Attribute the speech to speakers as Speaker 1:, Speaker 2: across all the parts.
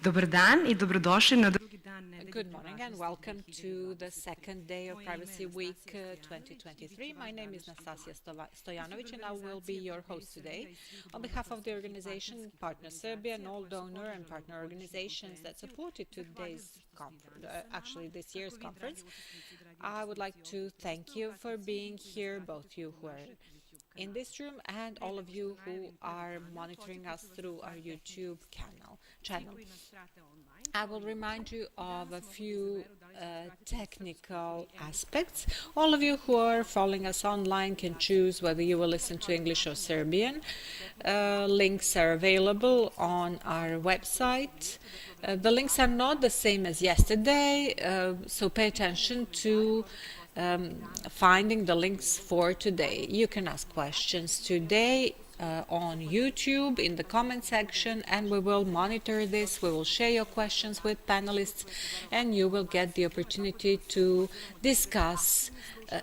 Speaker 1: Dobar dan I dobrodošli na drugi dan.
Speaker 2: Good morning and welcome to the second day of Privacy Week 2023. My name is Nastasia Stojanovic and I will be your host today. On behalf of the organization Partner Serbia and all donor and partner organizations that supported today's conference, actually this year's conference, I would like to thank you for being here, both you who are in this room and all of you who are monitoring us through our YouTube channel. I will remind you of a few technical aspects. All of you who are following us online can choose whether you will listen to English or Serbian. Links are available on our website. The links are not the same as yesterday, so pay attention to finding the links for today. You can ask questions today on YouTube in the comment section, and we will monitor this. We will share your questions with panelists, and you will get the opportunity to discuss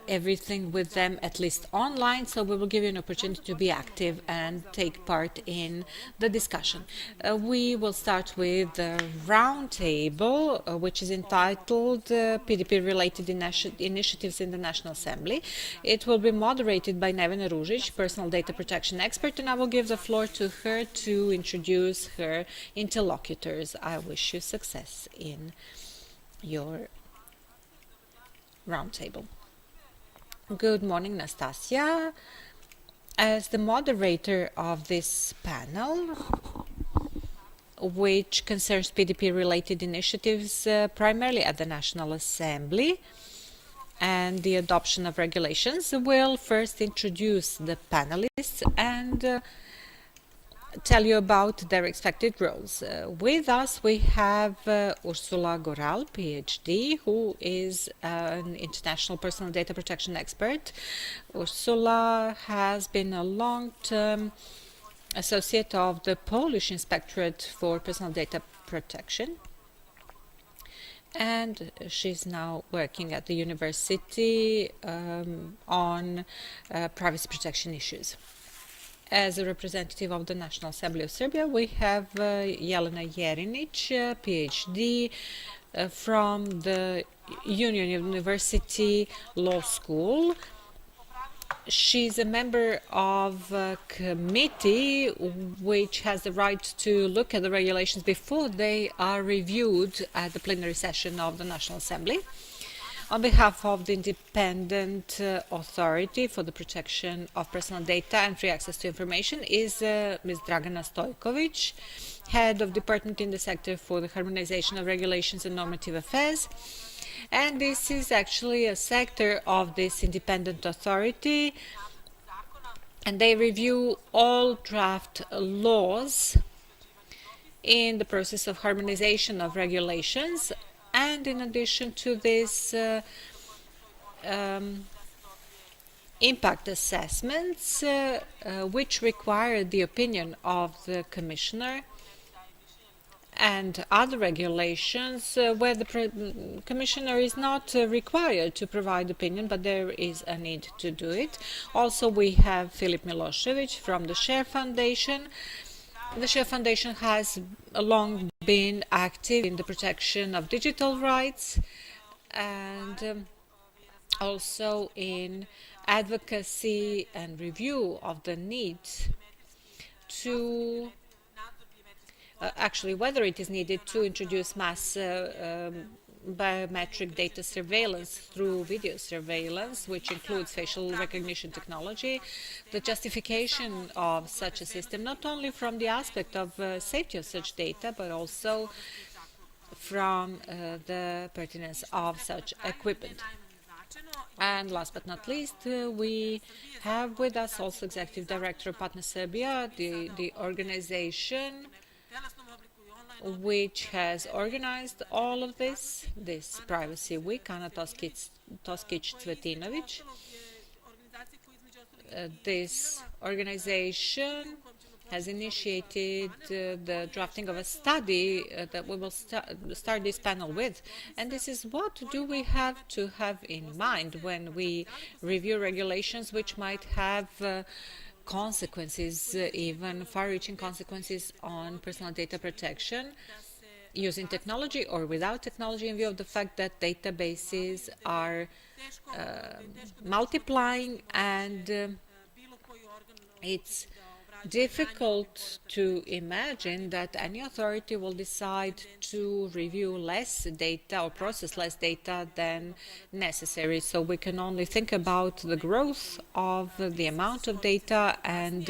Speaker 2: everything with them, at least online, so we will give you an opportunity to be active and take part in the discussion. We will start with the roundtable, which is entitled PDP-related initiatives in the National Assembly. It will be moderated by Nevena Ružić, personal data protection expert, and I will give the floor to her to introduce her interlocutors. I wish you success in your roundtable. Good morning, Nastasia. As the moderator of this panel, which concerns PDP-related initiatives primarily at the National Assembly and the adoption of regulations, will first introduce the panelists and tell you about their expected roles. With us we have Ursula Goral, PhD, who is an international personal data protection expert. Ursula has been a long-term associate of the Polish Inspectorate for Personal Data Protection, and she's now working at the university on privacy protection issues. As a representative of the National Assembly of Serbia, we have Jelena Jerinic, PhD, from the Union University Law School. She's a member of a committee which has the right to look at the regulations before they are reviewed at the plenary session of the National Assembly. On behalf of the Independent Authority for the Protection of Personal Data and Free Access to Information is Ms. Dragana Stojkovic, Head of Department in the Sector for the Harmonization of Regulations and Normative Affairs. And this is actually a sector of this independent authority, and they review all draft laws in the process of harmonization of regulations. And in addition to this, impact assessments, which require the opinion of the Commissioner, and other regulations where the Commissioner is not required to provide opinion, but there is a need to do it. Also, we have Filip Milosevic from the Share Foundation. The Share Foundation has long been active in the protection of digital rights and also in advocacy and review of the need to actually whether it is needed to introduce mass biometric data surveillance through video surveillance, which includes facial recognition technology, the justification of such a system, not only from the aspect of safety of such data, but also from the pertinence of such equipment. And last but not least, we have with us also Executive Director of Partner Serbia, the organization which has organized all of this Privacy Week, Ana Toskic-Cvetinovic. This organization has initiated the drafting of a study that we will start this panel with. And this is what do we have to have in mind when we review regulations which might have consequences, even far-reaching consequences on personal data protection. using technology or without technology, in view of the fact that databases are multiplying, and it's difficult to imagine that any authority will decide to review less data or process less data than necessary. So we can only think about the growth of the amount of data, and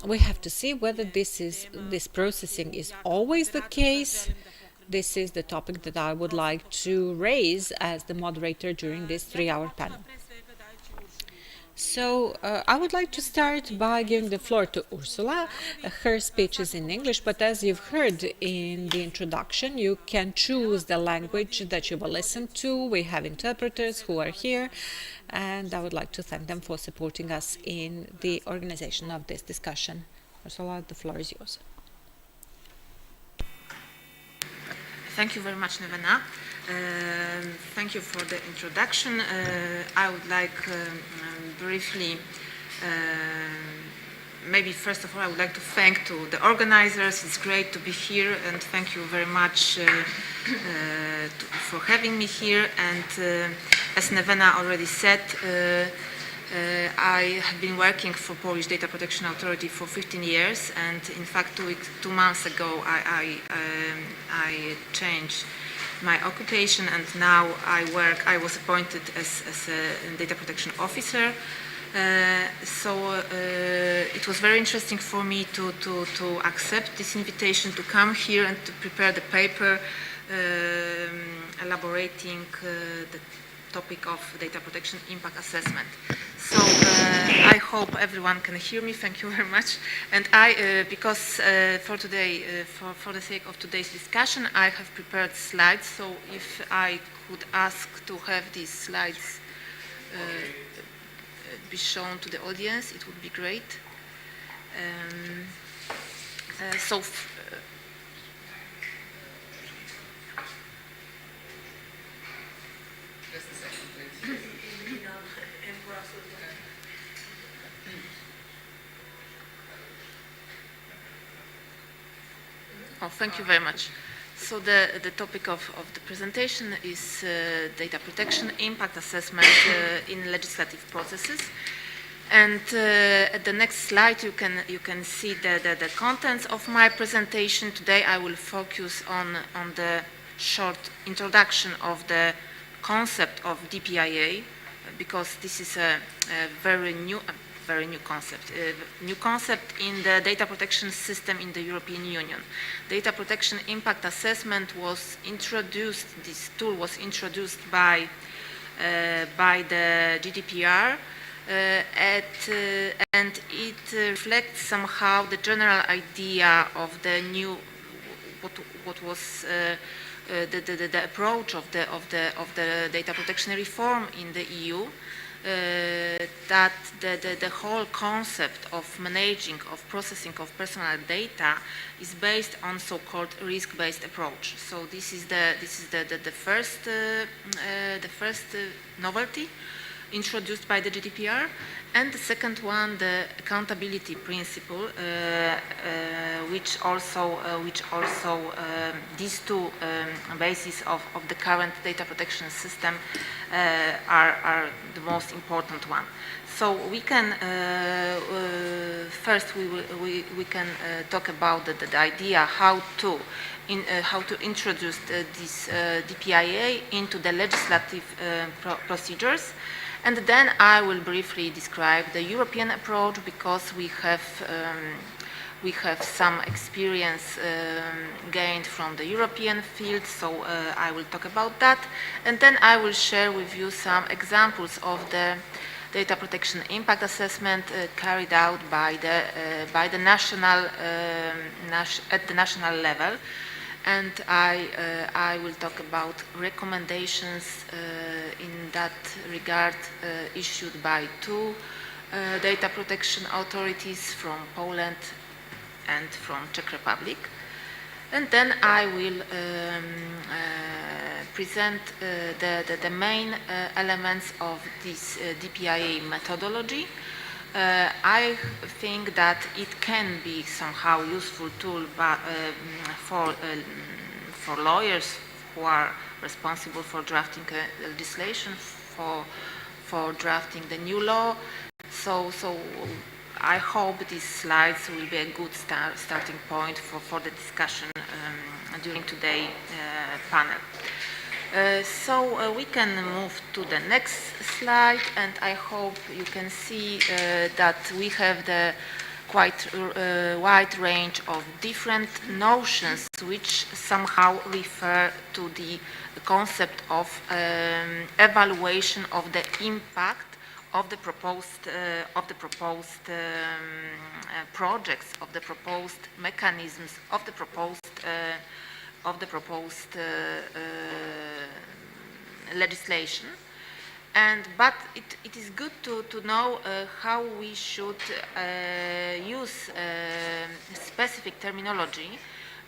Speaker 2: we have to see whether this processing is always the case. This is the topic that I would like to raise as the moderator during this 3-hour panel. So I would like to start by giving the floor to Ursula. Her speech is in English, but as you've heard in the introduction, you can choose the language that you will listen to. We have interpreters who are here, and I would like to thank them for supporting us in the organization of this discussion. Ursula, the floor is yours.
Speaker 3: Thank you very much, Nevena. Thank you for the introduction. I would like briefly, maybe first of all, I would like to thank to the organizers. It's great to be here, and thank you very much for having me here. And as Nevena already said, I have been working for Polish Data Protection Authority for 15 years, and in fact 2 months ago I changed my occupation, and now I was appointed as a data protection officer. So it was very interesting for me to accept this invitation to come here and to prepare the paper elaborating the topic of data protection impact assessment. So I hope everyone can hear me. Thank you very much. And because for today, for the sake of today's discussion, I have prepared slides. So if I could ask to have these slides be shown to the audience, it would be great. Oh, thank you very much. So the topic of the presentation is data protection impact assessment in legislative processes. And at the next slide, you can see the contents of my presentation. Today, I will focus on the short introduction of the concept of DPIA, because this is a very new concept in the data protection system in the European Union. Data protection impact assessment was introduced. This tool was introduced by the GDPR, and it reflects somehow the general idea of the new what was the approach of the data protection reform in the EU. That the whole concept of managing, of processing of personal data is based on so-called risk-based approach. So this is the first novelty introduced by the GDPR, and the second one, the accountability principle, which also these two bases of the current data protection system are the most important one. So we can first we can talk about the idea how to introduce this DPIA into the legislative procedures. And then I will briefly describe the European approach, because we have some experience gained from the European field, so I will talk about that. And then I will share with you some examples of the data protection impact assessment carried out by the national at the national level. And I will talk about recommendations in that regard issued by two data protection authorities from Poland and from Czech Republic. And then I will present the main elements of this DPIA methodology, I think that it can be somehow useful tool for lawyers who are responsible for drafting legislation, for drafting the new law. So I hope these slides will be a good starting point for the discussion during today's panel. So we can move to the next slide, and I hope you can see that we have the quite wide range of different notions which somehow refer to the concept of evaluation of the impact of the proposed projects, of the proposed mechanisms, of the proposed legislation. But it is good to know how we should use specific terminology,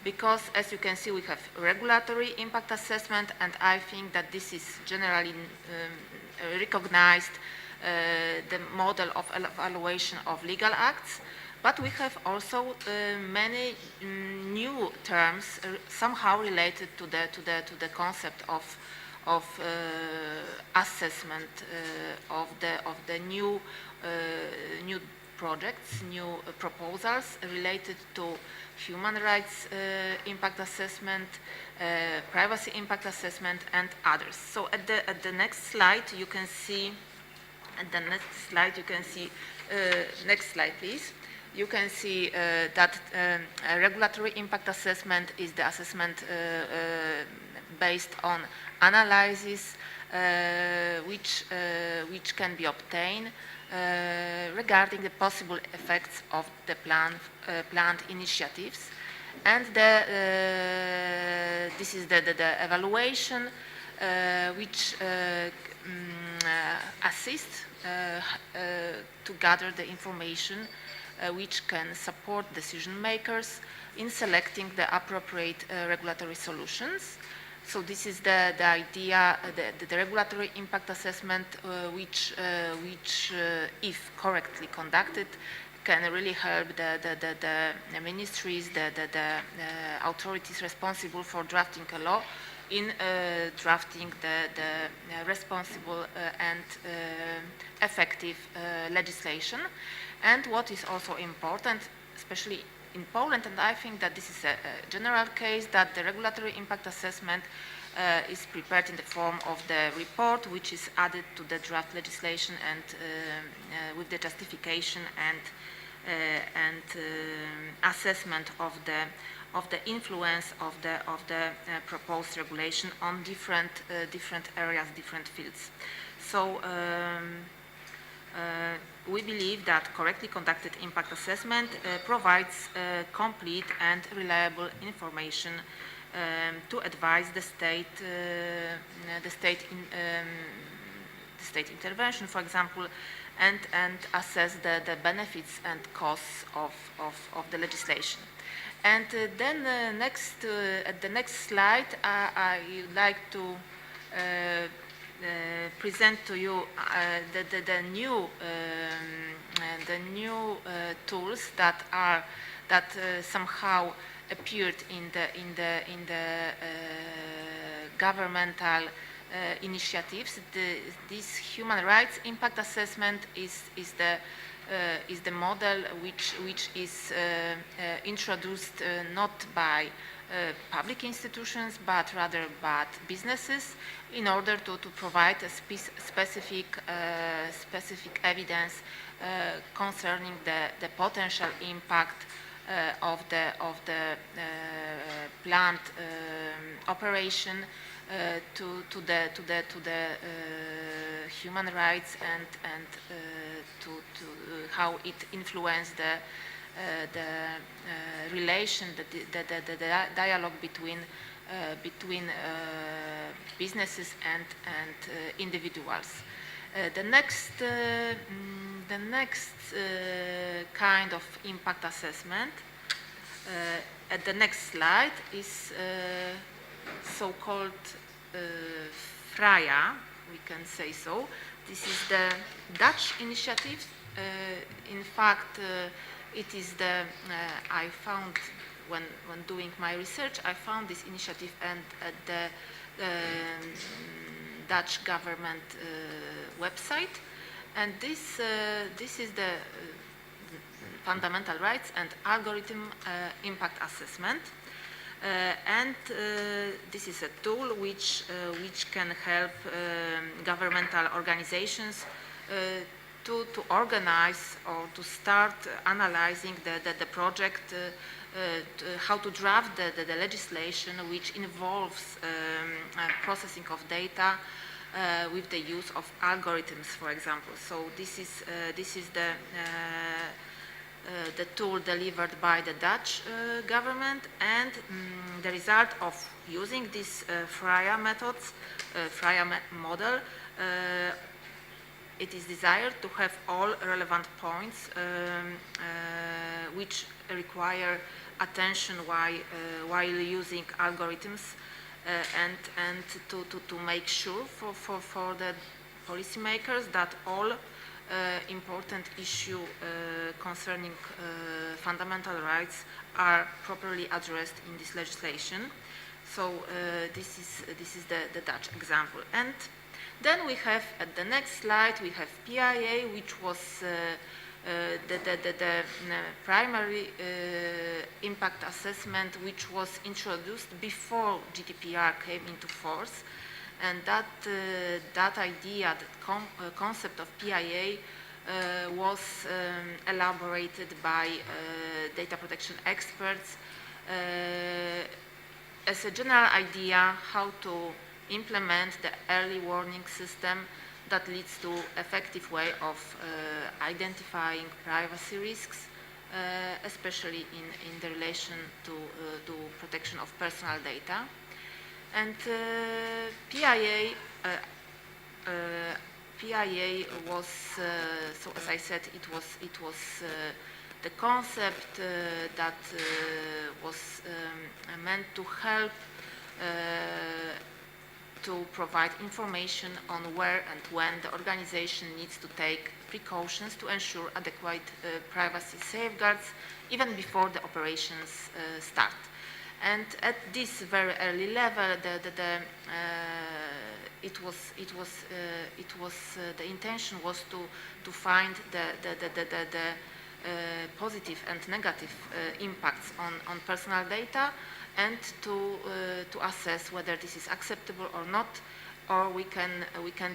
Speaker 3: because as you can see we have regulatory impact assessment, and I think that this is generally recognized the model of evaluation of legal acts. But we have also many new terms somehow related to the concept of assessment of the new projects, new proposals related to human rights impact assessment, privacy impact assessment, and others. So at the next slide you can see. Next slide, please. You can see that a regulatory impact assessment is the assessment based on analysis which can be obtained regarding the possible effects of the planned initiatives, and this is the evaluation which assists to gather the information which can support decision makers in selecting the appropriate regulatory solutions. So this is the idea, the regulatory impact assessment, which if correctly conducted, can really help the ministries, the authorities responsible for drafting a law in drafting the responsible and effective legislation. And what is also important, especially in Poland, and I think that this is a general case, that the regulatory impact assessment is prepared in the form of the report, which is added to the draft legislation, and with the justification and assessment of the influence of the proposed regulation on different areas, different fields. So we believe that correctly conducted impact assessment provides complete and reliable information to advise the state intervention, for example, and assess the benefits and costs of the legislation. And then at the next slide, I would like to present to you the new tools that somehow appeared in the governmental initiatives. This human rights impact assessment is the model which is introduced not by public institutions, but rather by businesses, in order to provide a specific evidence concerning the potential impact of the planned operation to the human rights, and to how it influenced the relation, the dialogue between businesses and individuals. The next kind of impact assessment at the next slide is so-called FRAIA, we can say so. This is the Dutch initiative In fact, it is the, I found when doing my research, I found this initiative and at the Dutch government website. And this is the fundamental rights and algorithm impact assessment. This is a tool which can help governmental organizations to organize or to start analyzing the project, how to draft the legislation which involves processing of data with the use of algorithms, for example. So this is the tool delivered by the Dutch government, and the result of using this FRIA methods, FRIA model, it is desired to have all relevant points which require attention while using algorithms and to make sure for the policymakers that all important issues concerning fundamental rights are properly addressed in this legislation. So this is the Dutch example. And then we have, at the next slide, we have PIA, which was the primary impact assessment, which was introduced before GDPR came into force. And that idea, that concept of PIA was elaborated by data protection experts as a general idea how to implement the early warning system that leads to effective way of identifying privacy risks, especially in the relation to protection of personal data. And PIA was, so as I said, it was the concept that was meant to help to provide information on where and when the organization needs to take precautions to ensure adequate privacy safeguards even before the operations start. And at this very early level, the intention was to find the positive and negative impacts on personal data, and to assess whether this is acceptable or not, or we can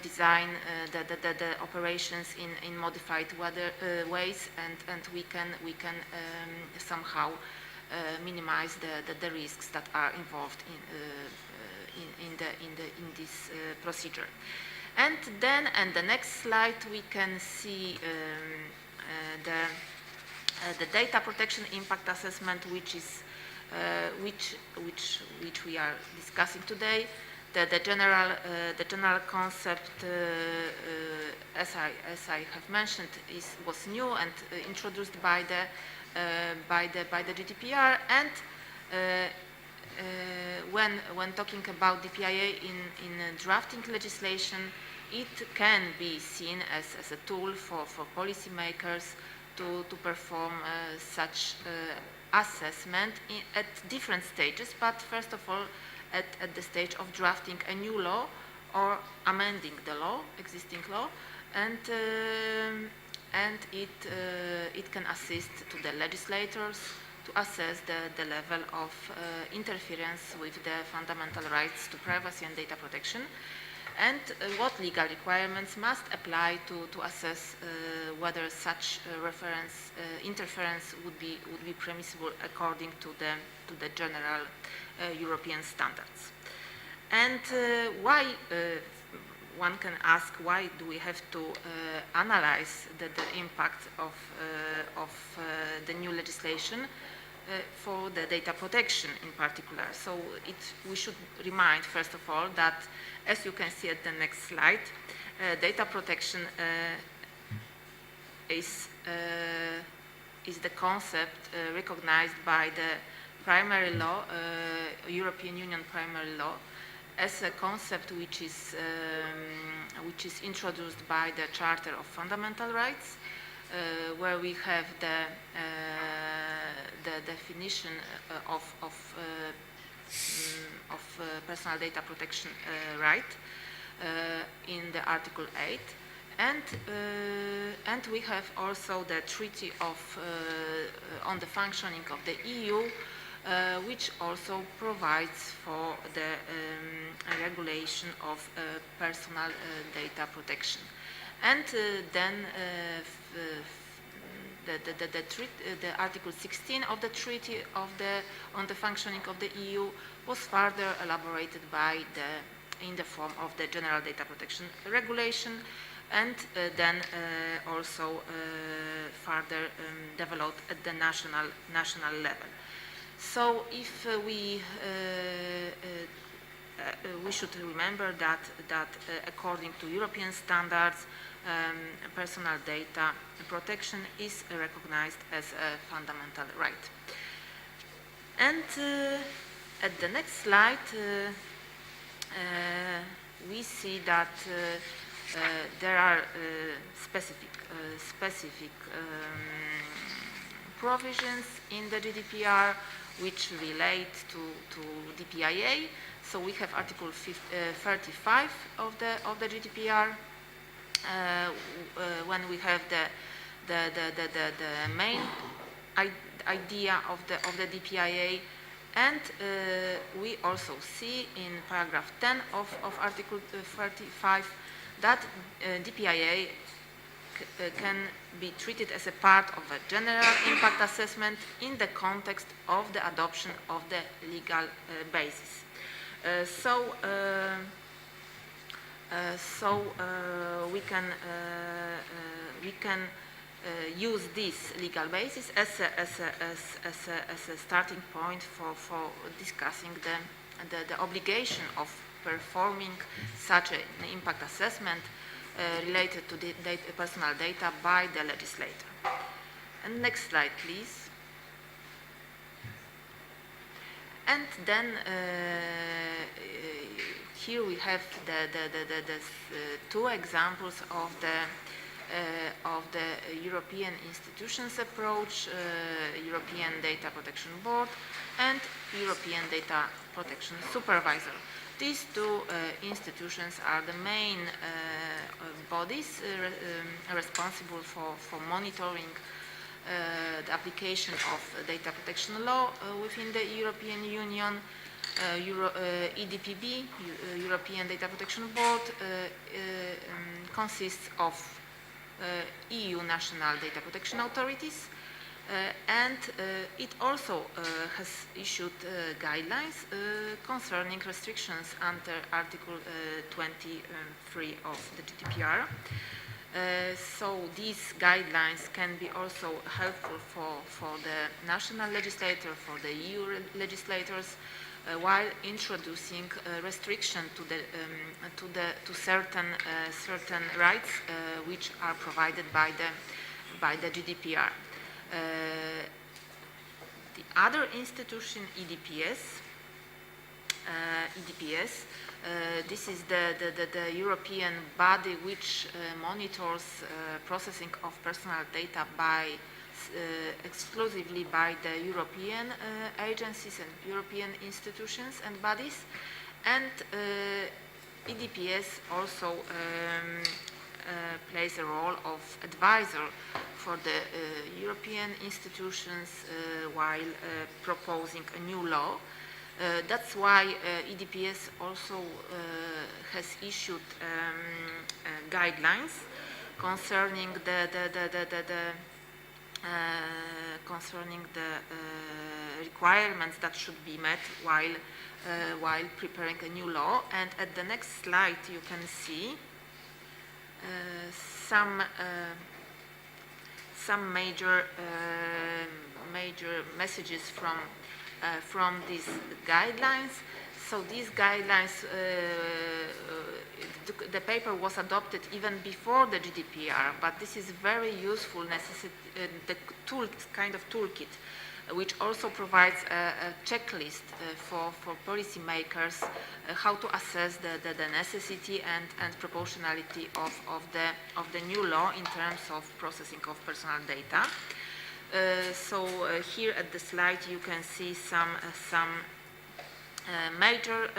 Speaker 3: design the operations in modified ways, and we can somehow minimize the risks that are involved in this procedure. And then, on the next slide, we can see the data protection impact assessment, which is which we are discussing today. The general concept, as I have mentioned, was new and introduced by the GDPR. And when talking about DPIA in drafting legislation, it can be seen as a tool for policymakers to perform such assessment at different stages, but first of all at the stage of drafting a new law or amending the existing law, and it can assist to the legislators to assess the level of interference with the fundamental rights to privacy and data protection, and what legal requirements must apply to assess whether such interference would be permissible according to the general European standards. And why one can ask, why do we have to analyze the impact of the new legislation for the data protection in particular? So we should remind, first of all, that, as you can see at the next slide, data protection is the concept recognized by the primary law, European Union primary law, as a concept which is introduced by the Charter of Fundamental Rights, where we have the definition of personal data protection right in the Article 8. And we have also the Treaty on the Functioning of the EU, which also provides for the regulation of personal data protection. And then the Article 16 of the Treaty on the Functioning of the EU was further elaborated in the form of the General Data Protection Regulation, and then also further developed at the national level. So if we should remember that according to European standards, personal data protection is recognized as a fundamental right. And at the next slide, we see that there are specific provisions in the GDPR which relate to DPIA. So we have Article 35 of the GDPR, when we have the main idea of the DPIA, and we also see in paragraph 10 of Article 35 that DPIA can be treated as a part of a general impact assessment in the context of the adoption of the legal basis. We can use this legal basis as a starting point for discussing the obligation of performing such an impact assessment related to the personal data by the legislator. And next slide, please. And then here we have the two examples of the European institutions approach, European Data Protection Board and European Data Protection Supervisor. These two institutions are the main bodies responsible for monitoring the application of data protection law within the European Union. EDPB, European Data Protection Board, consists of EU national data protection authorities, and it also has issued guidelines concerning restrictions under Article 23 of the GDPR. So these guidelines can be also helpful for the national legislator, for the EU legislators, while introducing restriction to certain rights which are provided by the GDPR. The other institution, EDPS, this is the European body which monitors processing of personal data exclusively by the European agencies and European institutions and bodies, and EDPS also plays a role of advisor for the European institutions while proposing a new law. That's why EDPS also has issued guidelines concerning the requirements that should be met while preparing a new law. And at the next slide, you can see some major messages from these guidelines. So these guidelines, the paper was adopted even before the GDPR, but this is very useful, kind of toolkit which also provides a checklist for policymakers how to assess the necessity and proportionality of the new law in terms of processing of personal data. Here at the slide you can see some major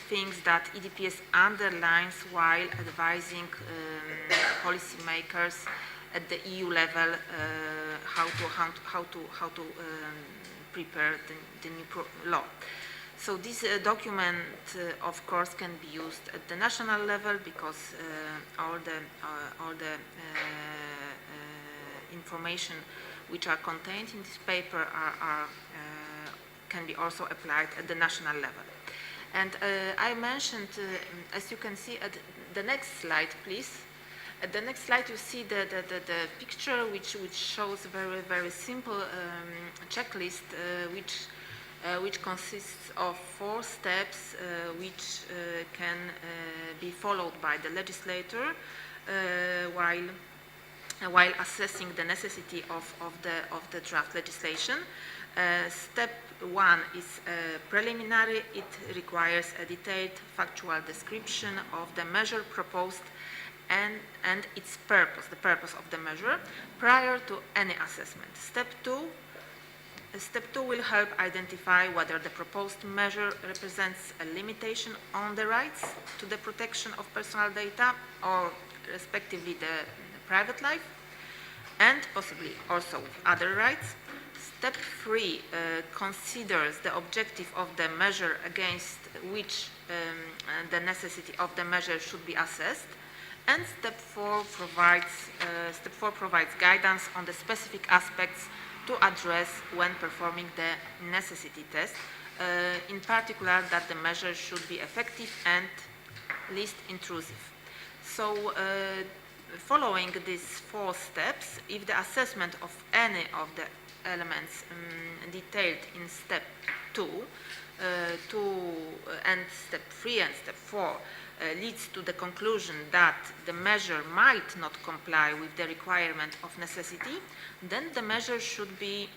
Speaker 3: things that EDPS underlines while advising policymakers at the EU level how to prepare the new law. So this document, of course, can be used at the national level because all the information which are contained in this paper can be also applied at the national level. And I mentioned, as you can see at the next slide, please. At the next slide, you see the picture which shows very simple checklist which consists of 4 steps which can be followed by the legislator while assessing the necessity of the draft legislation. Step 1 is preliminary. It requires a detailed factual description of the measure proposed and its purpose, the purpose of the measure, prior to any assessment. Step 2 will help identify whether the proposed measure represents a limitation on the rights to the protection of personal data or respectively the private life, and possibly also other rights. Step 3 considers the objective of the measure against which the necessity of the measure should be assessed. And step 4 provides guidance on the specific aspects to address when performing the necessity test, in particular that the measure should be effective and least intrusive. So following these 4 steps, if the assessment of any of the elements detailed in step 2 and step 3 and step 4 leads to the conclusion that the measure might not comply with the requirement of necessity, then the measure should be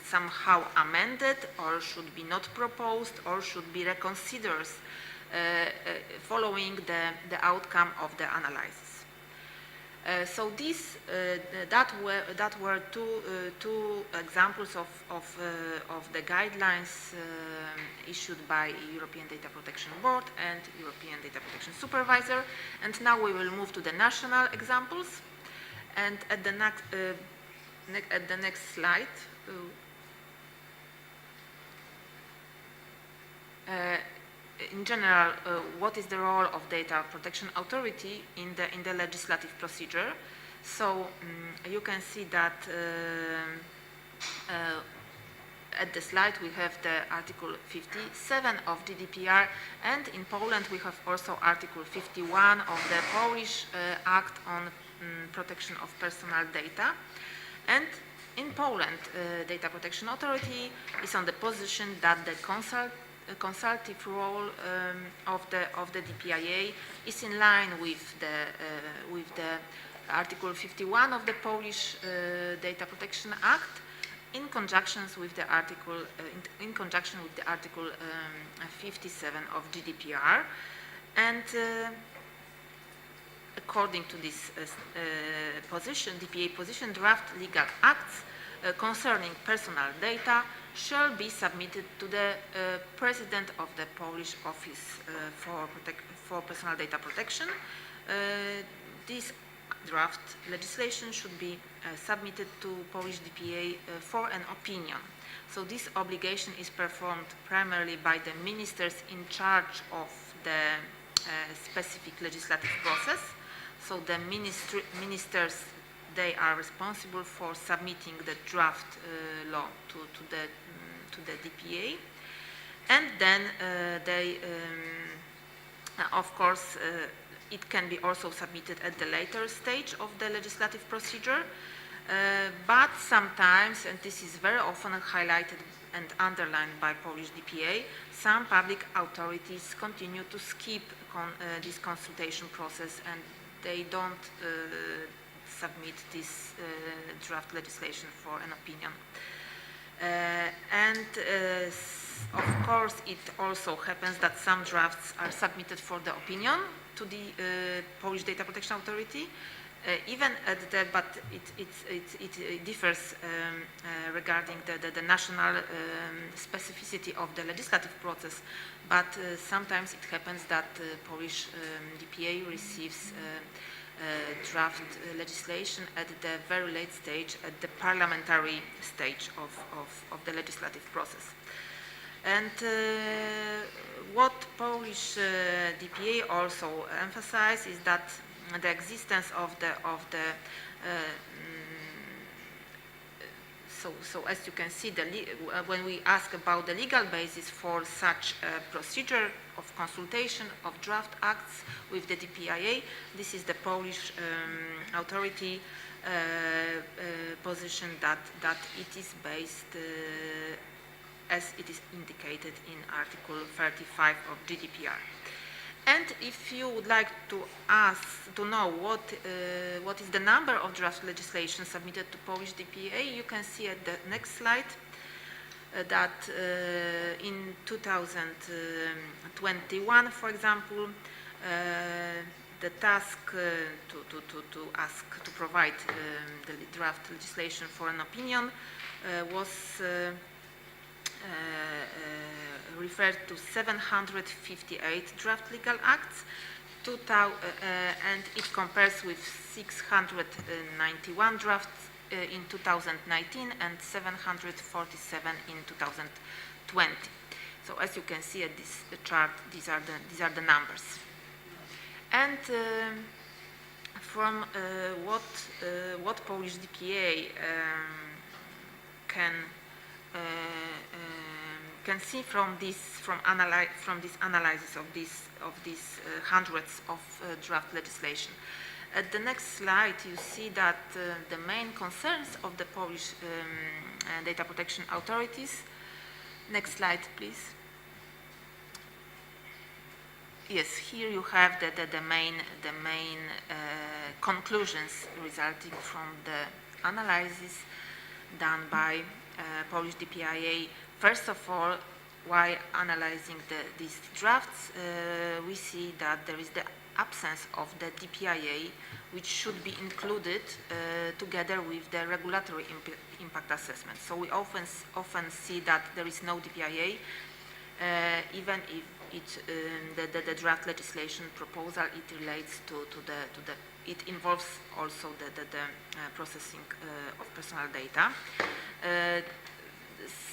Speaker 3: somehow amended, or should be not proposed, or should be reconsidered following the outcome of the analysis. So that were two examples of the guidelines issued by European Data Protection Board and European Data Protection Supervisor. And now we will move to the national examples. And at the next slide, in general, what is the role of Data Protection Authority in the legislative procedure? So you can see that at the slide we have the Article 57 of GDPR, and in Poland we have also Article 51 of the Polish Act on Protection of Personal Data. And in Poland, Data Protection Authority is on the position that the consultative role of the DPIA is in line with the Article 51 of the Polish Data Protection Act, in conjunction with the Article 57 of GDPR, and according to this position, DPA position, draft legal acts concerning personal data shall be submitted to the President of the Polish Office for Personal Data Protection. This draft legislation should be submitted to Polish DPA for an opinion. So this obligation is performed primarily by the ministers in charge of the specific legislative process. So the ministers, they are responsible for submitting the draft law to the DPA, and then they, of course, it can be also submitted at the later stage of the legislative procedure, but sometimes, and this is very often highlighted and underlined by Polish DPA, some public authorities continue to skip this consultation process, and they don't submit this draft legislation for an opinion. Of course, it also happens that some drafts are submitted for the opinion to the Polish Data Protection Authority, but it differs regarding the national specificity of the legislative process. But sometimes it happens that Polish DPA receives draft legislation at the very late stage, at the parliamentary stage of the legislative process. And what Polish DPA also emphasizes is that the existence of the so as you can see, when we ask about the legal basis for such a procedure of consultation of draft acts with the DPIA, this is the Polish authority position that it is based as it is indicated in Article 35 of GDPR. And if you would like to know what is the number of draft legislation submitted to Polish DPA, you can see at the next slide that in 2021, for example, the task to provide the draft legislation for an opinion was referred to 758 draft legal acts, and it compares with 691 drafts in 2019 and 747 in 2020. So as you can see at this chart, these are the numbers. And from what Polish DPA can see from this analysis of these hundreds of draft legislation. At the next slide, you see that the main concerns of the Polish data protection authorities. Next slide, please. Yes, here you have the main conclusions resulting from the analysis done by Polish DPIA. First of all, while analyzing these drafts, we see that there is the absence of the DPIA, which should be included together with the regulatory impact assessment. So we often see that there is no DPIA, even if the draft legislation proposal relates it involves also the processing of personal data.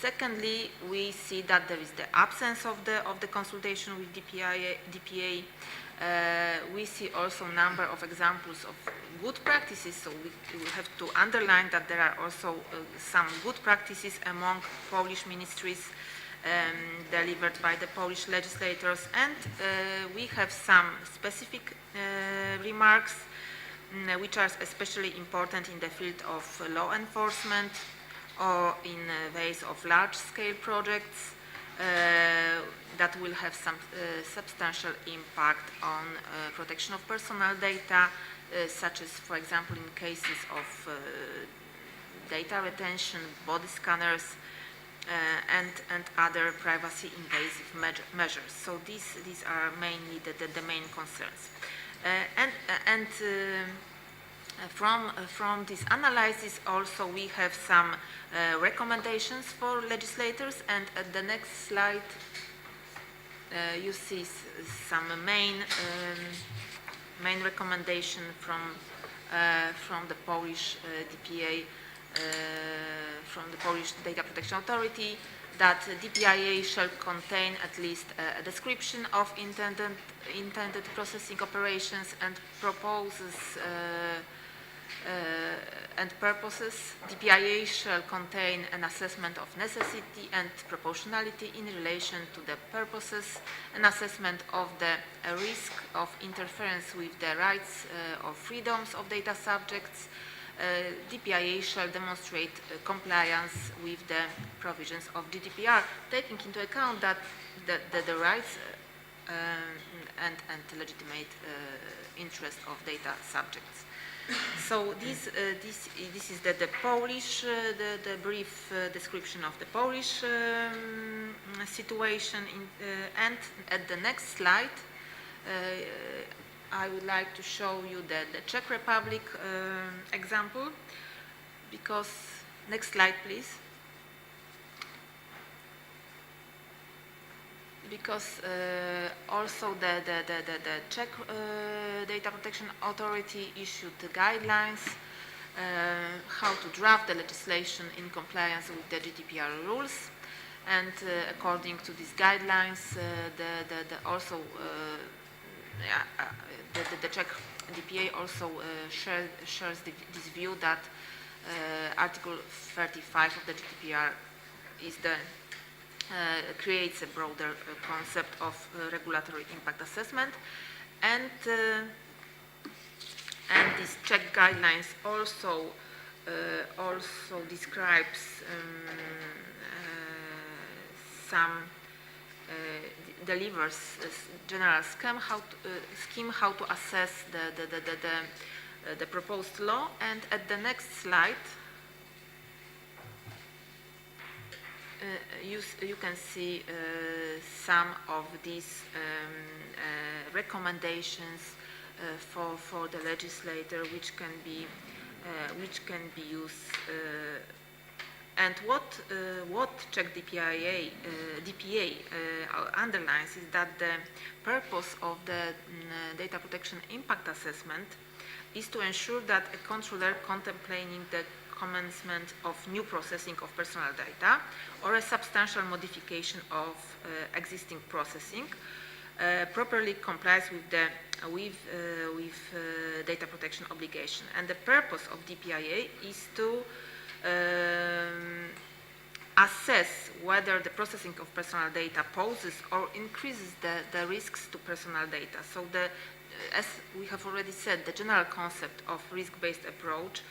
Speaker 3: Secondly, we see that there is the absence of the consultation with DPA. We see also a number of examples of good practices, so we have to underline that there are also some good practices among Polish ministries delivered by the Polish legislators, and we have some specific remarks which are especially important in the field of law enforcement or in ways of large-scale projects that will have some substantial impact on protection of personal data, such as, for example, in cases of data retention, body scanners, and other privacy invasive measures. So these are mainly the main concerns. From this analysis also we have some recommendations for legislators, and at the next slide you see some main recommendation from the Polish DPA, from the Polish Data Protection Authority, that DPIA shall contain at least a description of intended processing operations and purposes. DPIA shall contain an assessment of necessity and proportionality in relation to the purposes, an assessment of the risk of interference with the rights or freedoms of data subjects. DPIA shall demonstrate compliance with the provisions of GDPR, taking into account that the rights and legitimate interest of data subjects. So this is the Polish, the brief description of the Polish situation. And at the next slide, I would like to show you the Czech Republic example, because, next slide please. Because also the Czech Data Protection Authority issued the guidelines how to draft the legislation in compliance with the GDPR rules, and according to these guidelines, the Czech DPA also shares this view that Article 35 of the GDPR is creates a broader concept of regulatory impact assessment, and these Czech guidelines also describes delivers a general scheme how to assess the proposed law. And at the next slide, you can see some of these recommendations for the legislator, which can be used. And what Czech DPA underlines is that the purpose of the data protection impact assessment is to ensure that a controller contemplating the commencement of new processing of personal data or a substantial modification of existing processing properly complies with data protection obligation. And the purpose of DPIA is to assess whether the processing of personal data poses or increases the risks to personal data. So as we have already said, the general concept of risk-based approach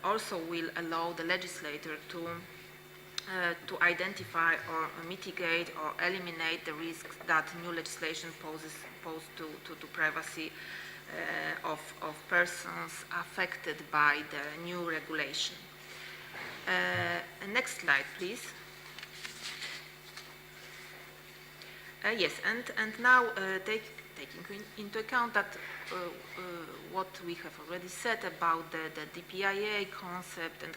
Speaker 3: also will allow the legislator to identify or mitigate or eliminate the risks that new legislation pose to privacy of persons affected by the new regulation. Next slide, please. Yes, and now taking into account that what we have already said about the DPIA concept and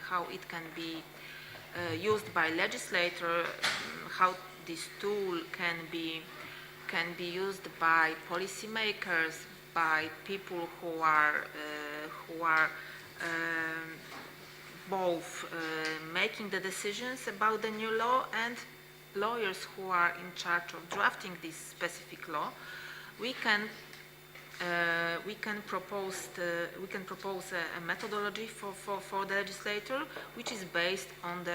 Speaker 3: how it can be used by legislator, how this tool can be used by policymakers, by people who are both making the decisions about the new law and lawyers who are in charge of drafting this specific law, we can propose a methodology for the legislator, which is based on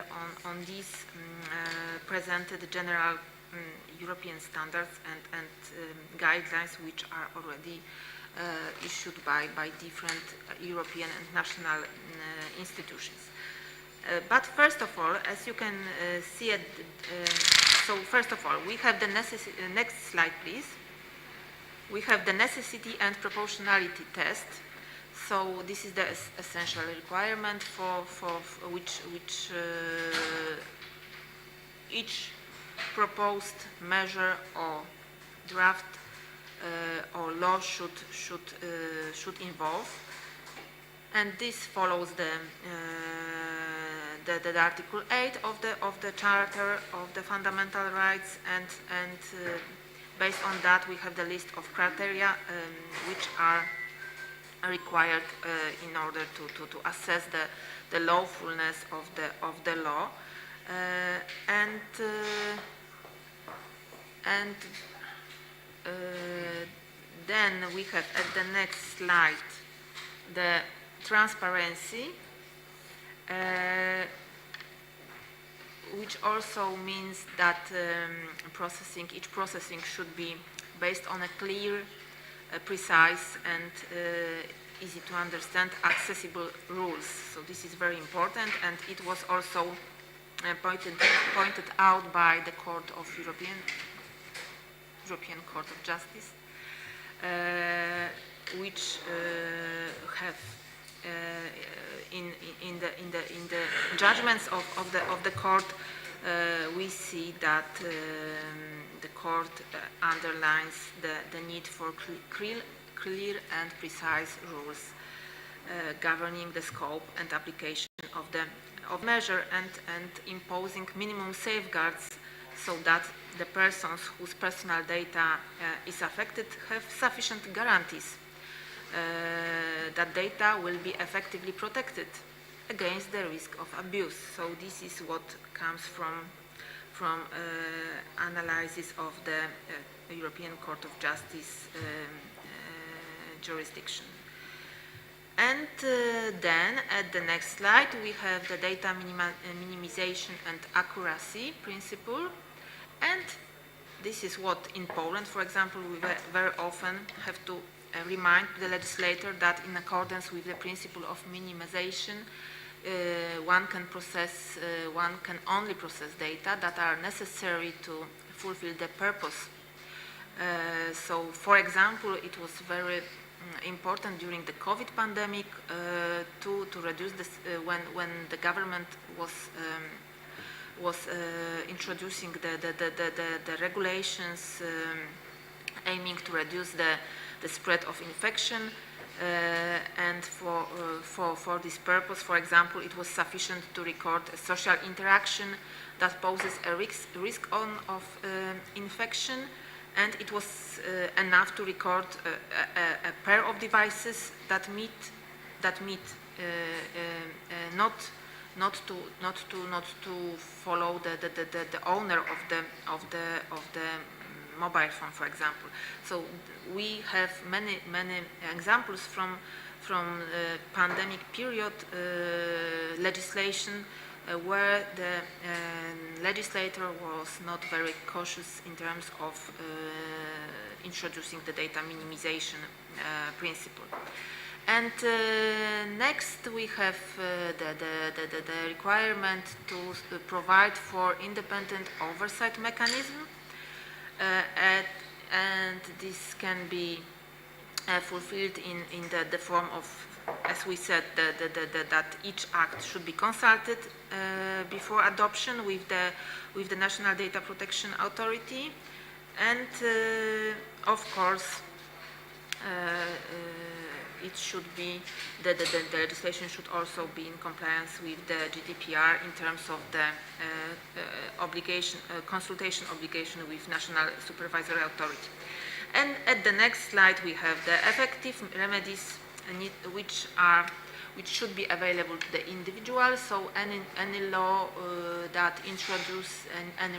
Speaker 3: these presented general European standards and guidelines, which are already issued by different European and national institutions. But first of all, as you can see, so first of all, we have the necessity. Next slide, please. We have the necessity and proportionality test. So this is the essential requirement for which each proposed measure or draft or law should involve, and this follows the Article 8 of the Charter of the Fundamental Rights, and based on that we have the list of criteria which are required in order to assess the lawfulness of the law, and then we have at the next slide the transparency, which also means that each processing should be based on a clear, precise and easy to understand, accessible rules. So this is very important, and it was also pointed out by the Court of European European Court of Justice, which have in the judgments of the court, we see that the court underlines the need for clear and precise rules governing the scope and application of measure and imposing minimum safeguards so that the persons whose personal data is affected have sufficient guarantees that data will be effectively protected against the risk of abuse. So this is what comes from analysis of the European Court of Justice jurisdiction. And then at the next slide we have the data minimization and accuracy principle, and this is what in Poland, for example, we very often have to remind the legislator that in accordance with the principle of minimization, one can only process data that are necessary to fulfill the purpose. So, for example, it was very important during the COVID pandemic to reduce this when the government was introducing the regulations aiming to reduce the spread of infection, and for this purpose, for example, it was sufficient to record a social interaction that poses a risk of infection, and it was enough to record a pair of devices that meet not to follow the owner of the mobile phone, for example. So we have many examples from pandemic period legislation where the legislator was not very cautious in terms of introducing the data minimization principle. And next we have the requirement to provide for independent oversight mechanism, and this can be fulfilled in the form of, as we said, that each act should be consulted before adoption with the National Data Protection Authority, and of course it should be the legislation should also be in compliance with the GDPR in terms of the consultation obligation with National Supervisory Authority. And at the next slide we have the effective remedies which should be available to the individual. So any law that introduces any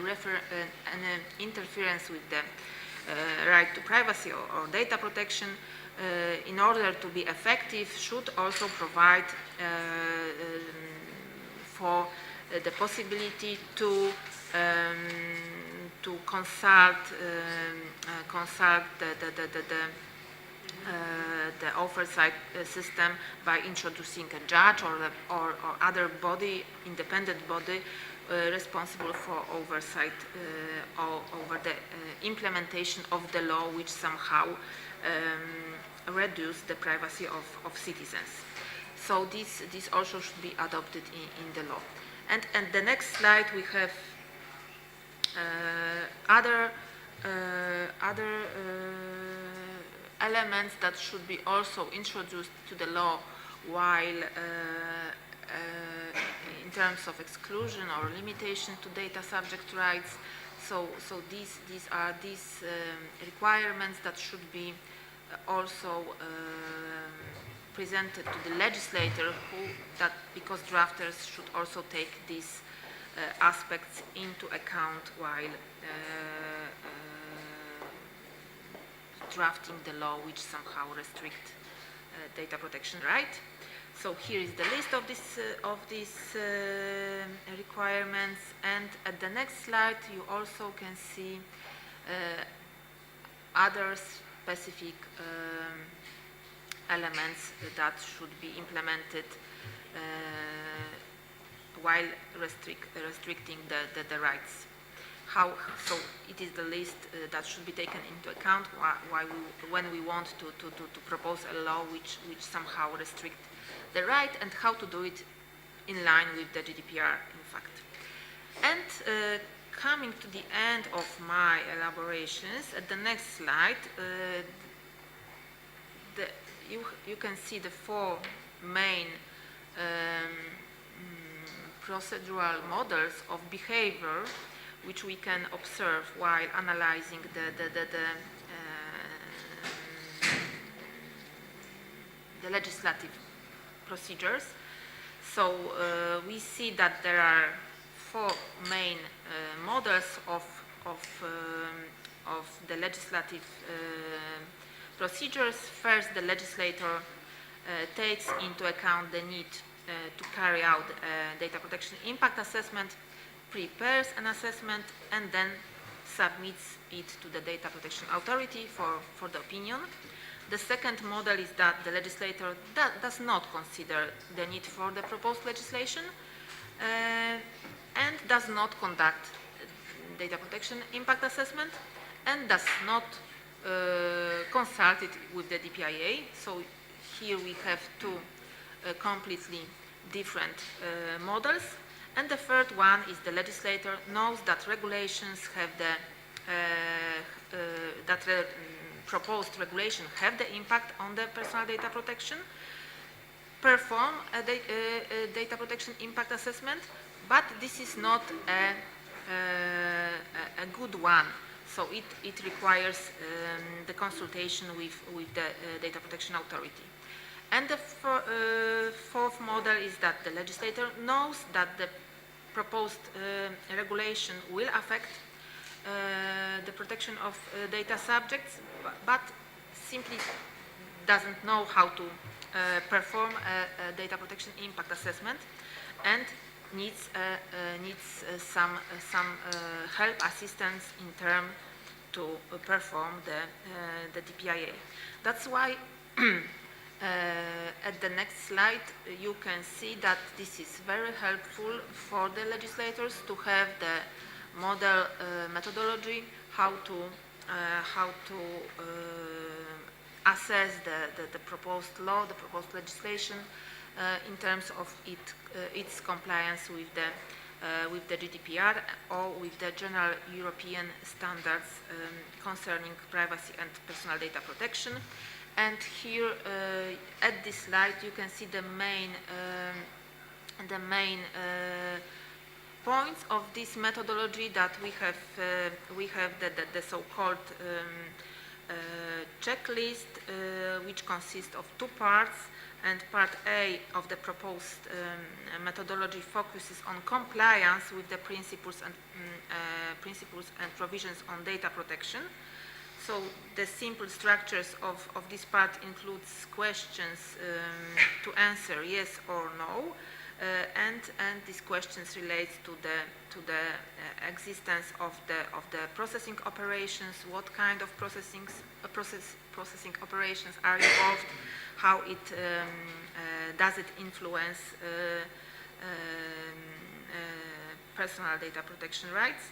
Speaker 3: interference with the right to privacy or data protection, in order to be effective, should also provide for the possibility to consult the oversight system by introducing a judge or other body, independent body, responsible for oversight over the implementation of the law, which somehow reduce the privacy of citizens. So this also should be adopted in the law. And the next slide we have other elements that should be also introduced to the law while in terms of exclusion or limitation to data subject rights. So these are requirements that should be also presented to the legislator, because drafters should also take these aspects into account while drafting the law which somehow restrict data protection right. So here is the list of these requirements, and at the next slide you also can see other specific elements that should be implemented while restricting the rights. so it is the list that should be taken into account when we want to propose a law which somehow restrict the right, and how to do it in line with the GDPR, in fact. And coming to the end of my elaborations, at the next slide, you can see the four main procedural models of behavior which we can observe while analyzing the legislative procedures. So we see that there are four main models of the legislative procedures. First, the legislator takes into account the need to carry out data protection impact assessment, prepares an assessment, and then submits it to the data protection authority for the opinion. The second model is that the legislator does not consider the need for the proposed legislation and does not conduct data protection impact assessment and does not consult it with the DPIA. So here we have two completely different models. And the third one is the legislator knows that regulations have proposed regulation have the impact on the personal data protection, perform a data protection impact assessment, but this is not a good one. So it requires the consultation with the data protection authority. And the fourth model is that the legislator knows that the proposed regulation will affect the protection of data subjects, but simply doesn't know how to perform a data protection impact assessment and needs some help, assistance in terms to perform the DPIA. That's why at the next slide you can see that this is very helpful for the legislators to have the model methodology, how to assess the proposed law, the proposed legislation in terms of its compliance with the GDPR or with the general European standards concerning privacy and personal data protection. And here at this slide you can see the main points of this methodology that we have the so-called checklist, which consists of two parts, and part A of the proposed methodology focuses on compliance with the principles and provisions on data protection. So the simple structures of this part includes questions to answer yes or no, and these questions relate to the existence of the processing operations, what kind of processing operations are involved, how it does it influence personal data protection rights.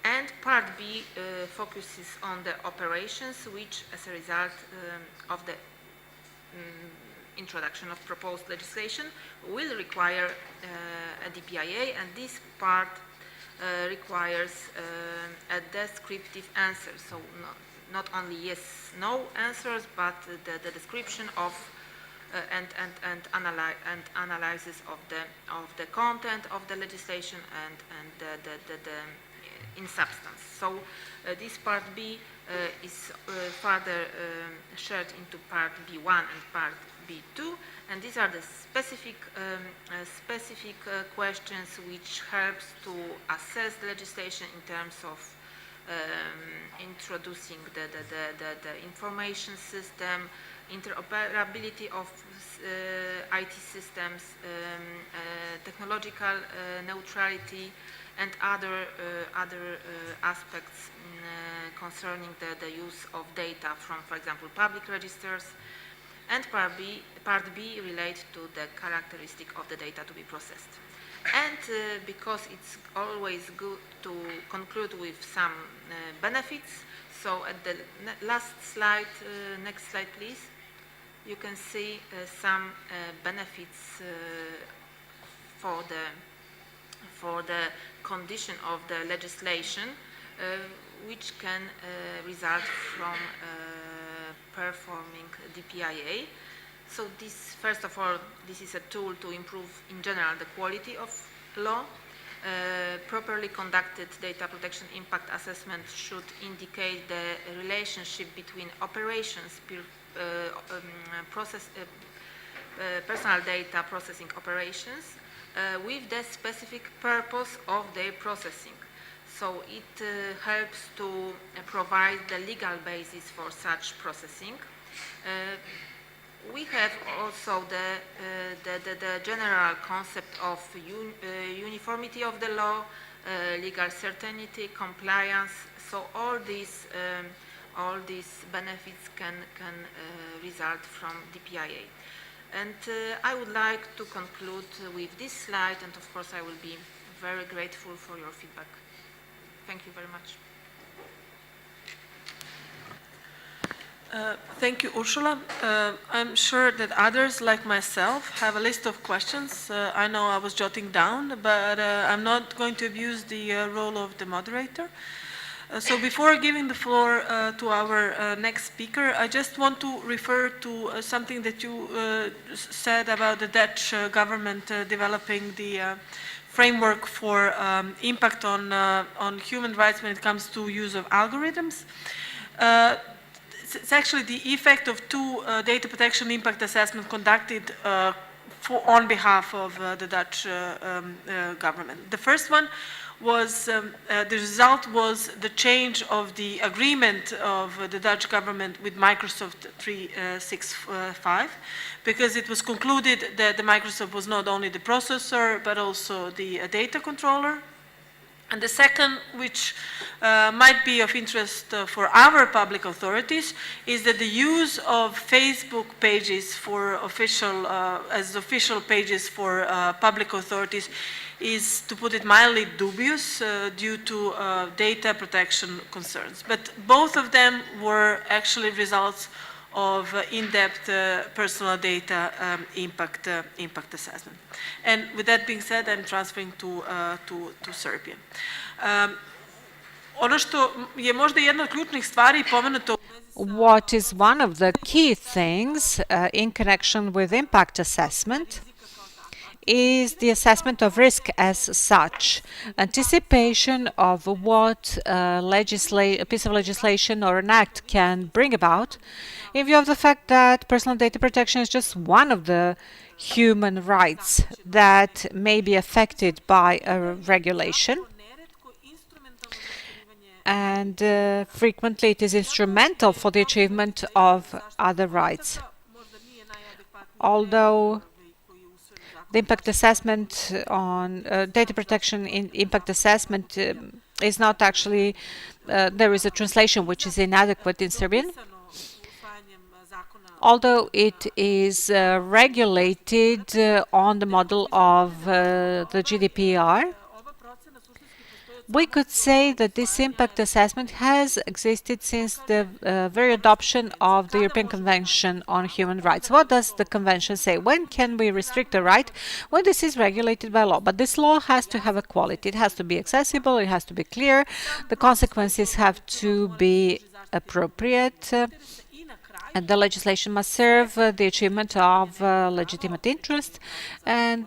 Speaker 3: And part B focuses on the operations which, as a result of the introduction of proposed legislation, will require a DPIA, and this part requires a descriptive answer. So not only yes, no answers, but the description of and analysis of the content of the legislation and the in substance. So this part B is further shared into part B1 and part B2, and these are the specific questions which helps to assess the legislation in terms of introducing the information system, interoperability of IT systems, technological neutrality, and other aspects concerning the use of data from, for example, public registers, and part B relate to the characteristic of the data to be processed. And because it's always good to conclude with some benefits, so at the last slide, next slide please, you can see some benefits for the condition of the legislation which can result from performing DPIA. So this, first of all, this is a tool to improve in general the quality of law. Properly conducted data protection impact assessment should indicate the relationship between operations, personal data processing operations with the specific purpose of their processing. So it helps to provide the legal basis for such processing. We have also the general concept of uniformity of the law, legal certainty, compliance. So all these benefits can result from DPIA. And I would like to conclude with this slide, and of course I will be very grateful for your feedback. Thank you very much.
Speaker 4: Thank you, Ursula. I'm sure that others, like myself, have a list of questions. I know I was jotting down, but I'm not going to abuse the role of the moderator. So before giving the floor to our next speaker, I just want to refer to something that you said about the Dutch government developing the framework for impact on human rights when it comes to use of algorithms. It's actually the effect of two data protection impact assessments conducted on behalf of the Dutch government. The first one was, the result was the change of the agreement of the Dutch government with Microsoft 365, because it was concluded that the Microsoft was not only the processor, but also the data controller. And the second, which might be of interest for our public authorities, is that the use of Facebook pages for official, as official pages for public authorities is, to put it mildly, dubious due to data protection concerns. But both of them were actually results of in-depth personal data impact assessment. And with that being said, I'm transferring to Serbian. Ono što je možda jedna od ključnih stvari pomenuto.
Speaker 2: What is one of the key things in connection with impact assessment is the assessment of risk as such, anticipation of what a piece of legislation or an act can bring about, in view of the fact that personal data protection is just one of the human rights that may be affected by a regulation. And frequently it is instrumental for the achievement of other rights. Although the impact assessment on data protection in impact assessment is not actually, there is a translation which is inadequate in Serbian. Although it is regulated on the model of the GDPR, we could say that this impact assessment has existed since the very adoption of the European Convention on Human Rights. What does the Convention say? When can we restrict a right? When this is regulated by law. But this law has to have a quality. It has to be accessible, it has to be clear, the consequences have to be appropriate, and the legislation must serve the achievement of legitimate interest, and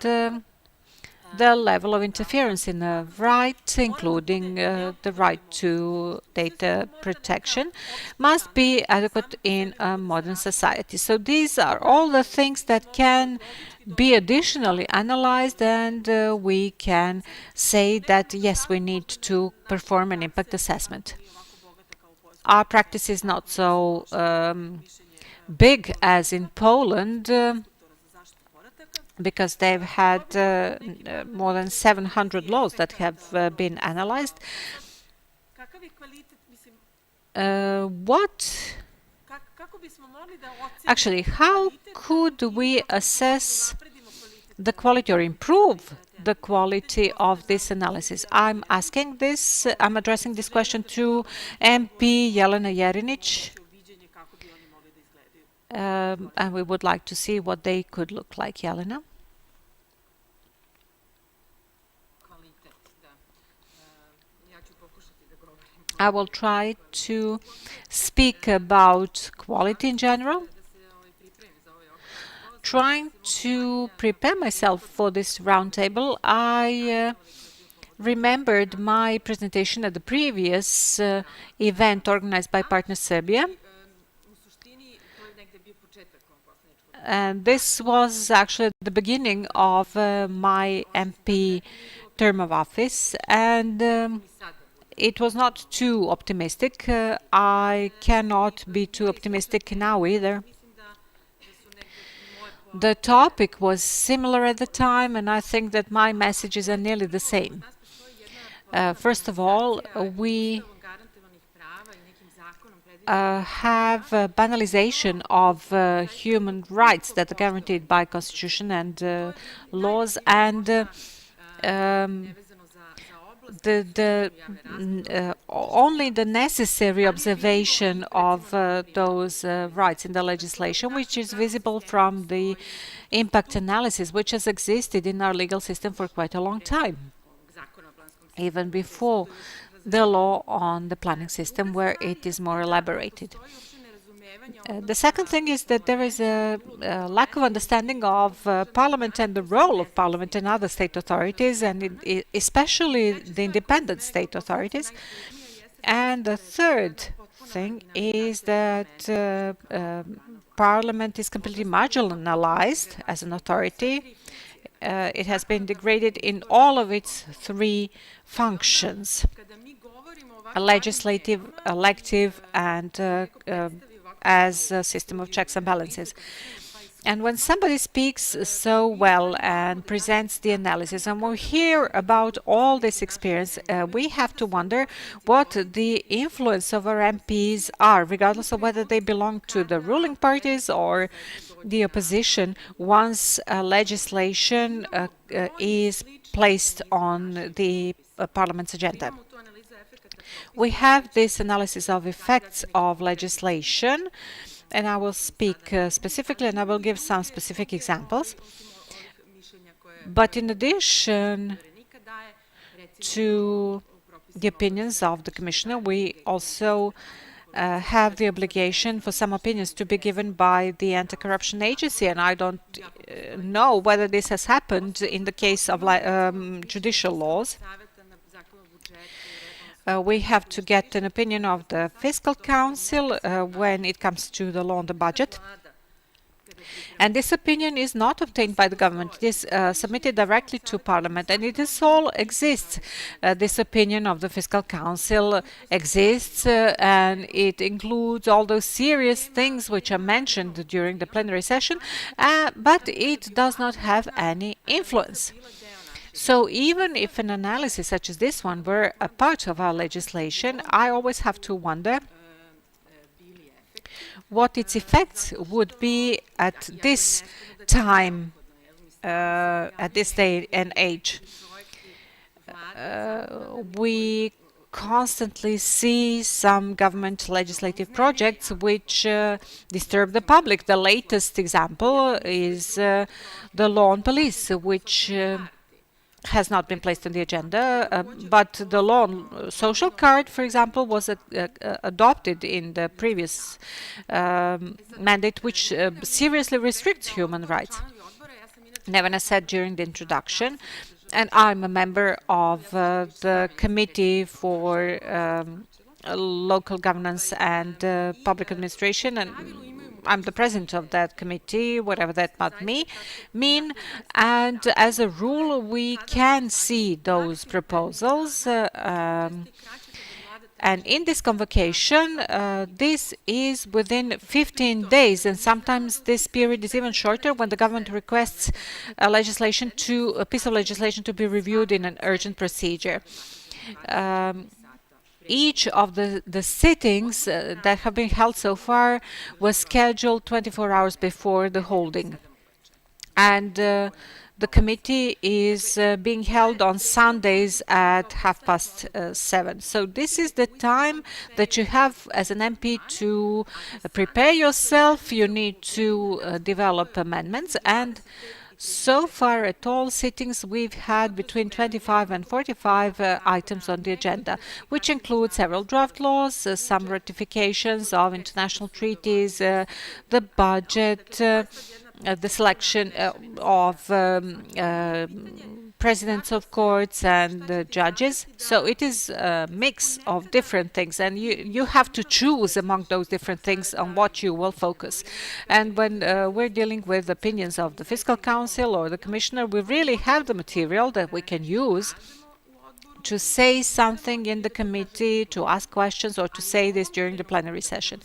Speaker 2: the level of interference in the right, including the right to data protection, must be adequate in a modern society. So these are all the things that can be additionally analyzed, and we can say that, yes, we need to perform an impact assessment. Our practice is not so big as in Poland, because they've had more than 700 laws that have been analyzed. What Actually, how could we assess the quality or improve the quality of this analysis? I'm addressing this question to MP Jelena Jerinic, and we would like to see what they could look like. Jelena? I will try to speak about quality in general. Trying to prepare myself for this roundtable, I remembered my presentation at the previous event organized by Partner Serbia. And this was actually the beginning of my MP term of office, and it was not too optimistic. I cannot be too optimistic now either. The topic was similar at the time, and I think that my messages are nearly the same. First of all, we have a banalization of human rights that are guaranteed by Constitution and laws, and only the necessary observation of those rights in the legislation, which is visible from the impact analysis, which has existed in our legal system for quite a long time, even before the law on the planning system, where it is more elaborated. The second thing is that there is a lack of understanding of Parliament and the role of Parliament and other state authorities, and especially the independent state authorities. And the third thing is that Parliament is completely marginalized as an authority. It has been degraded in all of its three functions: legislative, elective, and as a system of checks and balances. And when somebody speaks so well and presents the analysis, and we hear about all this experience, we have to wonder what the influence of our MPs are, regardless of whether they belong to the ruling parties or the opposition, once legislation is placed on the Parliament's agenda. We have this analysis of effects of legislation, and I will speak specifically, and I will give some specific examples. But in addition to the opinions of the Commissioner, we also have the obligation for some opinions to be given by the Anti-Corruption Agency, and I don't know whether this has happened in the case of judicial laws. We have to get an opinion of the Fiscal Council when it comes to the law on the budget. And this opinion is not obtained by the government. It is submitted directly to Parliament, and it is all exists. This opinion of the Fiscal Council exists, and it includes all those serious things which are mentioned during the plenary session, but it does not have any influence. So even if an analysis such as this one were a part of our legislation, I always have to wonder what its effects would be at this time, at this day and age. We constantly see some government legislative projects which disturb the public. The latest example is the law on police, which has not been placed on the agenda, but the law on social card, for example, was adopted in the previous mandate, which seriously restricts human rights. Nevertheless, said during the introduction, and I'm a member of the Committee for Local Governance and Public Administration, and I'm the president of that committee, whatever that might mean. And as a rule, we can see those proposals. And in this convocation, this is within 15 days, and sometimes this period is even shorter when the government requests a piece of legislation to be reviewed in an urgent procedure. each of the sittings that have been held so far was scheduled 24 hours before the holding. And the committee is being held on Sundays at 7:30. So this is the time that you have as an MP to prepare yourself. You need to develop amendments, and so far at all sittings we've had between 25 and 45 items on the agenda, which include several draft laws, some ratifications of international treaties, the budget, the selection of presidents of courts and judges. So it is a mix of different things, and you have to choose among those different things on what you will focus. And when we're dealing with opinions of the Fiscal Council or the Commissioner, we really have the material that we can use to say something in the committee, to ask questions, or to say this during the plenary session.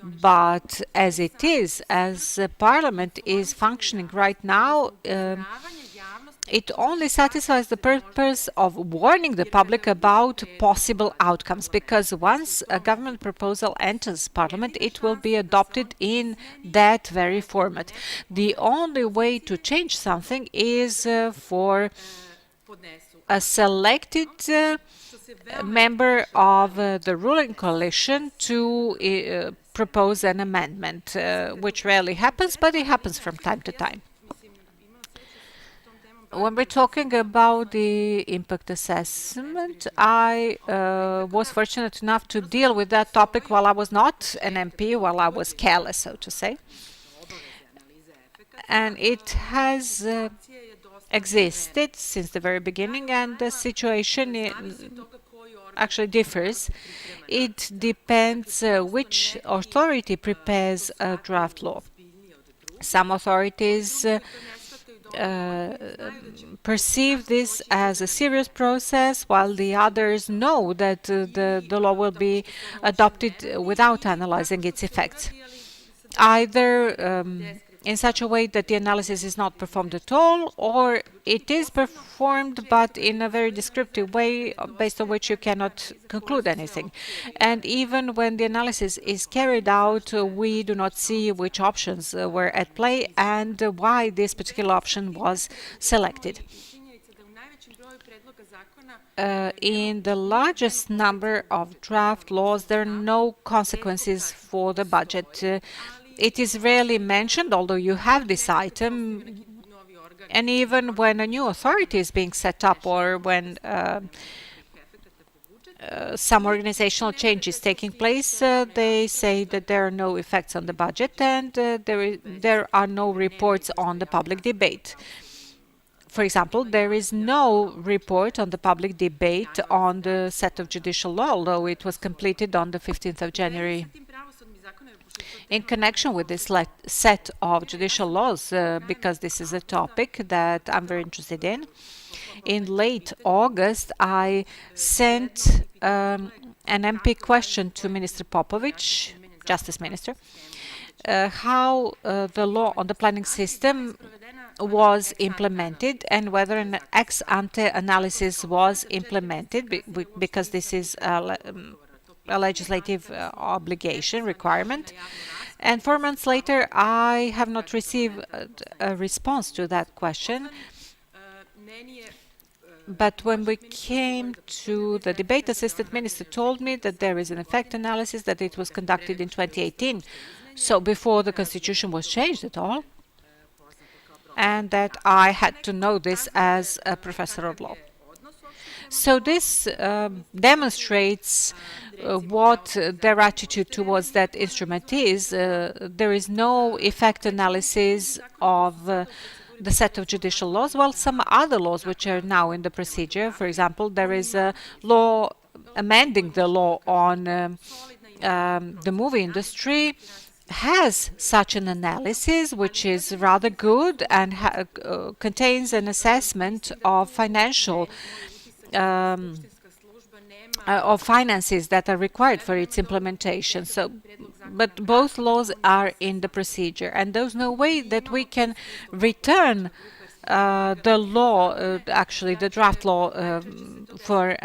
Speaker 2: But as it is, as Parliament is functioning right now, it only satisfies the purpose of warning the public about possible outcomes, because once a government proposal enters Parliament, it will be adopted in that very format. The only way to change something is for a selected member of the ruling coalition to propose an amendment, which rarely happens, but it happens from time to time. When we're talking about the impact assessment, I was fortunate enough to deal with that topic while I was not an MP, while I was careless, so to say. And it has existed since the very beginning, and the situation actually differs. It depends which authority prepares a draft law. Some authorities perceive this as a serious process, while the others know that the law will be adopted without analyzing its effects. Either in such a way that the analysis is not performed at all, or it is performed but in a very descriptive way based on which you cannot conclude anything. And even when the analysis is carried out, we do not see which options were at play and why this particular option was selected. In the largest number of draft laws, there are no consequences for the budget. It is rarely mentioned, although you have this item, and even when a new authority is being set up or when some organizational change is taking place, they say that there are no effects on the budget and there are no reports on the public debate. For example, there is no report on the public debate on the set of judicial law, although it was completed on the 15th of January. In connection with this set of judicial laws, because this is a topic that I'm very interested in late August, I sent an MP question to Minister Popovic, Justice Minister, how the law on the planning system was implemented and whether an ex-ante analysis was implemented, because this is a legislative obligation, requirement. And 4 months later, I have not received a response to that question. But when we came to the debate, the assistant minister told me that there is an effect analysis, that it was conducted in 2018, so before the constitution was changed at all, and that I had to know this as a professor of law. So this demonstrates what their attitude towards that instrument is. There is no effect analysis of the set of judicial laws, while some other laws which are now in the procedure, for example, there is a law amending the law on the movie industry, has such an analysis, which is rather good and contains an assessment of financial of finances that are required for its implementation. So, but both laws are in the procedure, and there's no way that we can return the law, actually the draft law, for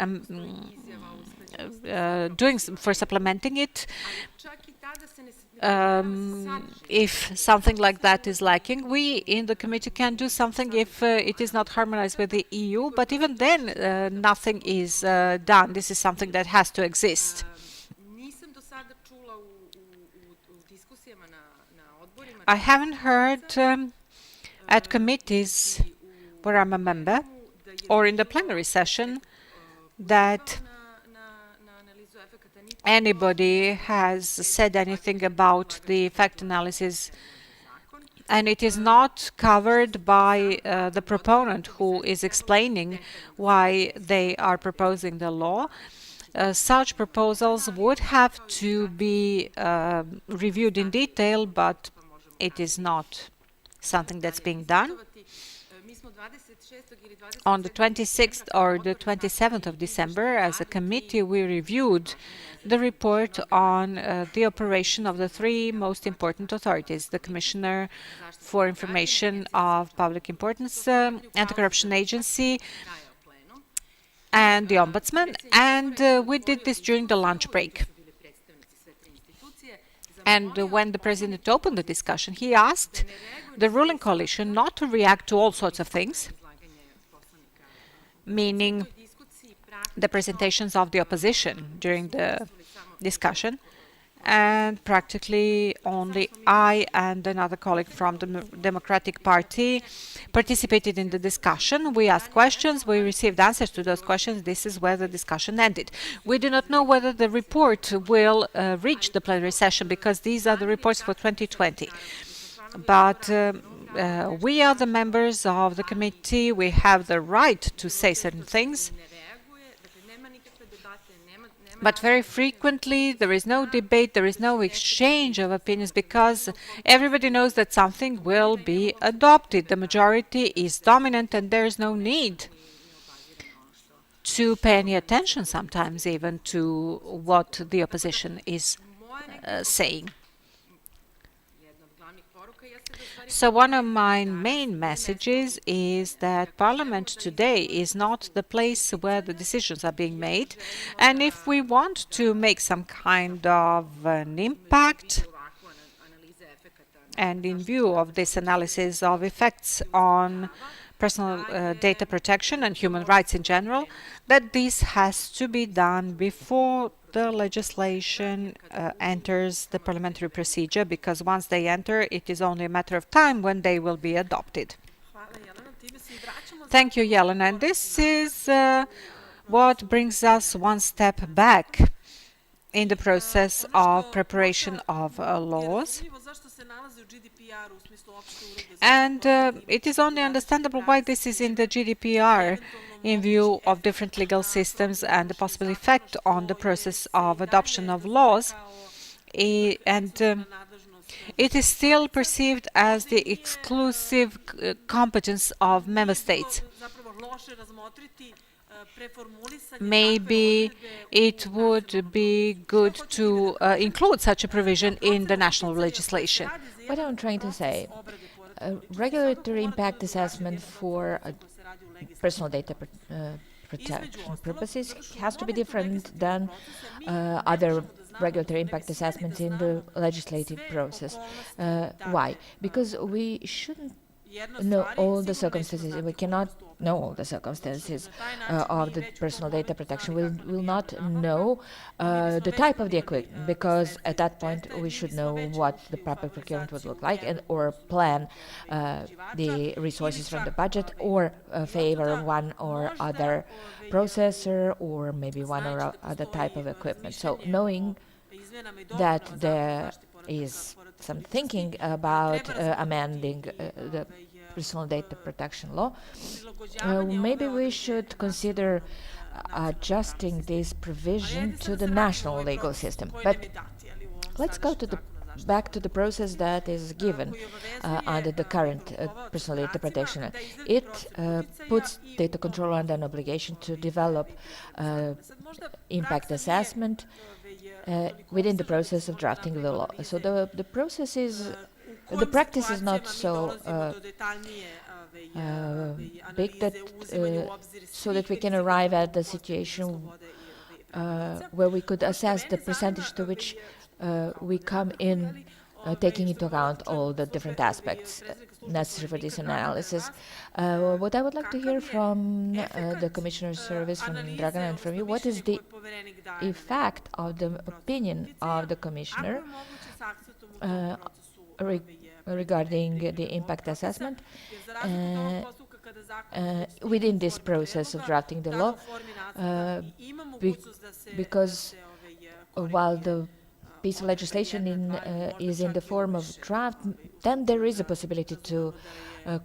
Speaker 2: for supplementing it. If something like that is lacking, we in the committee can do something if it is not harmonized with the EU, but even then nothing is done. This is something that has to exist. I haven't heard at committees where I'm a member or in the plenary session that anybody has said anything about the effect analysis, and it is not covered by the proponent who is explaining why they are proposing the law. Such proposals would have to be reviewed in detail, but it is not something that's being done. On the 26th or the 27th of December, as a committee, we reviewed the report on the operation of the three most important authorities: the Commissioner for Information of Public Importance, Anti-Corruption Agency, and the Ombudsman, and we did this during the lunch break. And when the President opened the discussion, he asked the ruling coalition not to react to all sorts of things, meaning the presentations of the opposition during the discussion, and practically only I and another colleague from the Democratic Party participated in the discussion. We asked questions, we received answers to those questions. This is where the discussion ended. We do not know whether the report will reach the plenary session, because these are the reports for 2020. But we are the members of the committee. We have the right to say certain things. But very frequently, there is no debate, there is no exchange of opinions, because everybody knows that something will be adopted. The majority is dominant, and there is no need to pay any attention sometimes even to what the opposition is saying. So one of my main messages is that Parliament today is not the place where the decisions are being made, and if we want to make some kind of an impact, and in view of this analysis of effects on personal data protection and human rights in general, that this has to be done before the legislation enters the parliamentary procedure, because once they enter, it is only a matter of time when they will be adopted. Thank you, Jelena. And this is what brings us one step back in the process of preparation of laws. And it is only understandable why this is in the GDPR, in view of different legal systems and the possible effect on the process of adoption of laws. And it is still perceived as the exclusive competence of member states. Maybe it would be good to include such a provision in the national legislation.
Speaker 5: What I'm trying to say, regulatory impact assessment for personal data protection purposes has to be different than other regulatory impact assessments in the legislative process. Why? Because we shouldn't know all the circumstances. We cannot know all the circumstances of the personal data protection. We will not know the type of the equipment, because at that point we should know what the proper procurement would look like, and or plan the resources from the budget, or favor one or other processor, or maybe one or other type of equipment. So knowing that there is some thinking about amending the personal data protection law, maybe we should consider adjusting this provision to the national legal system. But let's go to back to the process that is given under the current personal data protection. It puts data controller under an obligation to develop impact assessment within the process of drafting the law. So the process is, the practice is not so big that so that we can arrive at the situation where we could assess the percentage to which we come in, taking into account all the different aspects necessary for this analysis. What I would like to hear from the Commissioner's service, from Dragana and from you, what is the effect of the opinion of the Commissioner regarding the impact assessment within this process of drafting the law, because while the piece of legislation is in the form of draft, then there is a possibility to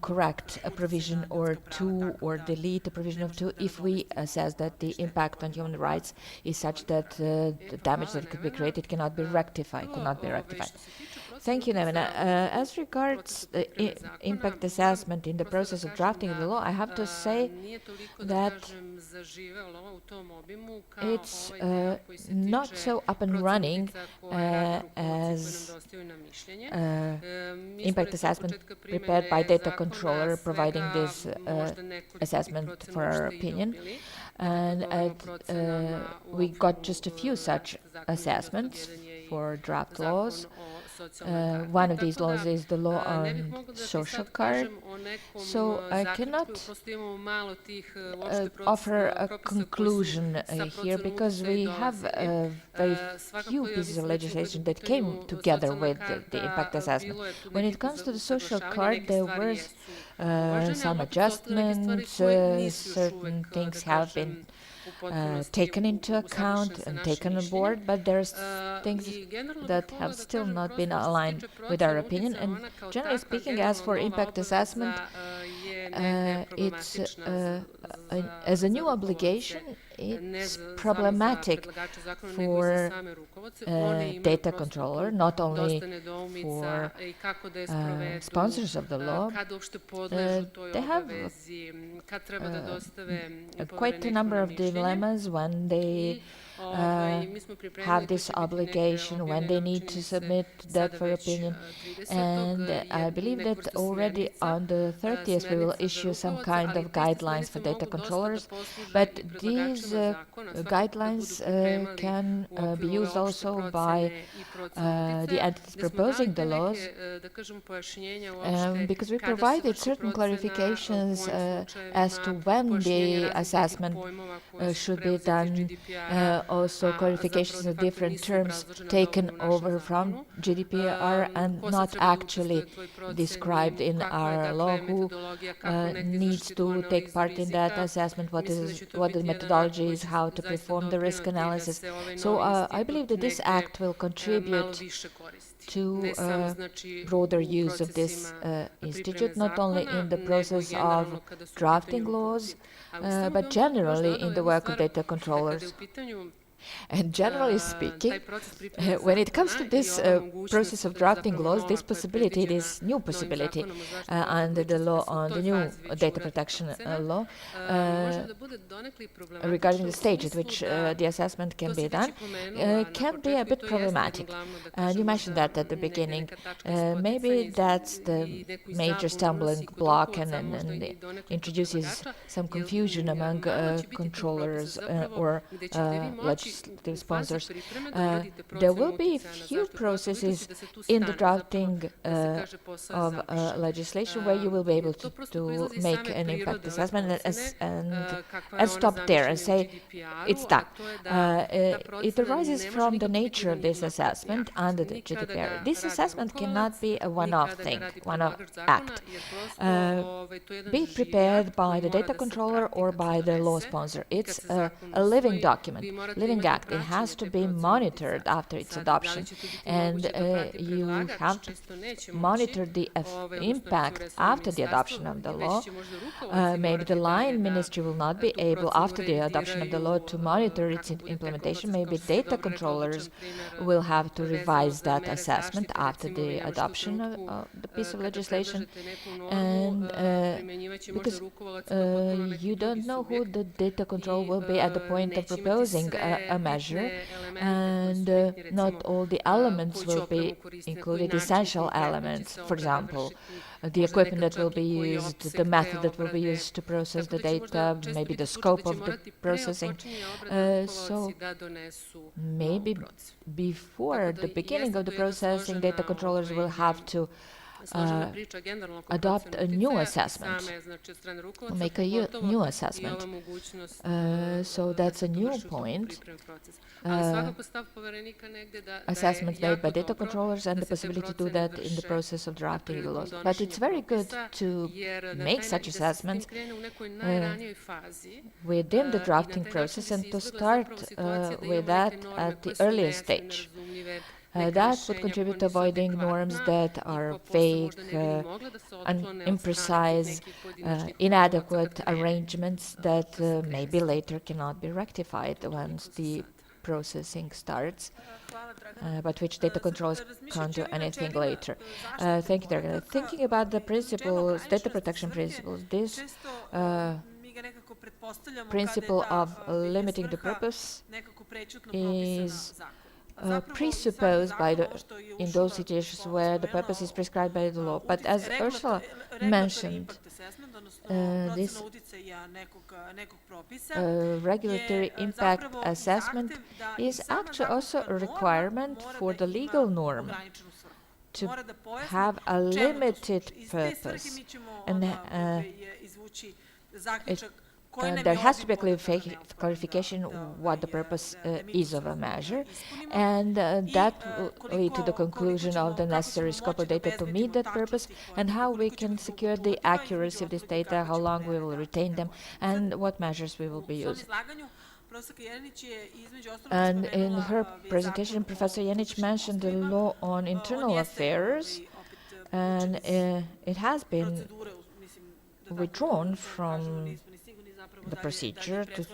Speaker 5: correct a provision or two, or delete a provision of two, if we assess that the impact on human rights is such that the damage that could be created cannot be rectified. Thank you, Nevena. As regards the impact assessment in the process of drafting the law, I have to say that it's not so up and running as impact assessment prepared by data controller, providing this assessment for our opinion. And we got just a few such assessments for draft laws. One of these laws is the law on social card. So I cannot offer a conclusion here, because we have very few pieces of legislation that came together with the impact assessment. When it comes to the social card, there were some adjustments, certain things have been taken into account and taken on board, but there's things that have still not been aligned with our opinion. And generally speaking, as for impact assessment, it's as a new obligation, it's problematic for data controller, not only for sponsors of the law. They have quite a number of dilemmas when they have this obligation, when they need to submit that for opinion. And I believe that already on the 30th we will issue some kind of guidelines for data controllers, but these guidelines can be used also by the entities proposing the laws, because we provided certain clarifications as to when the assessment should be done, also clarifications of different terms taken over from GDPR and not actually described in our law. Who needs to take part in that assessment, what the methodology is, how to perform the risk analysis. So I believe that this act will contribute to broader use of this institute, not only in the process of drafting laws, but generally in the work of data controllers. And generally speaking, when it comes to this process of drafting laws, this possibility, this new possibility under the law on the new data protection law, regarding the stage at which the assessment can be done, can be a bit problematic. And you mentioned that at the beginning. Maybe that's the major stumbling block, and introduces some confusion among controllers or legislators. Sponsors. There will be few processes in the drafting of legislation where you will be able to make an impact assessment and stop there and say it's done. It arises from the nature of this assessment under the GDPR. This assessment cannot be a one-off thing, one-off act. Be it prepared by the data controller or by the law sponsor. It's a living document, living act. It has to be monitored after its adoption, and you have to monitor the impact after the adoption of the law. Maybe the line ministry will not be able, after the adoption of the law, to monitor its implementation. Maybe data controllers will have to revise that assessment after the adoption of the piece of legislation, and because you don't know who the data control will be at the point of proposing a measure, and not all the elements will be included, essential elements. For example, the equipment that will be used, the method that will be used to process the data, maybe the scope of the processing. So maybe before the beginning of the processing, data controllers will have to adopt a new assessment, make a new assessment. So that's a new point. Assessments made by data controllers and the possibility to do that in the process of drafting the laws. But it's very good to make such assessments within the drafting process and to start with that at the earliest stage. That would contribute to avoiding norms that are vague, imprecise, inadequate arrangements that maybe later cannot be rectified once the processing starts, but which data controllers can't do anything later. Thank you, Dragana. Thinking about the principles, data protection principles, this principle of limiting the purpose is presupposed by in those situations where the purpose is prescribed by the law. But as Ursula mentioned, this regulatory impact assessment is actually also a requirement for the legal norm to have a limited purpose. And there has to be a clarification what the purpose is of a measure, and that will lead to the conclusion of the necessary scope of data to meet that purpose, and how we can secure the accuracy of this data, how long we will retain them, and what measures we will be using. And in her presentation, Professor Jenić mentioned the law on internal affairs, and it has been withdrawn from the procedure, to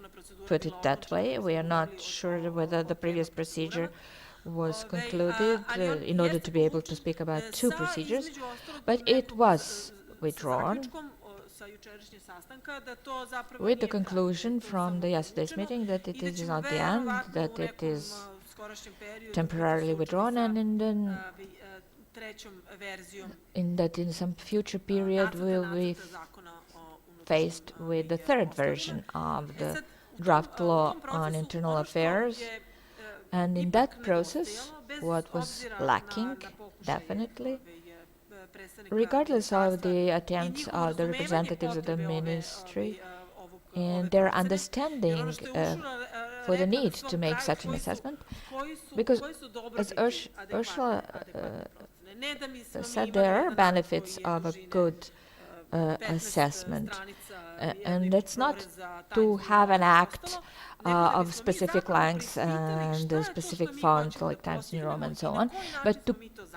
Speaker 5: put it that way. We are not sure whether the previous procedure was concluded in order to be able to speak about two procedures, but it was withdrawn with the conclusion from the yesterday's meeting that it is not the end, that it is temporarily withdrawn, and in some future period we'll be faced with the third version of the draft law on internal affairs. And in that process, what was lacking, definitely, regardless of the attempts of the representatives of the ministry and their understanding for the need to make such an assessment, because as Ursula said, there are benefits of a good assessment, and it's not to have an act of specific lengths and specific font like Times New Roman and so on, but to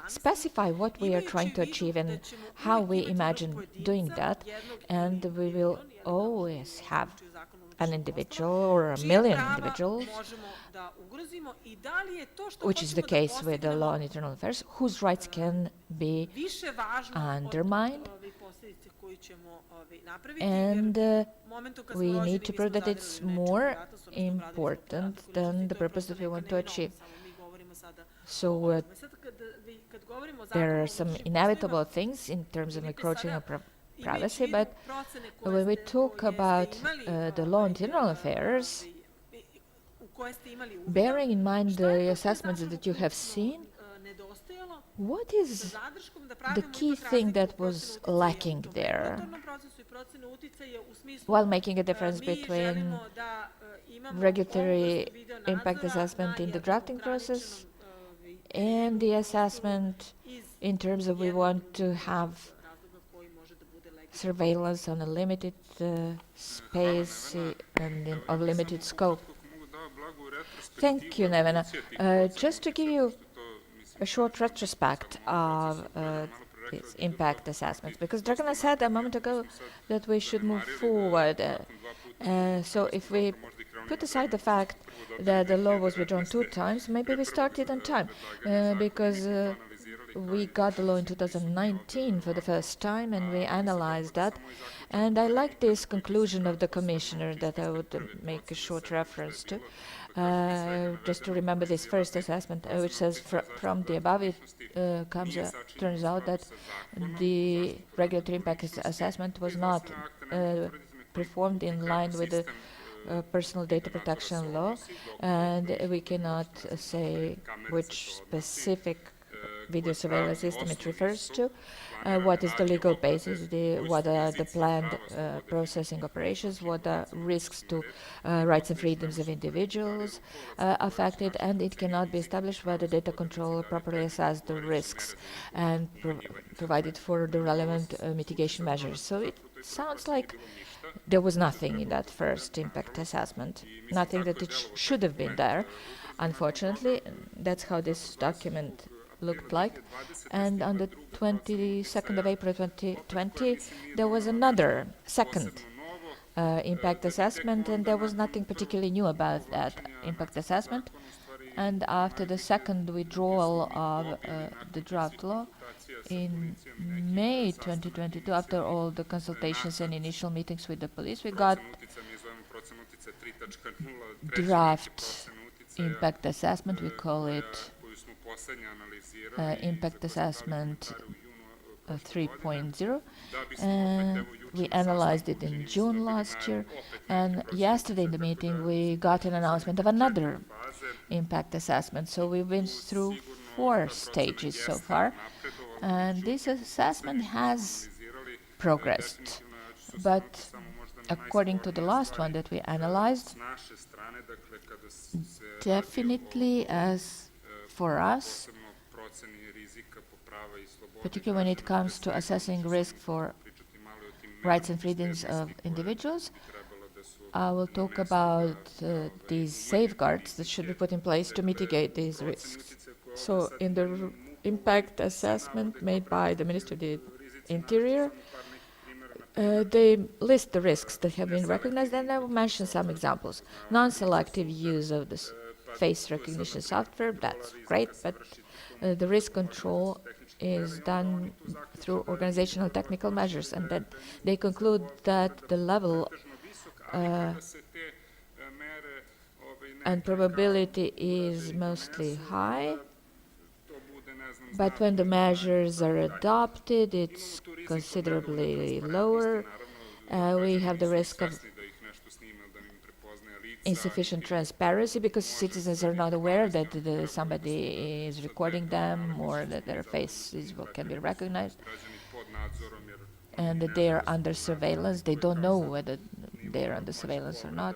Speaker 5: specify what we are trying to achieve and how we imagine doing that, and we will always have an individual or a million individuals, which is the case with the law on internal affairs, whose rights can be undermined. And we need to prove that it's more important than the purpose that we want to achieve. So there are some inevitable things in terms of encroaching on privacy, but when we talk about the law on internal affairs, bearing in mind the assessments that you have seen, what is the key thing that was lacking there while making a difference between regulatory impact assessment in the drafting process and the assessment in terms of we want to have surveillance on a limited space and of limited scope? Thank you, Nevena. Just to give you a short retrospect of these impact assessments, because Dragana said a moment ago that we should move forward. So if we put aside the fact that the law was withdrawn 2 times, maybe we started on time, because we got the law in 2019 for the first time, and we analyzed that. And I like this conclusion of the commissioner that I would make a short reference to. Just to remember this first assessment, which says from the above, it turns out that the regulatory impact assessment was not performed in line with the personal data protection law, and we cannot say which specific video surveillance system it refers to, what is the legal basis, what are the planned processing operations, what are risks to rights and freedoms of individuals affected, and it cannot be established whether data controller properly assessed the risks and provided for the relevant mitigation measures. So it sounds like there was nothing in that first impact assessment, nothing that it should have been there. Unfortunately, that's how this document looked like. And on the 22nd of April 2020, there was another second impact assessment, and there was nothing particularly new about that impact assessment. And after the second withdrawal of the draft law, in May 2022, after all the consultations and initial meetings with the police, we got draft impact assessment. We call it impact assessment 3.0. We analyzed it in June last year, and yesterday in the meeting we got an announcement of another impact assessment. So we've been through 4 stages so far, and this assessment has progressed. But according to the last one that we analyzed, definitely as for us, particularly when it comes to assessing risk for rights and freedoms of individuals, I will talk about these safeguards that should be put in place to mitigate these risks. So in the impact assessment made by the Ministry of the Interior, they list the risks that have been recognized, and I will mention some examples. Non-selective use of this face recognition software, that's great, but the risk control is done through organizational technical measures, and that they conclude that the level and probability is mostly high, but when the measures are adopted, it's considerably lower. We have the risk of insufficient transparency because citizens are not aware that somebody is recording them or that their face can be recognized, and that they are under surveillance. They don't know whether they are under surveillance or not.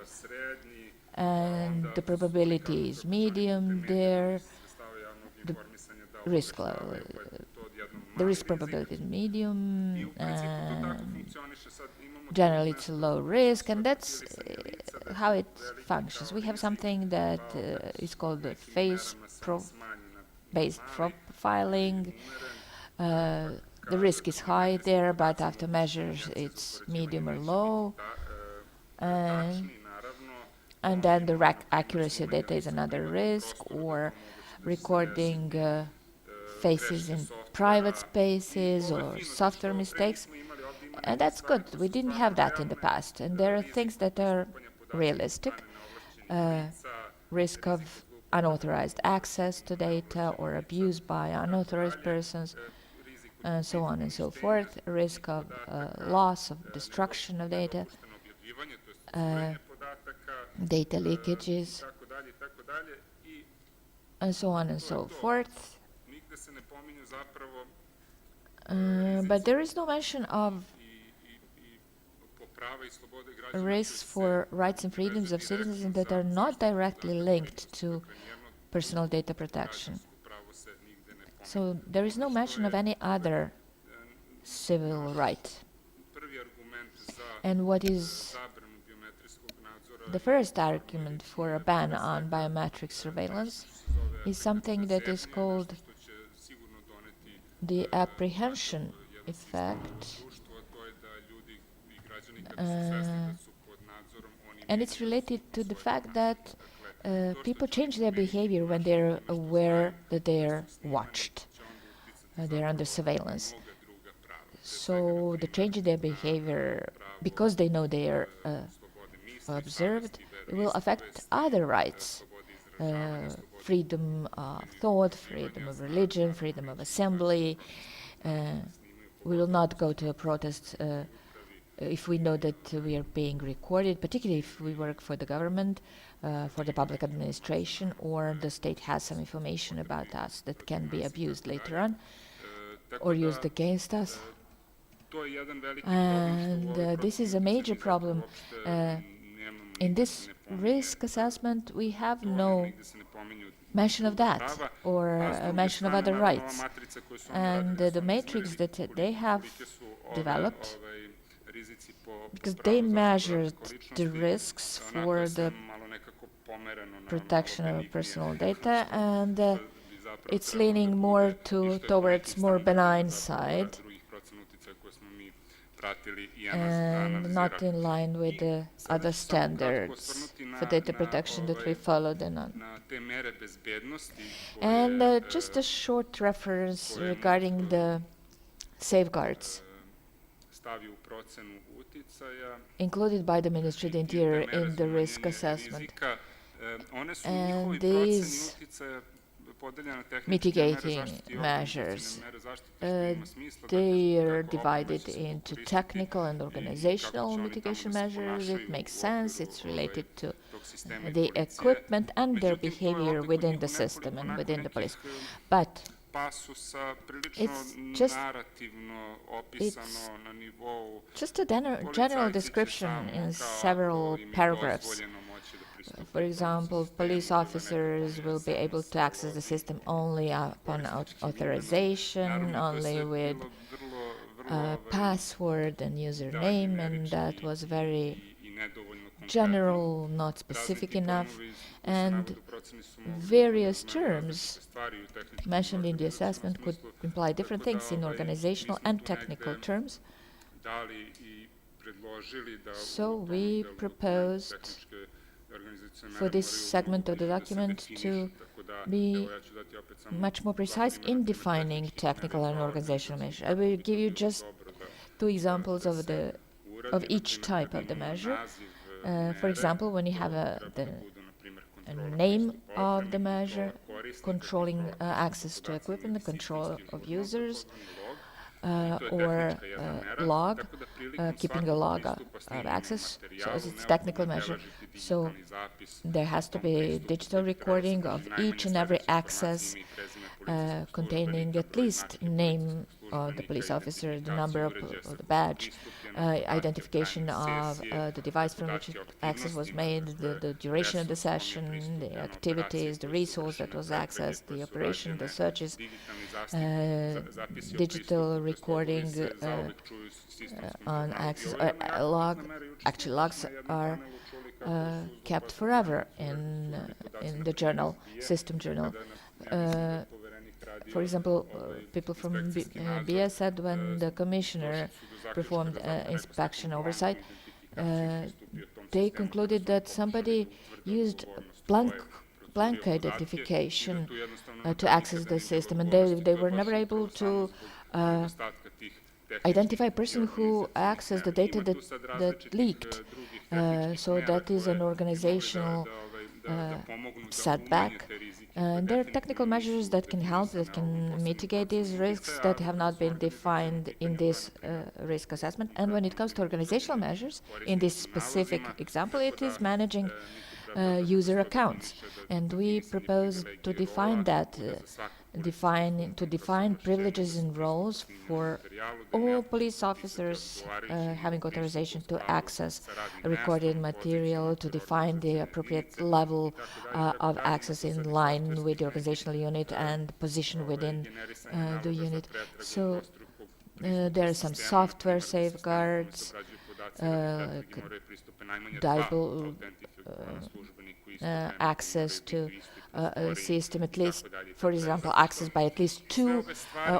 Speaker 5: And the probability is medium there. The risk probability is medium, and generally it's a low risk, and that's how it functions. We have something that is called the face-based profiling. The risk is high there, but after measures it's medium or low. And then the accuracy of data is another risk, or recording faces in private spaces or software mistakes. And that's good. We didn't have that in the past. And there are things that are realistic. Risk of unauthorized access to data or abuse by unauthorized persons, and so on and so forth. Risk of loss, of destruction of data, data leakages, and so on and so forth. But there is no mention of risks for rights and freedoms of citizens that are not directly linked to personal data protection. So there is no mention of any other civil right. And what is the first argument for a ban on biometric surveillance is something that is called the apprehension effect. And it's related to the fact that people change their behavior when they're aware that they're watched. they're under surveillance. So the change in their behavior, because they know they are observed, it will affect other rights. Freedom of thought, freedom of religion, freedom of assembly. We will not go to a protest if we know that we are being recorded, particularly if we work for the government, for the public administration, or the state has some information about us that can be abused later on or used against us. And this is a major problem. In this risk assessment, we have no mention of that or a mention of other rights. And the matrix that they have developed, because they measured the risks for the protection of personal data, and it's leaning more towards more benign side and not in line with the other standards for data protection that we followed on. And just a short reference regarding the safeguards included by the Ministry of the Interior in the risk assessment. And these mitigating measures, they are divided into technical and organizational mitigation measures. It makes sense. It's related to the equipment and their behavior within the system and within the police. But it's just a general description in several paragraphs. For example, police officers will be able to access the system only upon authorization, only with password and username, and that was very general, not specific enough, and various terms mentioned in the assessment could imply different things in organizational and technical terms. So we proposed for this segment of the document to be much more precise in defining technical and organizational measures. I will give you just two examples of each type of the measure. For example, when you have the name of the measure, controlling access to equipment, the control of users, or log, keeping a log of access, so it's technical measure. So there has to be digital recording of each and every access containing at least name of the police officer, the number of the badge, identification of the device from which access was made, the duration of the session, the activities, the resource that was accessed, the operation, the searches, digital recording on access. Actually, logs are kept forever in the journal, system journal. For example, people from BIA said when the commissioner performed inspection oversight, they concluded that somebody used blank identification to access the system, and they were never able to identify a person who accessed the data that leaked. So that is an organizational setback. There are technical measures that can help, that can mitigate these risks that have not been defined in this risk assessment. And when it comes to organizational measures, in this specific example, it is managing user accounts. And we propose to define that, to define privileges and roles for all police officers having authorization to access recorded material, to define the appropriate level of access in line with the organizational unit and position within the unit. So there are some software safeguards, double access to a system, at least, for example, access by at least two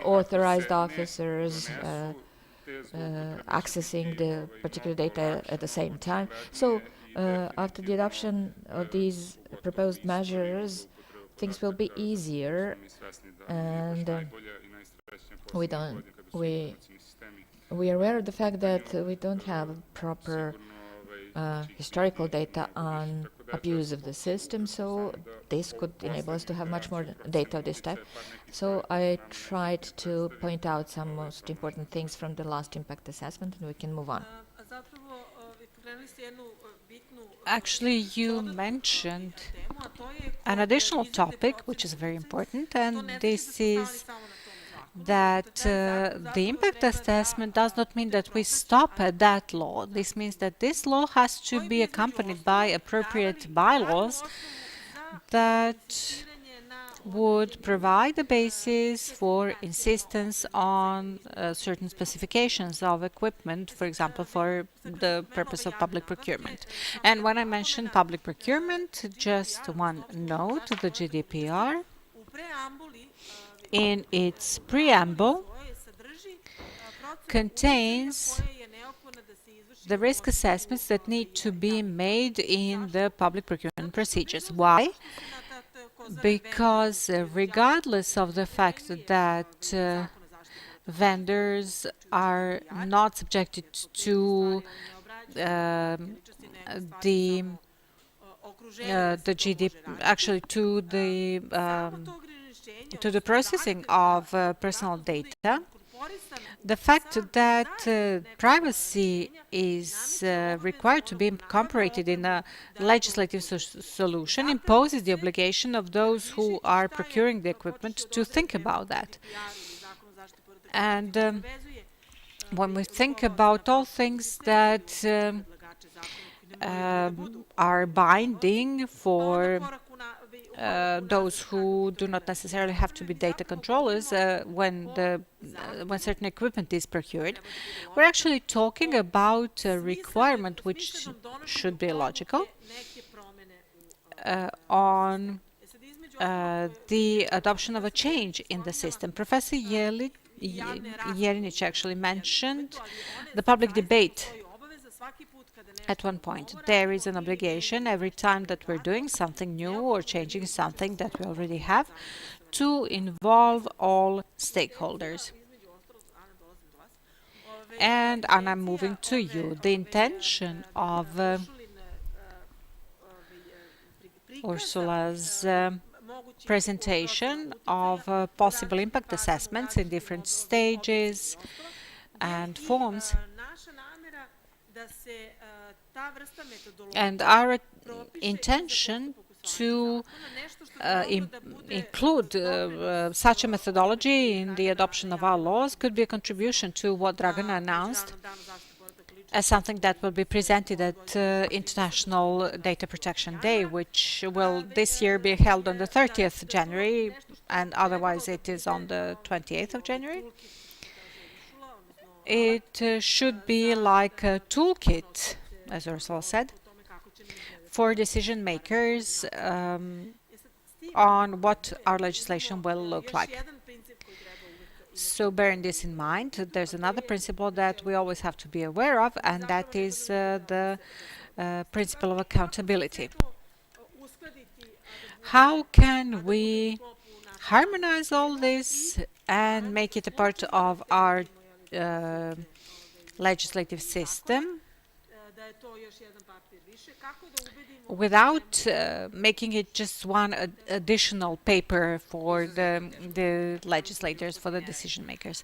Speaker 5: authorized officers accessing the particular data at the same time. So after the adoption of these proposed measures, things will be easier, and we don't we are aware of the fact that we don't have proper historical data on abuse of the system, so this could enable us to have much more data of this type. So I tried to point out some most important things from the last impact assessment, and we can move on.
Speaker 2: Actually, you mentioned an additional topic, which is very important, and this is that the impact assessment does not mean that we stop at that law. This means that this law has to be accompanied by appropriate bylaws that would provide the basis for insistence on certain specifications of equipment, for example, for the purpose of public procurement. And when I mention public procurement, just one note, the GDPR, in its preamble, contains the risk assessments that need to be made in the public procurement procedures. Why? Because regardless of the fact that vendors are not subjected to the GDP, actually to the processing of personal data, the fact that privacy is required to be incorporated in a legislative solution imposes the obligation of those who are procuring the equipment to think about that. And when we think about all things that are binding for those who do not necessarily have to be data controllers when certain equipment is procured, we're actually talking about a requirement which should be logical on the adoption of a change in the system. Professor Jelenic actually mentioned the public debate. At one point, there is an obligation every time that we're doing something new or changing something that we already have to involve all stakeholders. And I'm moving to you. The intention of Ursula's presentation of possible impact assessments in different stages and forms, and our intention to include such a methodology in the adoption of our laws could be a contribution to what Dragana announced as something that will be presented at International Data Protection Day, which will this year be held on the 30th January, and otherwise it is on the 28th of January. It should be like a toolkit, as Ursula said, for decision makers on what our legislation will look like. So bearing this in mind, there's another principle that we always have to be aware of, and that is the principle of accountability. How can we harmonize all this and make it a part of our legislative system without making it just one additional paper for the legislators, for the decision makers?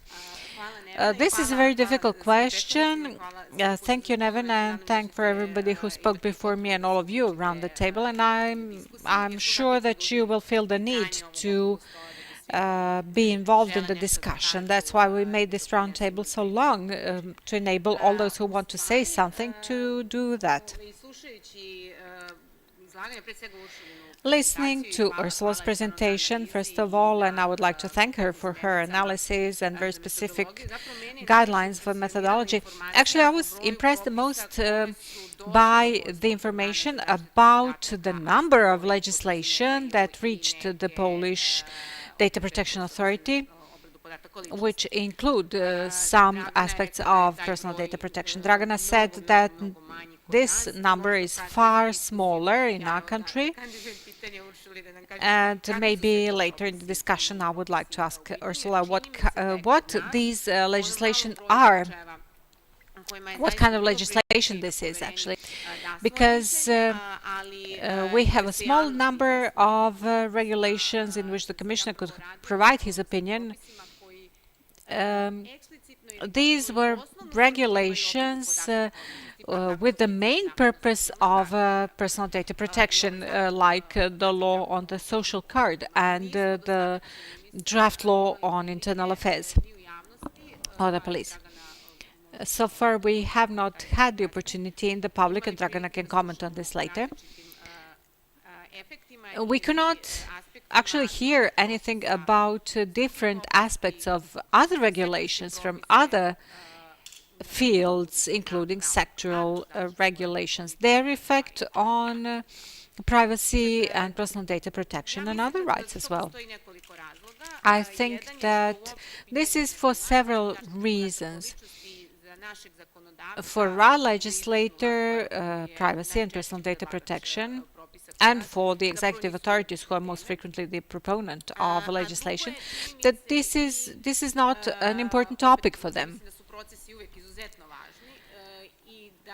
Speaker 2: This is a very difficult question. Thank you, Neven, and thank for everybody who spoke before me and all of you around the table. And I'm sure that you will feel the need to be involved in the discussion. That's why we made this roundtable so long, to enable all those who want to say something to do that. Listening to Ursula's presentation, first of all, and I would like to thank her for her analysis and very specific guidelines for methodology. Actually, I was impressed the most by the information about the number of legislation that reached the Polish Data Protection Authority, which include some aspects of personal data protection. Dragana said that this number is far smaller in our country, And maybe later in the discussion, I would like to ask Ursula what these legislation are. What kind of legislation this is actually, because we have a small number of regulations in which the Commissioner could provide his opinion. These were regulations with the main purpose of personal data protection, like the law on the social card and the draft law on internal affairs or the police. So far, we have not had the opportunity in the public, and Dragana can comment on this later. We cannot actually hear anything about different aspects of other regulations from other fields, including sectoral regulations, their effect on privacy and personal data protection and other rights as well. I think that this is for several reasons. For our legislator, privacy and personal data protection, and for the executive authorities who are most frequently the proponent of legislation, that this is not an important topic for them.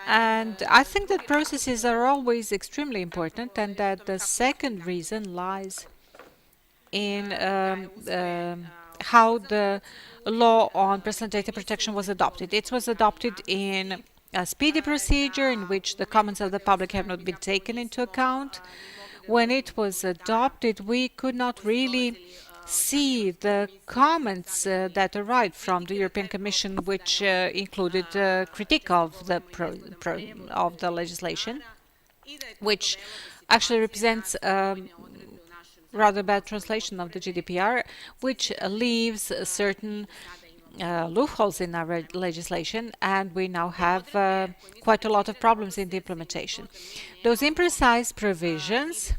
Speaker 2: And I think that processes are always extremely important, and that the second reason lies in how the law on personal data protection was adopted. It was adopted in a speedy procedure in which the comments of the public have not been taken into account. When it was adopted, we could not really see the comments that arrived from the European Commission, which included critique of the legislation, which actually represents rather bad translation of the GDPR, which leaves certain loopholes in our legislation, and we now have quite a lot of problems in the implementation. Those imprecise provisions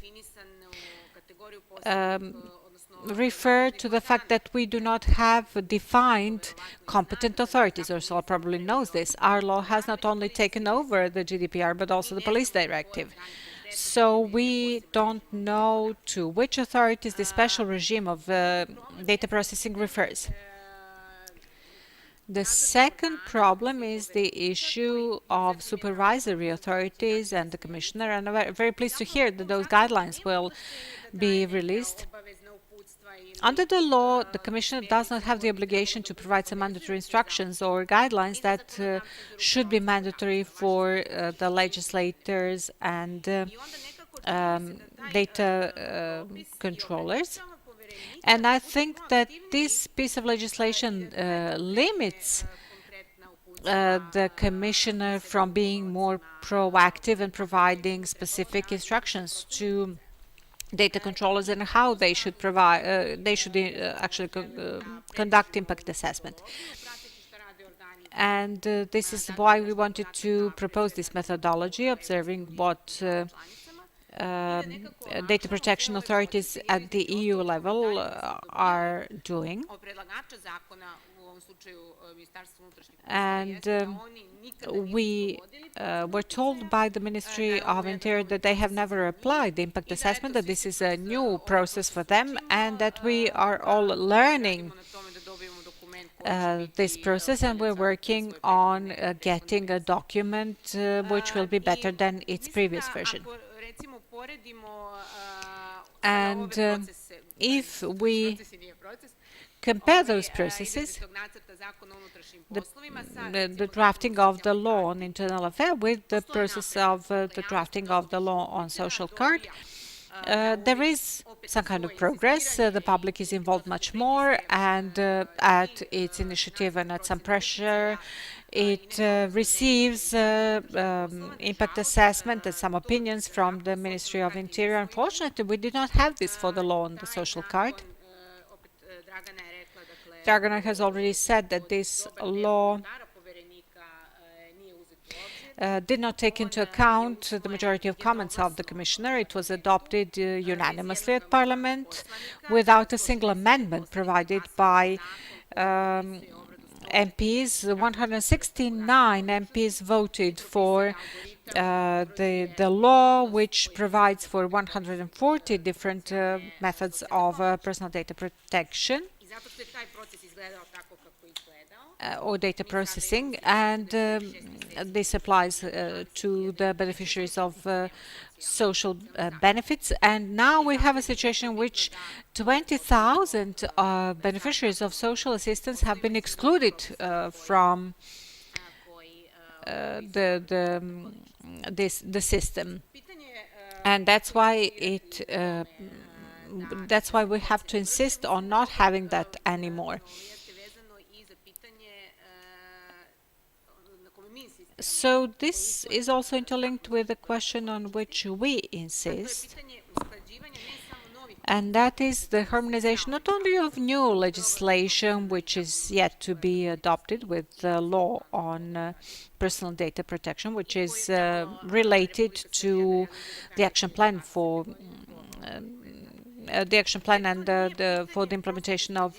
Speaker 2: refer to the fact that we do not have defined competent authorities. Ursula probably knows this. Our law has not only taken over the GDPR, but also the police directive. So we don't know to which authorities the special regime of data processing refers. The second problem is the issue of supervisory authorities and the Commissioner, and I'm very pleased to hear that those guidelines will be released. Under the law, the Commissioner does not have the obligation to provide some mandatory instructions or guidelines that should be mandatory for the legislators and data controllers. And I think that this piece of legislation limits the Commissioner from being more proactive and providing specific instructions to data controllers and how they should actually conduct impact assessment. And this is why we wanted to propose this methodology, observing what data protection authorities at the EU level are doing. And we were told by the Ministry of Interior that they have never applied the impact assessment, that this is a new process for them, and that we are all learning this process, and we're working on getting a document which will be better than its previous version. And if we compare those processes, the drafting of the law on internal affairs with the process of the drafting of the law on social card, there is some kind of progress. The public is involved much more, and at its initiative and at some pressure, it receives impact assessment and some opinions from the Ministry of Interior. Unfortunately, we did not have this for the law on the social card. Dragana has already said that this law did not take into account the majority of comments of the Commissioner. It was adopted unanimously at Parliament without a single amendment provided by MPs. 169 MPs voted for the law which provides for 140 different methods of personal data protection or data processing, and this applies to the beneficiaries of social benefits. And now we have a situation in which 20,000 beneficiaries of social assistance have been excluded from the system, and that's why we have to insist on not having that anymore. So this is also interlinked with the question on which we insist, and that is the harmonization not only of new legislation, which is yet to be adopted with the law on personal data protection, which is related to the action plan for for the implementation of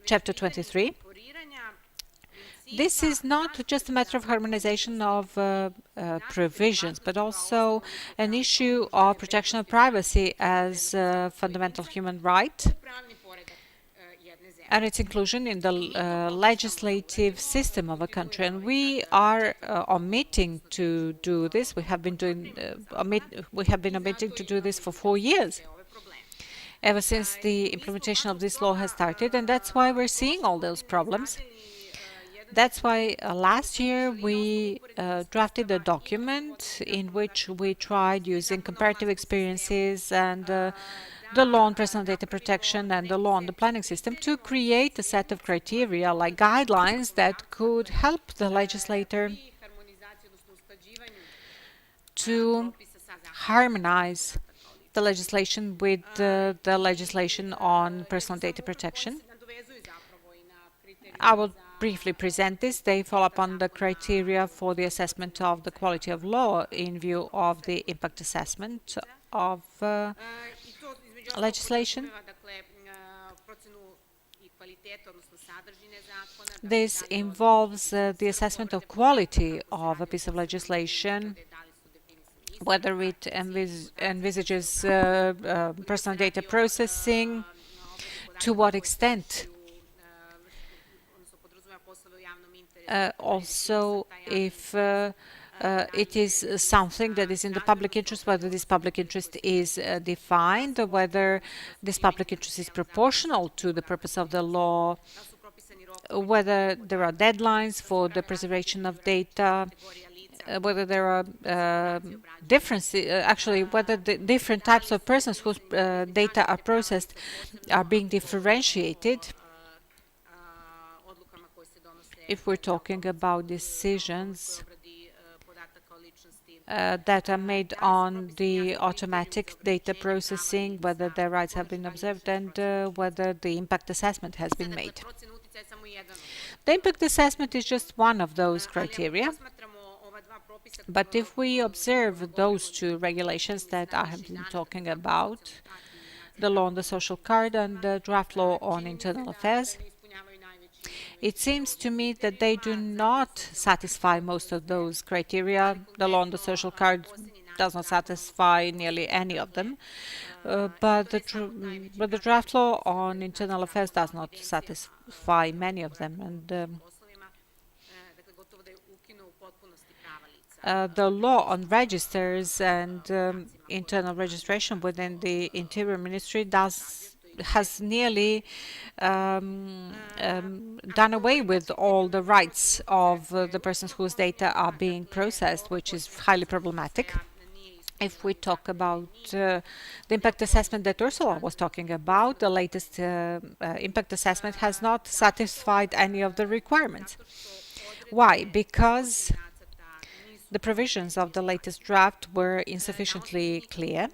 Speaker 2: Chapter 23. This is not just a matter of harmonization of provisions, but also an issue of protection of privacy as a fundamental human right, and its inclusion in the legislative system of a country. And we are omitting to do this. We have been omitting to do this for 4 years, ever since the implementation of this law has started, and that's why we're seeing all those problems. That's why last year we drafted a document in which we tried using comparative experiences and the law on personal data protection and the law on the planning system to create a set of criteria, like guidelines, that could help the legislator to harmonize the legislation with the legislation on personal data protection. I will briefly present this. They follow up on the criteria for the assessment of the quality of law in view of the impact assessment of legislation. This involves the assessment of quality of a piece of legislation, whether it envisages personal data processing, to what extent. Also, if it is something that is in the public interest, whether this public interest is defined, or whether this public interest is proportional to the purpose of the law, whether there are deadlines for the preservation of data, whether there are differences, actually, whether the different types of persons whose data are processed are being differentiated. If we're talking about decisions that are made on the automatic data processing, whether their rights have been observed, and whether the impact assessment has been made. The impact assessment is just one of those criteria. But if we observe those two regulations that I have been talking about, the law on the social card and the draft law on internal affairs, it seems to me that they do not satisfy most of those criteria. The law on the social card does not satisfy nearly any of them, but the draft law on internal affairs does not satisfy many of them. And the law on registers and internal registration within the Interior Ministry has nearly done away with all the rights of the persons whose data are being processed, which is highly problematic. If we talk about the impact assessment that Ursula was talking about, the latest impact assessment has not satisfied any of the requirements. Why? Because the provisions of the latest draft were insufficiently clear,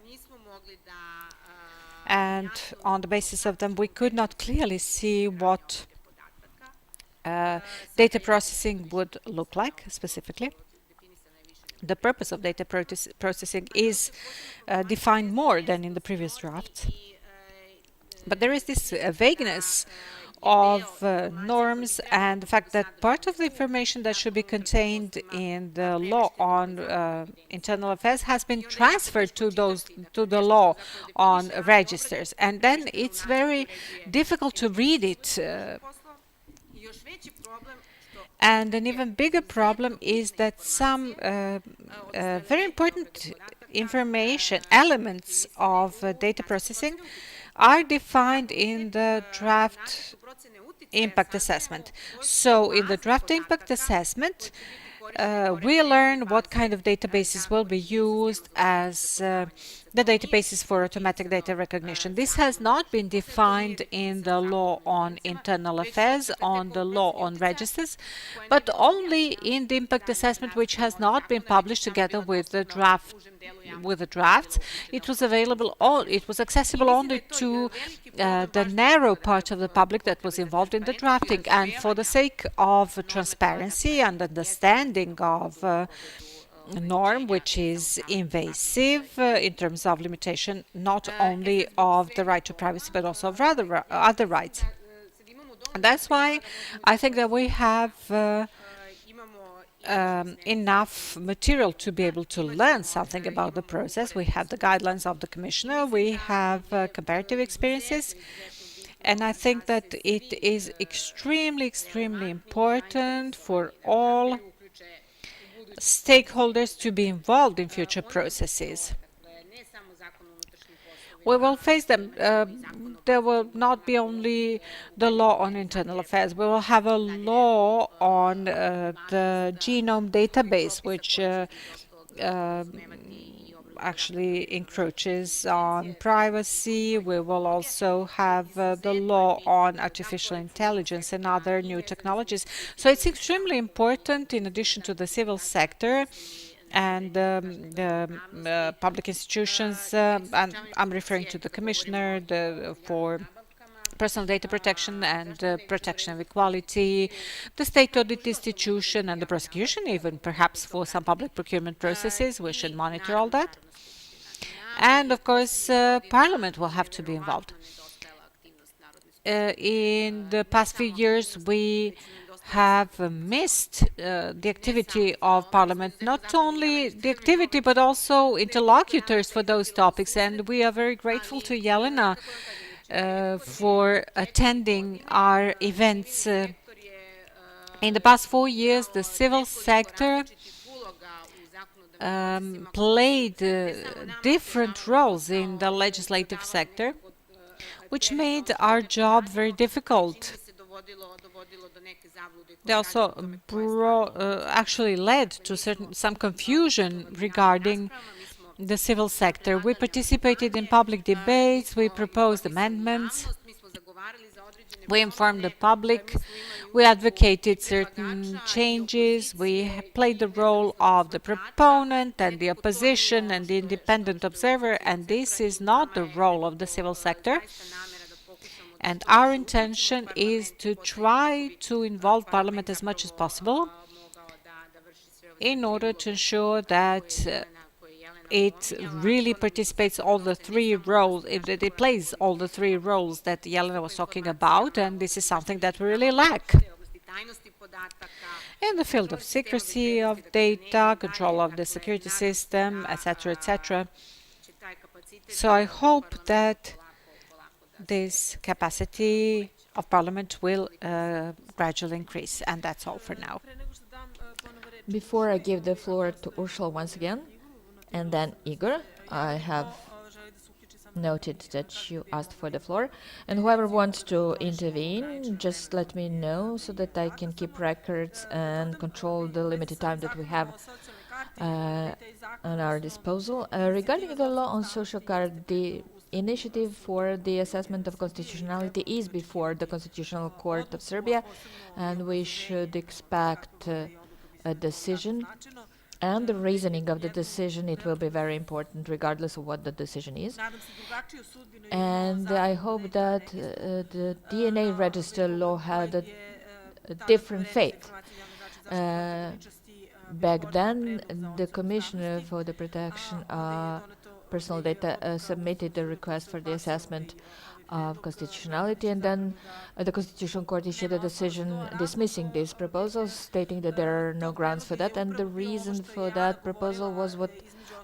Speaker 2: and on the basis of them we could not clearly see what data processing would look like specifically. The purpose of data processing is defined more than in the previous draft, but there is this vagueness of norms and the fact that part of the information that should be contained in the law on internal affairs has been transferred to the law on registers, and then it's very difficult to read it. And an even bigger problem is that some very important information elements of data processing are defined in the draft impact assessment. So in the draft impact assessment, we learn what kind of databases will be used as the databases for automatic data recognition. This has not been defined in the law on internal affairs, on the law on registers, but only in the impact assessment, which has not been published together with the drafts. It was available, it was accessible only to the narrow part of the public that was involved in the drafting. And for the sake of transparency and understanding of norm, which is invasive in terms of limitation, not only of the right to privacy, but also of other rights. And that's why I think that we have enough material to be able to learn something about the process. We have the guidelines of the Commissioner, we have comparative experiences, and I think that it is extremely, extremely important for all stakeholders to be involved in future processes. We will face them. There will not be only the law on internal affairs. We will have a law on the genome database, which actually encroaches on privacy. We will also have the law on artificial intelligence and other new technologies. So it's extremely important, in addition to the civil sector and the public institutions, and I'm referring to the Commissioner for personal data protection and protection of equality, the state audit institution and the prosecution, even perhaps for some public procurement processes. We should monitor all that. And of course, Parliament will have to be involved. In the past few years, we have missed the activity of Parliament, not only the activity, but also interlocutors for those topics. And we are very grateful to Jelena for attending our events. In the past 4 years, the civil sector played different roles in the legislative sector, which made our job very difficult. They also actually led to some confusion regarding the civil sector. We participated in public debates, we proposed amendments, we informed the public, we advocated certain changes, we played the role of the proponent and the opposition and the independent observer, and this is not the role of the civil sector. And our intention is to try to involve Parliament as much as possible in order to ensure that it really participates all the three roles, it plays all the three roles that Jelena was talking about, and this is something that we really lack. In the field of secrecy of data, control of the security system, etc., etc. So I hope that this capacity of Parliament will gradually increase, and that's all for now.
Speaker 5: Before I give the floor to Ursula once again, and then Igor, I have noted that you asked for the floor, and whoever wants to intervene, just let me know so that I can keep records and control the limited time that we have on our disposal. Regarding the law on social card, the initiative for the assessment of constitutionality is before the Constitutional Court of Serbia, and we should expect a decision. And the reasoning of the decision, it will be very important regardless of what the decision is. And I hope that the DNA register law had a different fate. Back then, the Commissioner for the Protection of Personal Data submitted a request for the assessment of Constitutionality, and then the Constitutional Court issued a decision dismissing these proposals, stating that there are no grounds for that, and the reason for that proposal was what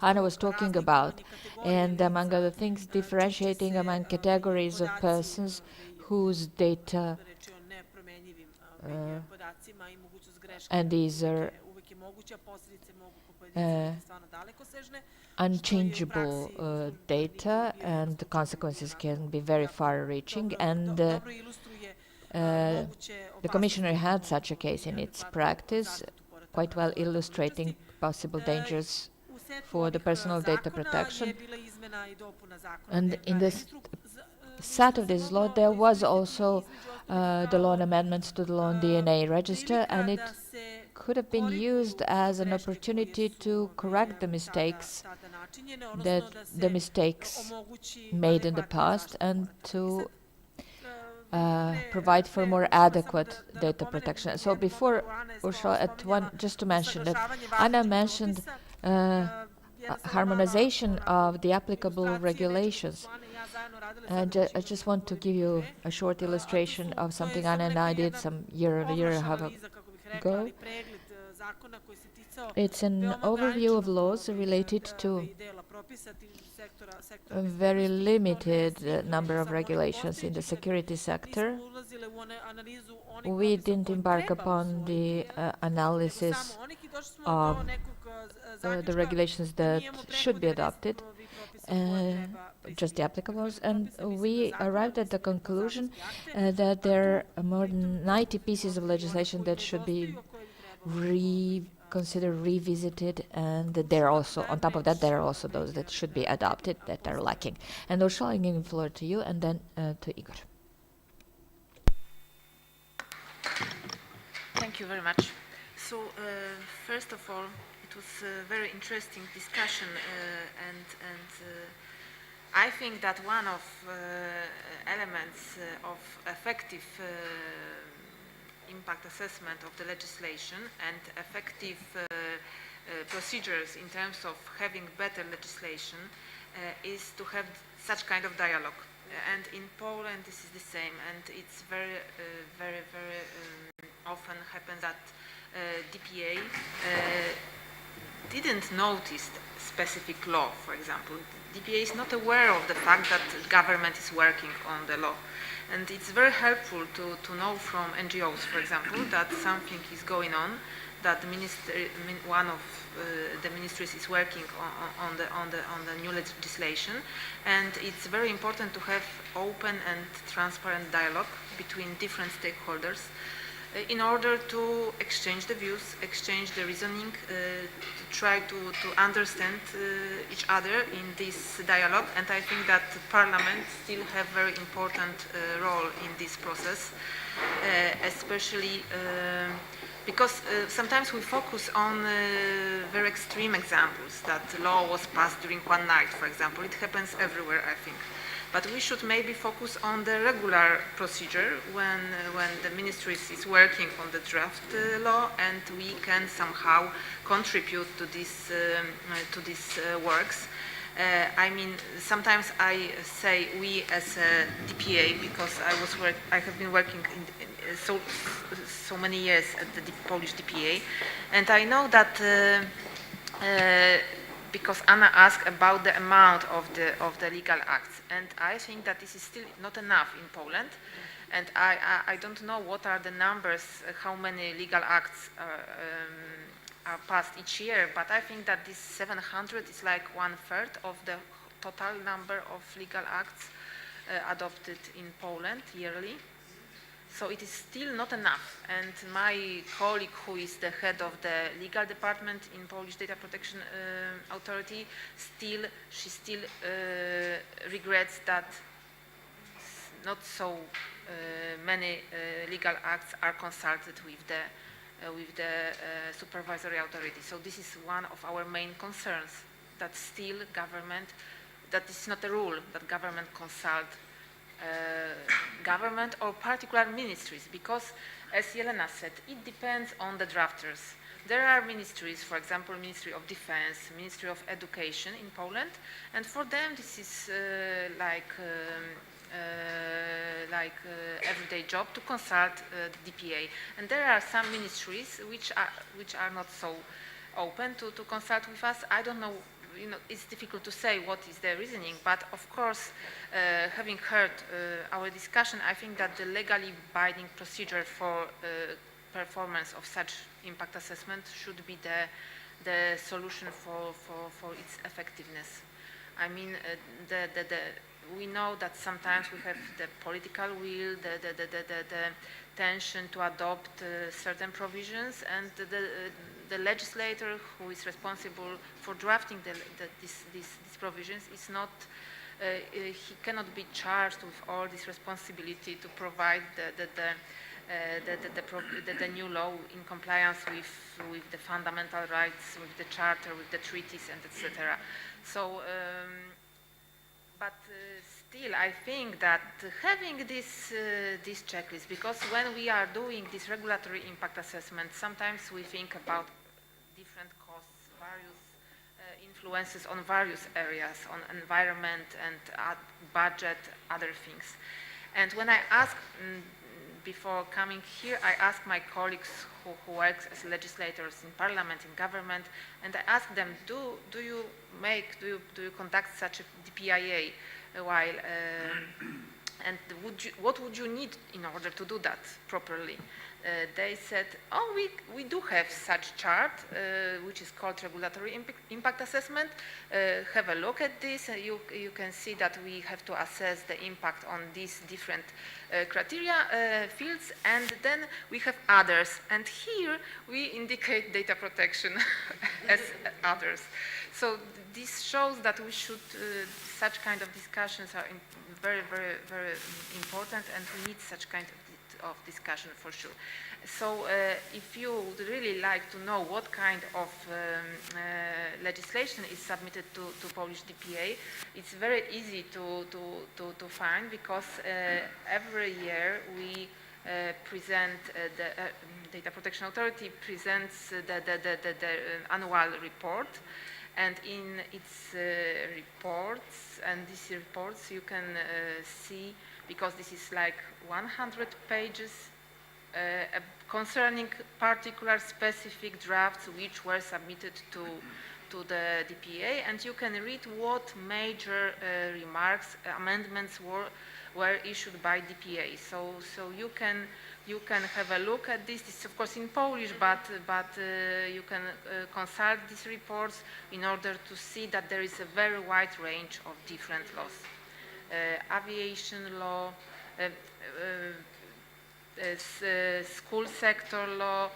Speaker 5: Anna was talking about, and among other things, differentiating among categories of persons whose data and these are unchangeable data, and the consequences can be very far-reaching. And the Commissioner had such a case in its practice, quite well illustrating possible dangers for the personal data protection. And in the set of this law, there was also the law on amendments to the law on DNA register, and it could have been used as an opportunity to correct the mistakes made in the past, and to provide for more adequate data protection. So before Ursula, just to mention that Anna mentioned harmonization of the applicable regulations. And I just want to give you a short illustration of something Anna and I did some year and a half ago. It's an overview of laws related to a very limited number of regulations in the security sector. We didn't embark upon the analysis of the regulations that should be adopted, just the applicable ones, and we arrived at the conclusion that there are more than 90 pieces of legislation that should be considered revisited, and that there are also, on top of that, there are also those that should be adopted that are lacking. And Ursula, I'm giving the floor to you, and then to Igor.
Speaker 3: Thank you very much. So, first of all, it was a very interesting discussion, and I think that one of elements of effective impact assessment of the legislation and effective procedures in terms of having better legislation is to have such kind of dialogue. And in Poland this is the same, and it's very often happens that DPA didn't notice specific law, for example. DPA is not aware of the fact that the government is working on the law. And it's very helpful to know from NGOs, for example, that something is going on, that one of the ministries is working on the new legislation, and it's very important to have open and transparent dialogue between different stakeholders in order to exchange the views, exchange the reasoning, to try to understand each other in this dialogue. And I think that Parliament still have very important role in this process, especially because sometimes we focus on very extreme examples, that the law was passed during one night, for example. It happens everywhere, I think. But we should maybe focus on the regular procedure when the ministry is working on the draft law, and we can somehow contribute to this works. I mean, sometimes I say we as a DPA because I have been working in so many years at the Polish DPA, and I know that. Because Anna asked about the amount of the legal acts, and I think that this is still not enough in Poland, and I don't know what are the numbers, how many legal acts are passed each year, but I think that this 700 is like 1/3 of the total number of legal acts adopted in Poland yearly. So it is still not enough, and my colleague, who is the head of the legal department in Polish Data Protection Authority, she still regrets that not so many legal acts are consulted with the supervisory authority. So this is one of our main concerns, that still government, that is not a rule, that government consult government or particular ministries, because as Jelena said, it depends on the drafters. There are ministries, for example, Ministry of Defense, Ministry of Education in Poland, and for them this is everyday job to consult the DPA. And there are some ministries which are not so open to consult with us. I don't know, it's difficult to say what is the reasoning, but of course, having heard our discussion, I think that the legally binding procedure for performance of such impact assessment should be the solution for its effectiveness. I mean, we know that sometimes we have the political will, the tension to adopt certain provisions, and the legislator who is responsible for drafting these provisions is not, he cannot be charged with all this responsibility to provide the new law in compliance with the fundamental rights, with the charter, with the treaties, and etc. So, but still, I think that having this checklist, because when we are doing this regulatory impact assessment, sometimes we think about different costs, various influences on various areas, on environment and budget, other things. And when I ask, before coming here, I asked my colleagues who work as legislators in parliament, in government, and I asked them, do you conduct such a DPIA while, and what would you need in order to do that properly? They said, oh, we do have such chart, which is called regulatory impact assessment. Have a look at this. You can see that we have to assess the impact on these different criteria fields, and then we have others. And here we indicate data protection as others. So this shows that we should, such kind of discussions are very, very, very important, and we need such kind of discussion for sure. So if you would really like to know what kind of legislation is submitted to Polish DPA, it's very easy to find, because every year we present, the Data Protection Authority presents the annual report, and in its reports, and these reports you can see, because this is like 100 pages concerning particular specific drafts which were submitted to the DPA, and you can read what major remarks, amendments were issued by DPA. So you can have a look at this. It's of course in Polish, but you can consult these reports in order to see that there is a very wide range of different laws. Aviation law, school sector law,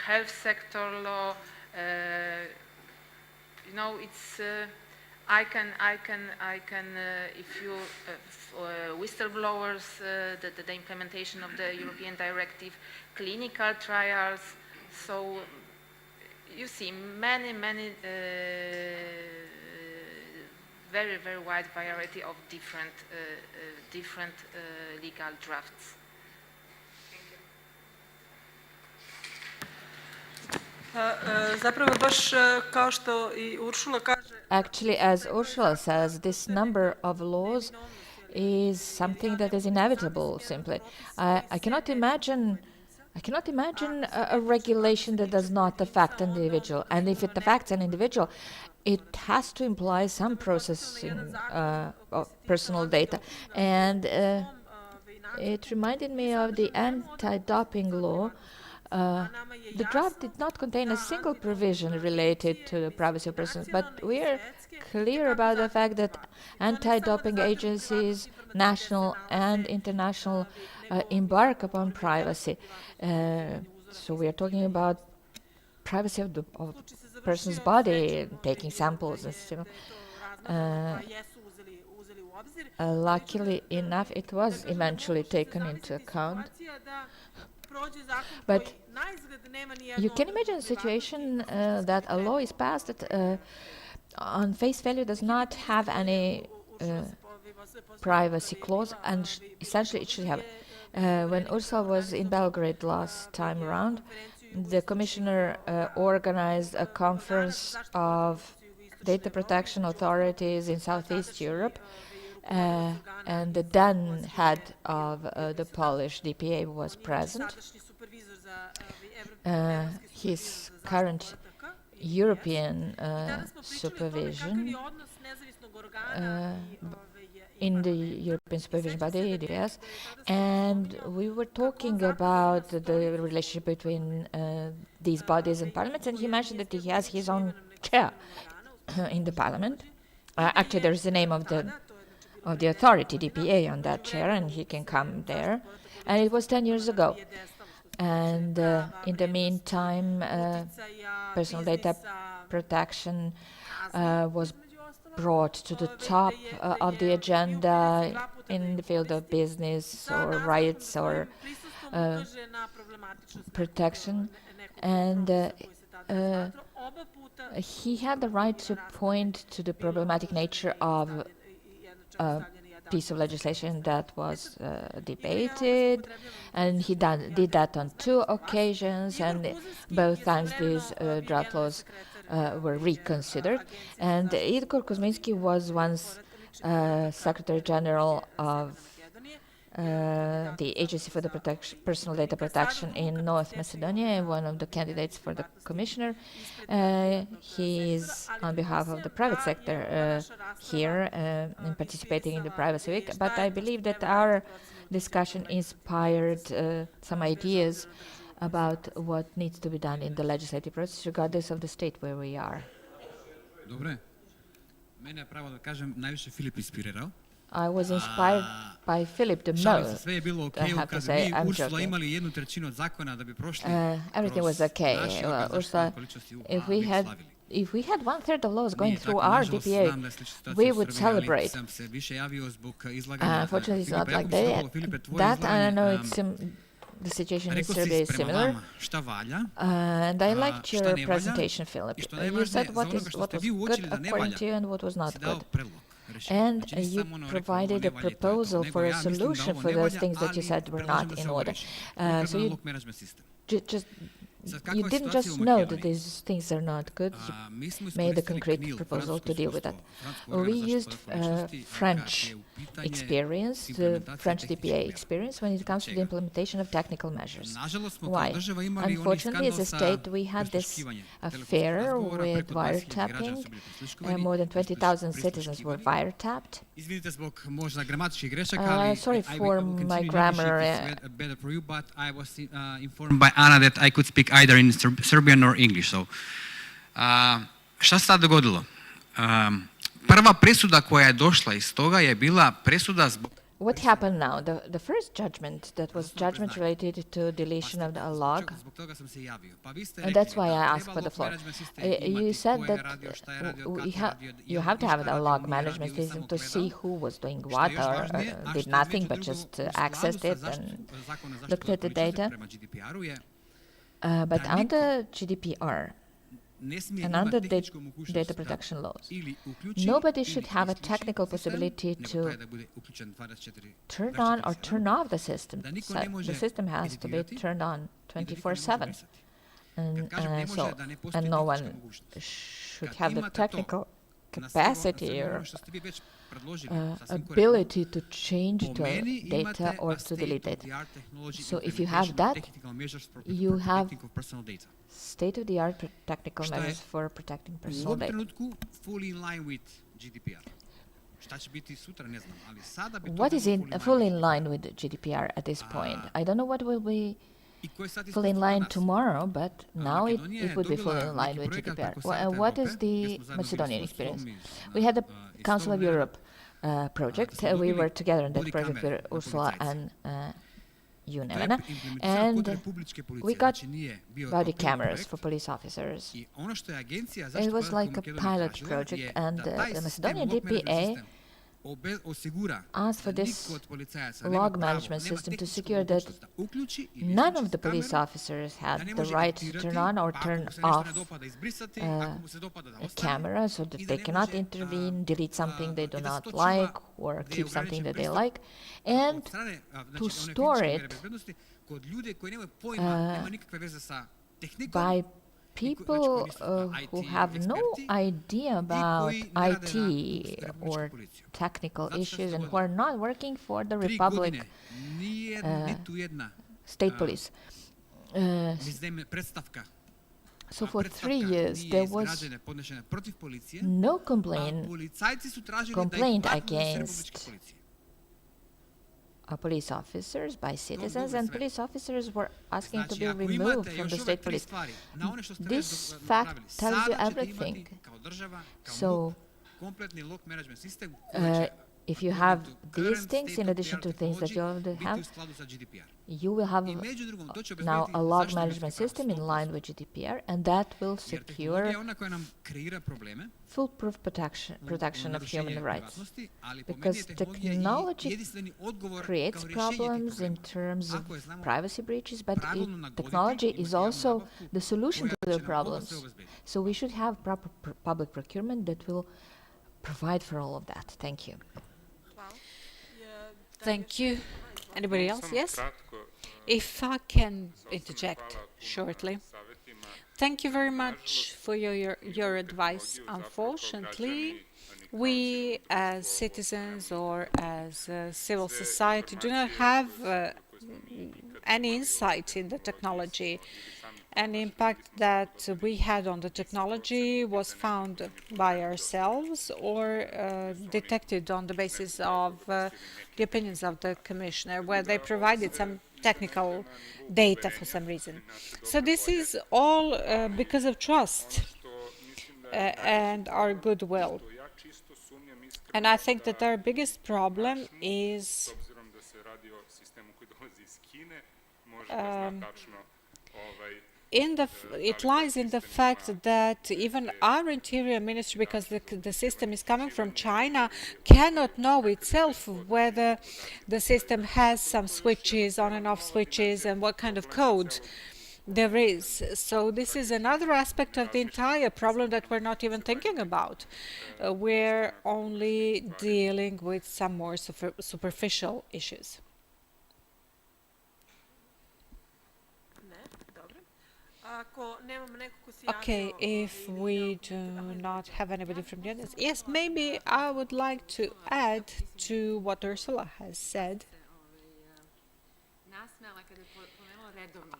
Speaker 3: health sector law. It's I can if you whistleblowers, the implementation of the European directive, clinical trials. So you see many very, very wide variety of different legal drafts.
Speaker 4: Zapravo baš kao što I Uršula kaže.
Speaker 5: Actually, as Ursula says, this number of laws is something that is inevitable, simply. I cannot imagine a regulation that does not affect an individual. And if it affects an individual, it has to imply some processing of personal data. And it reminded me of the anti-doping law. The draft did not contain a single provision related to the privacy of persons, but we are clear about the fact that anti-doping agencies, national and international, embark upon privacy. So we are talking about privacy of the person's body, taking samples and so on. Luckily enough, it was eventually taken into account. But you can imagine a situation that a law is passed that on face value does not have any privacy clause, and essentially it should have. When Ursula was in Belgrade last time around, the commissioner organized a conference of data protection authorities in Southeast Europe, and the then head of the Polish DPA was present. His current European supervision in the European Supervision Body, EDS, and we were talking about the relationship between these bodies and parliaments, and he mentioned that he has his own chair in the parliament. Actually, there's the name of the authority, DPA, on that chair, and he can come there. And it was 10 years ago. And in the meantime, personal data protection was brought to the top of the agenda in the field of business or rights or protection. And he had the right to point to the problematic nature of a piece of legislation that was debated, and he did that on 2 occasions, and both times these draft laws were reconsidered. And Igor Kuzminski was once Secretary General of the Agency for the Personal Data Protection in North Macedonia, and one of the candidates for the commissioner. He is on behalf of the private sector here in participating in the Privacy Week, but I believe that our discussion inspired some ideas about what needs to be done in the legislative process, regardless of the state where we are.
Speaker 6: Добре. Мене право да кажем највише Филип инспирирал.
Speaker 5: I was inspired by Philip the most.
Speaker 6: Све е било
Speaker 5: I
Speaker 6: окей,
Speaker 5: have to
Speaker 6: каде
Speaker 5: say,
Speaker 6: ние
Speaker 5: I'm
Speaker 6: Урсула
Speaker 5: joking.
Speaker 6: имали 1/3 од закона да би прошли.
Speaker 5: Everything was okay. Ursula, if we had 1/3 of laws going through our DPA, we would celebrate. Unfortunately, it's not like that. I know the situation in Serbia is similar. And I liked your presentation, Philip. You said what was good according to you and what was not good. And you provided a proposal for a solution for those things that you said were not in order. So you didn't just know that these things are not good, you made a concrete proposal to deal with that. We used French experience, the French DPA experience, when it comes to the implementation of technical measures. Why? Unfortunately, as a state, we had this affair with wiretapping. More than 20,000 citizens were wiretapped. Sorry for my grammar.
Speaker 6: Better for you, but I was informed by Anna that I could speak either in Serbian or English. So, šta se sad dogodilo? Prva presuda koja je došla iz toga je bila presuda zbog...
Speaker 5: What happened now? The first judgment, that was judgment related to deletion of the log. And that's why I asked for the floor. You said that you have to have a log management system to see who was doing what or did nothing but just accessed it and looked at the data. But under GDPR, and under data protection laws, nobody should have a technical possibility to turn on or turn off the system. So the system has to be turned on 24/7. And no one should have the technical capacity or ability to change the data or to delete it. So if you have that, you have state-of-the-art technical measures for protecting personal data. What is fully in line with GDPR at this point? I don't know what will be fully in line tomorrow, but now it would be fully in line with GDPR. What is the Macedonian experience? We had the Council of Europe project. We were together in that project with Ursula and you, Nevena, and we got body cameras for police officers. It was like a pilot project, and the Macedonian DPA asked for this log management system to secure that none of the police officers had the right to turn on or turn off a camera, so that they cannot intervene, delete something they do not like, or keep something that they like, and to store it by people who have no idea about IT or technical issues and who are not working for the Republic State Police. So for 3 years, there was no complaint against police officers by citizens, and police officers were asking to be removed from the state police. This fact tells you everything. So, if you have these things in addition to things that you already have, you will have now a log management system in line with GDPR, and that will secure foolproof protection of human rights. Because technology creates problems in terms of privacy breaches, but technology is also the solution to the problems. So we should have proper public procurement that will provide for all of that. Thank you.
Speaker 2: Thank you. Anybody else? Yes? If I can interject shortly. Thank you very much for your advice. Unfortunately, we as citizens or as civil society do not have any insight in the technology. An impact that we had on the technology was found by ourselves or detected on the basis of the opinions of the commissioner, where they provided some technical data for some reason. So this is all because of trust and our goodwill. And I think that our biggest problem is it lies in the fact that even our interior ministry, because the system is coming from China, cannot know itself whether the system has some switches, on and off switches, and what kind of code there is. So this is another aspect of the entire problem that we're not even thinking about. We're only dealing with some more superficial issues. Okay, if we do not have anybody from the audience, yes, maybe I would like to add to what Ursula has said.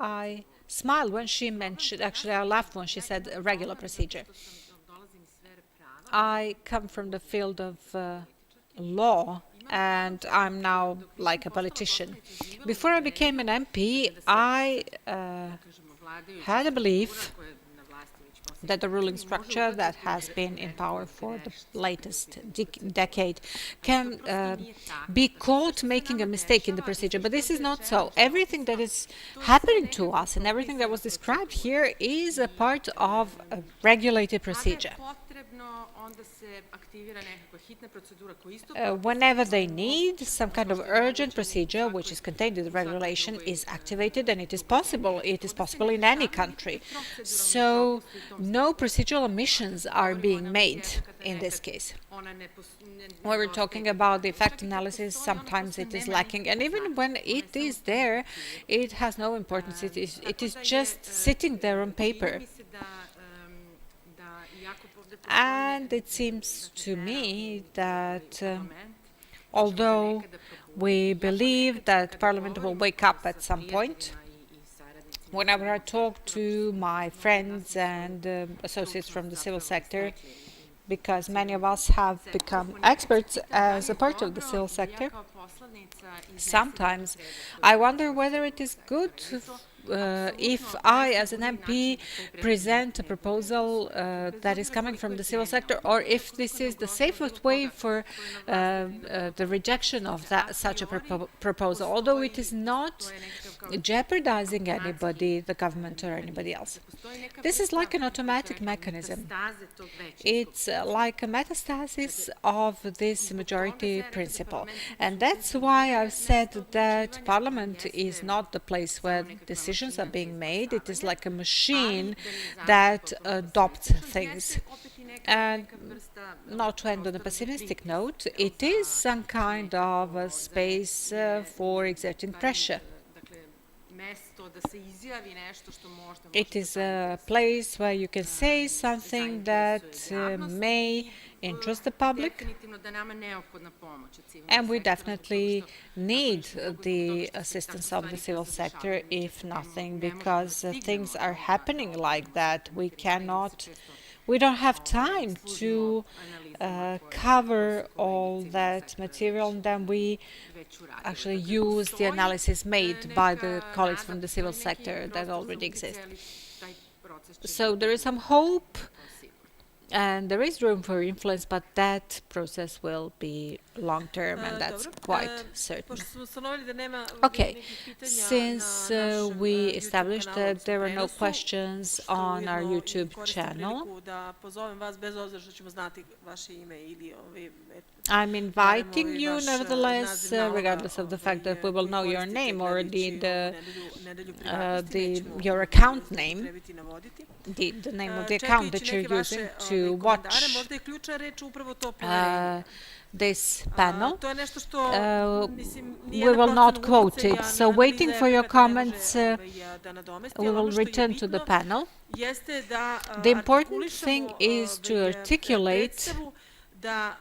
Speaker 2: I smiled when she mentioned, actually I laughed when she said a regular procedure. I come from the field of law, and I'm now like a politician. Before I became an MP, I had a belief that the ruling structure that has been in power for the latest decade can be caught making a mistake in the procedure. But this is not so. Everything that is happening to us and everything that was described here is a part of a regulated procedure. Whenever they need, some kind of urgent procedure, which is contained in the regulation, is activated, and it is possible. It is possible in any country. So no procedural omissions are being made in this case. When we're talking about the effect analysis, sometimes it is lacking, and even when it is there, it has no importance. It is just sitting there on paper. And it seems to me that although we believe that Parliament will wake up at some point, whenever I talk to my friends and associates from the civil sector, because many of us have become experts as a part of the civil sector, sometimes I wonder whether it is good if I, as an MP, present a proposal that is coming from the civil sector, or if this is the safest way for the rejection of such a proposal, although it is not jeopardizing anybody, the government or anybody else. This is like an automatic mechanism. It's like a metastasis of this majority principle. And that's why I've said that Parliament is not the place where decisions are being made. It is like a machine that adopts things. And not to end on a pessimistic note, it is some kind of a space for exerting pressure. It is a place where you can say something that may interest the public, and we definitely need the assistance of the civil sector, if nothing, because things are happening like that. We don't have time to cover all that material, and then we actually use the analysis made by the colleagues from the civil sector that already exist. So there is some hope and there is room for influence, but that process will be long-term, and that's quite certain. Okay, since we established that there are no questions on our YouTube channel, I'm inviting you, nevertheless, regardless of the fact that we will know your name or indeed your account name, the name of the account that you're using to watch this panel. We will not quote it, so waiting for your comments, we will return to the panel. The important thing is to articulate that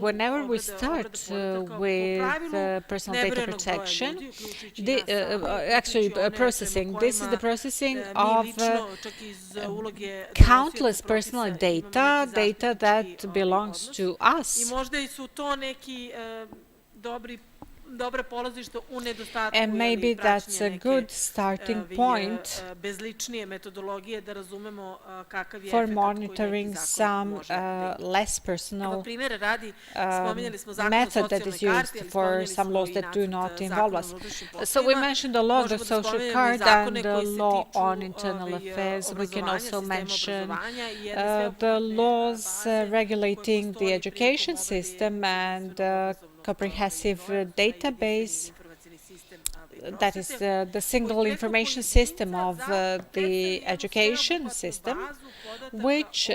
Speaker 2: whenever we start with personal data protection, processing, this is the processing of countless personal data that belongs to us. And maybe that's a good starting point for monitoring some less personal method that is used for some laws that do not involve us. So we mentioned the law of the social card and the law on internal affairs. We can also mention the laws regulating the education system and comprehensive database, that is the single information system of the education system, which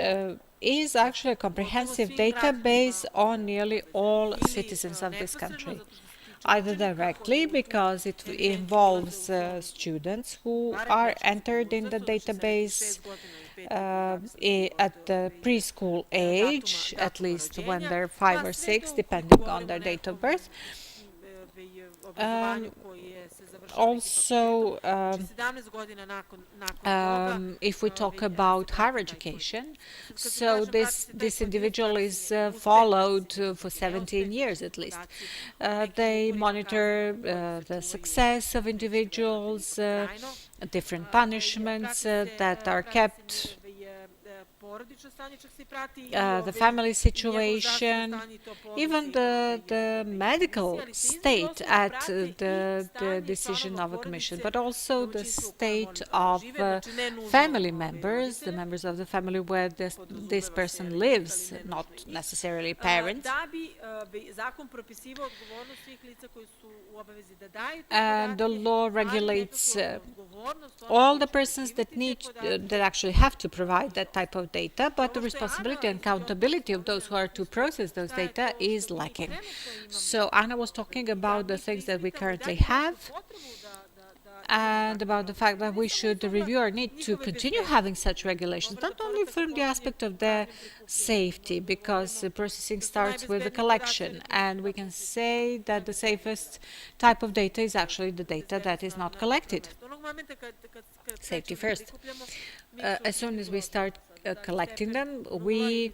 Speaker 2: is actually a comprehensive database on nearly all citizens of this country, either directly because it involves students who are entered in the database at the preschool age, at least when they're 5 or 6, depending on their date of birth. Also, if we talk about higher education, so this individual is followed for 17 years at least. They monitor the success of individuals, different punishments that are kept, the family situation, even the medical state at the decision of a commission, but also the state of family members, the members of the family where this person lives, not necessarily parents. And the law regulates all the persons that actually have to provide that type of data, but the responsibility and accountability of those who are to process those data is lacking. So Anna was talking about the things that we currently have and about the fact that we should review our need to continue having such regulations, not only from the aspect of their safety, because processing starts with the collection, and we can say that the safest type of data is actually the data that is not collected. Safety first. As soon as we start collecting them, we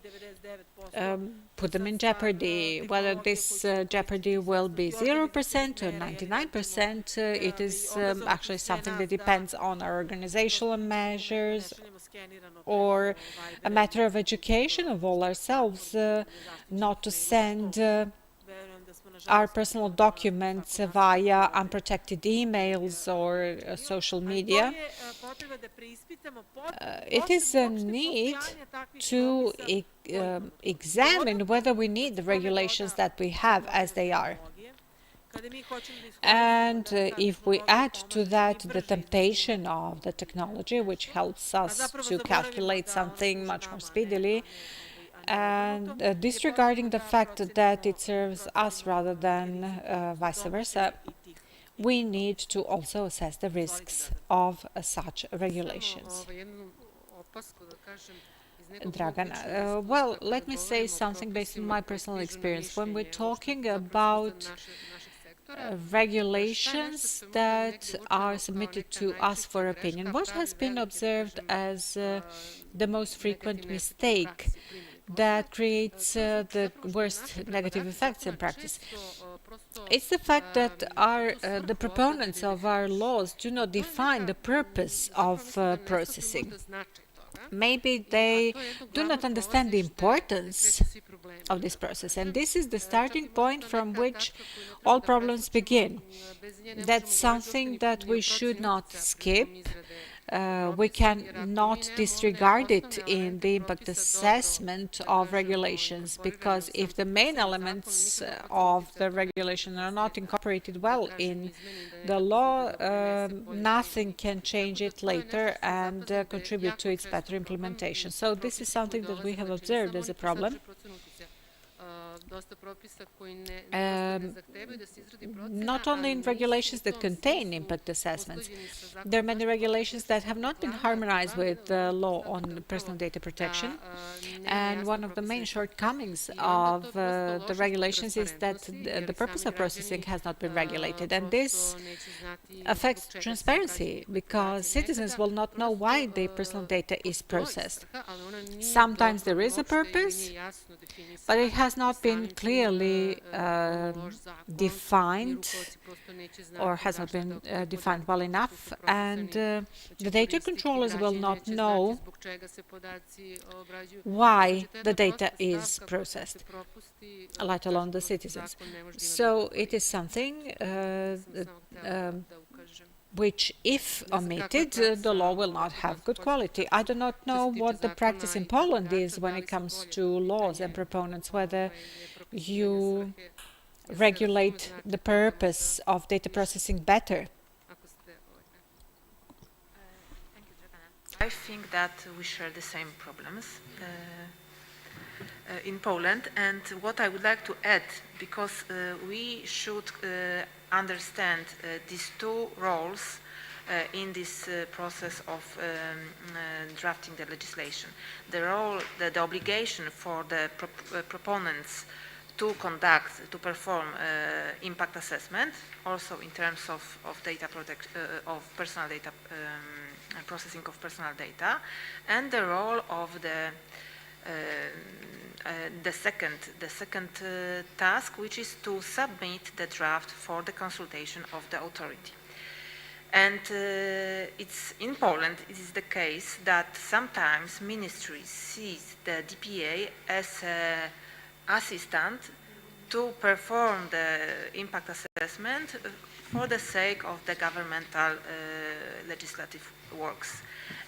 Speaker 2: put them in jeopardy. Whether this jeopardy will be 0% or 99%, it is actually something that depends on our organizational measures or a matter of education of all ourselves, not to send our personal documents via unprotected emails or social media. It is a need to examine whether we need the regulations that we have as they are. And if we add to that the temptation of the technology, which helps us to calculate something much more speedily, and disregarding the fact that it serves us rather than vice versa, we need to also assess the risks of such regulations. Dragan, well, let me say something based on my personal experience. When we're talking about regulations that are submitted to us for opinion, what has been observed as the most frequent mistake that creates the worst negative effects in practice? It's the fact that the proponents of our laws do not define the purpose of processing. Maybe they do not understand the importance of this process, and this is the starting point from which all problems begin. That's something that we should not skip. We cannot disregard it in the impact assessment of regulations, because if the main elements of the regulation are not incorporated well in the law, nothing can change it later and contribute to its better implementation. So this is something that we have observed as a problem. Not only in regulations that contain impact assessments. There are many regulations that have not been harmonized with the law on personal data protection, and one of the main shortcomings of the regulations is that the purpose of processing has not been regulated, and this affects transparency because citizens will not know why their personal data is processed. Sometimes there is a purpose, but it has not been clearly defined or has not been defined well enough, and the data controllers will not know why the data is processed, let alone the citizens. So it is something which, if omitted, the law will not have good quality. I do not know what the practice in Poland is when it comes to laws and proponents, whether you regulate the purpose of data processing better.
Speaker 3: I think that we share the same problems in Poland, and what I would like to add, because we should understand these two roles in this process of drafting the legislation. The role, the obligation for the proponents to perform impact assessment, also in terms of data of personal data, processing of personal data, and the role of the second task, which is to submit the draft for the consultation of the authority. And it's in Poland, it is the case that sometimes ministry sees the DPA as an assistant to perform the impact assessment for the sake of the governmental legislative works.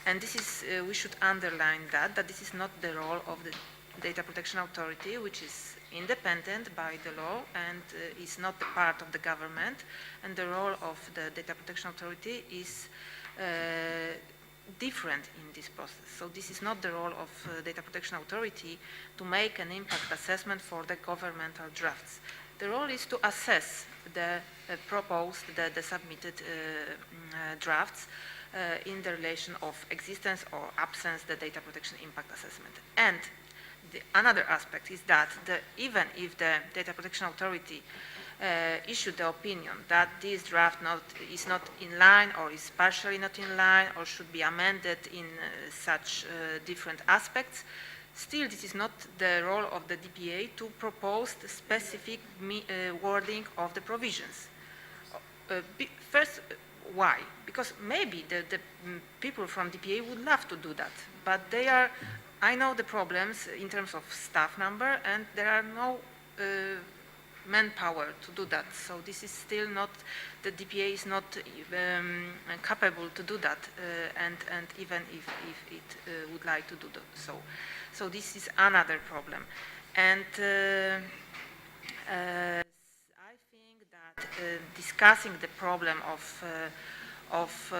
Speaker 3: And this is, we should underline that this is not the role of the Data Protection Authority, which is independent by the law and is not a part of the government, and the role of the Data Protection Authority is different in this process. So this is not the role of Data Protection Authority to make an impact assessment for the governmental drafts. The role is to assess the proposed, the submitted drafts in the relation of existence or absence the data protection impact assessment. And another aspect is that even if the Data Protection Authority issued the opinion that this draft is not in line or is partially not in line or should be amended in such different aspects, still this is not the role of the DPA to propose the specific wording of the provisions. First, why? Because maybe the people from DPA would love to do that, but they are, I know the problems in terms of staff number, and there are no manpower to do that. So this is still not, the DPA is not capable to do that, and even if it would like to do so. So this is another problem. And I think that discussing the problem of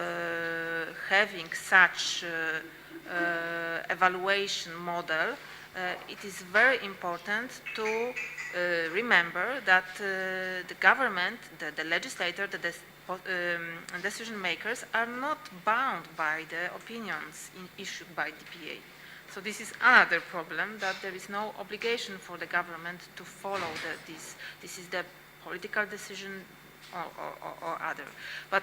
Speaker 3: having such evaluation model it is very important to remember that the government, the legislator, decision makers are not bound by the opinions issued by DPA. So this is another problem, that there is no obligation for the government to follow this. This is the political decision or other. But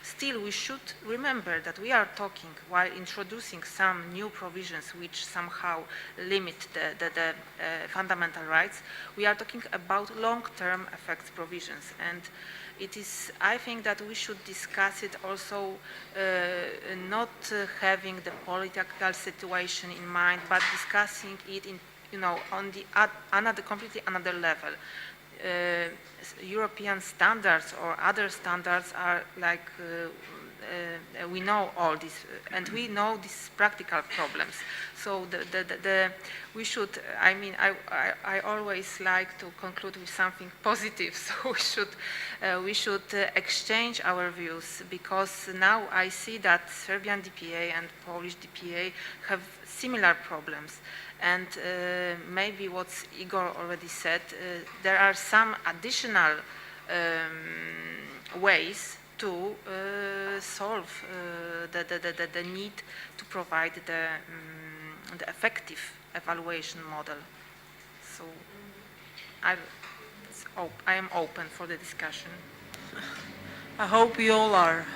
Speaker 3: still, we should remember that we are talking, while introducing some new provisions which somehow limit the fundamental rights, we are talking about long-term effects provisions. And it is, I think that we should discuss it also not having the political situation in mind, but discussing it in, on the completely another level. European standards or other standards are like, we know all this, and we know these practical problems. So we should, I mean, I always like to conclude with something positive. So we should exchange our views, because now I see that Serbian DPA and Polish DPA have similar problems. And maybe what Igor already said, there are some additional ways to solve the need to provide the effective evaluation model. So I am open for the discussion.
Speaker 4: I hope we all are.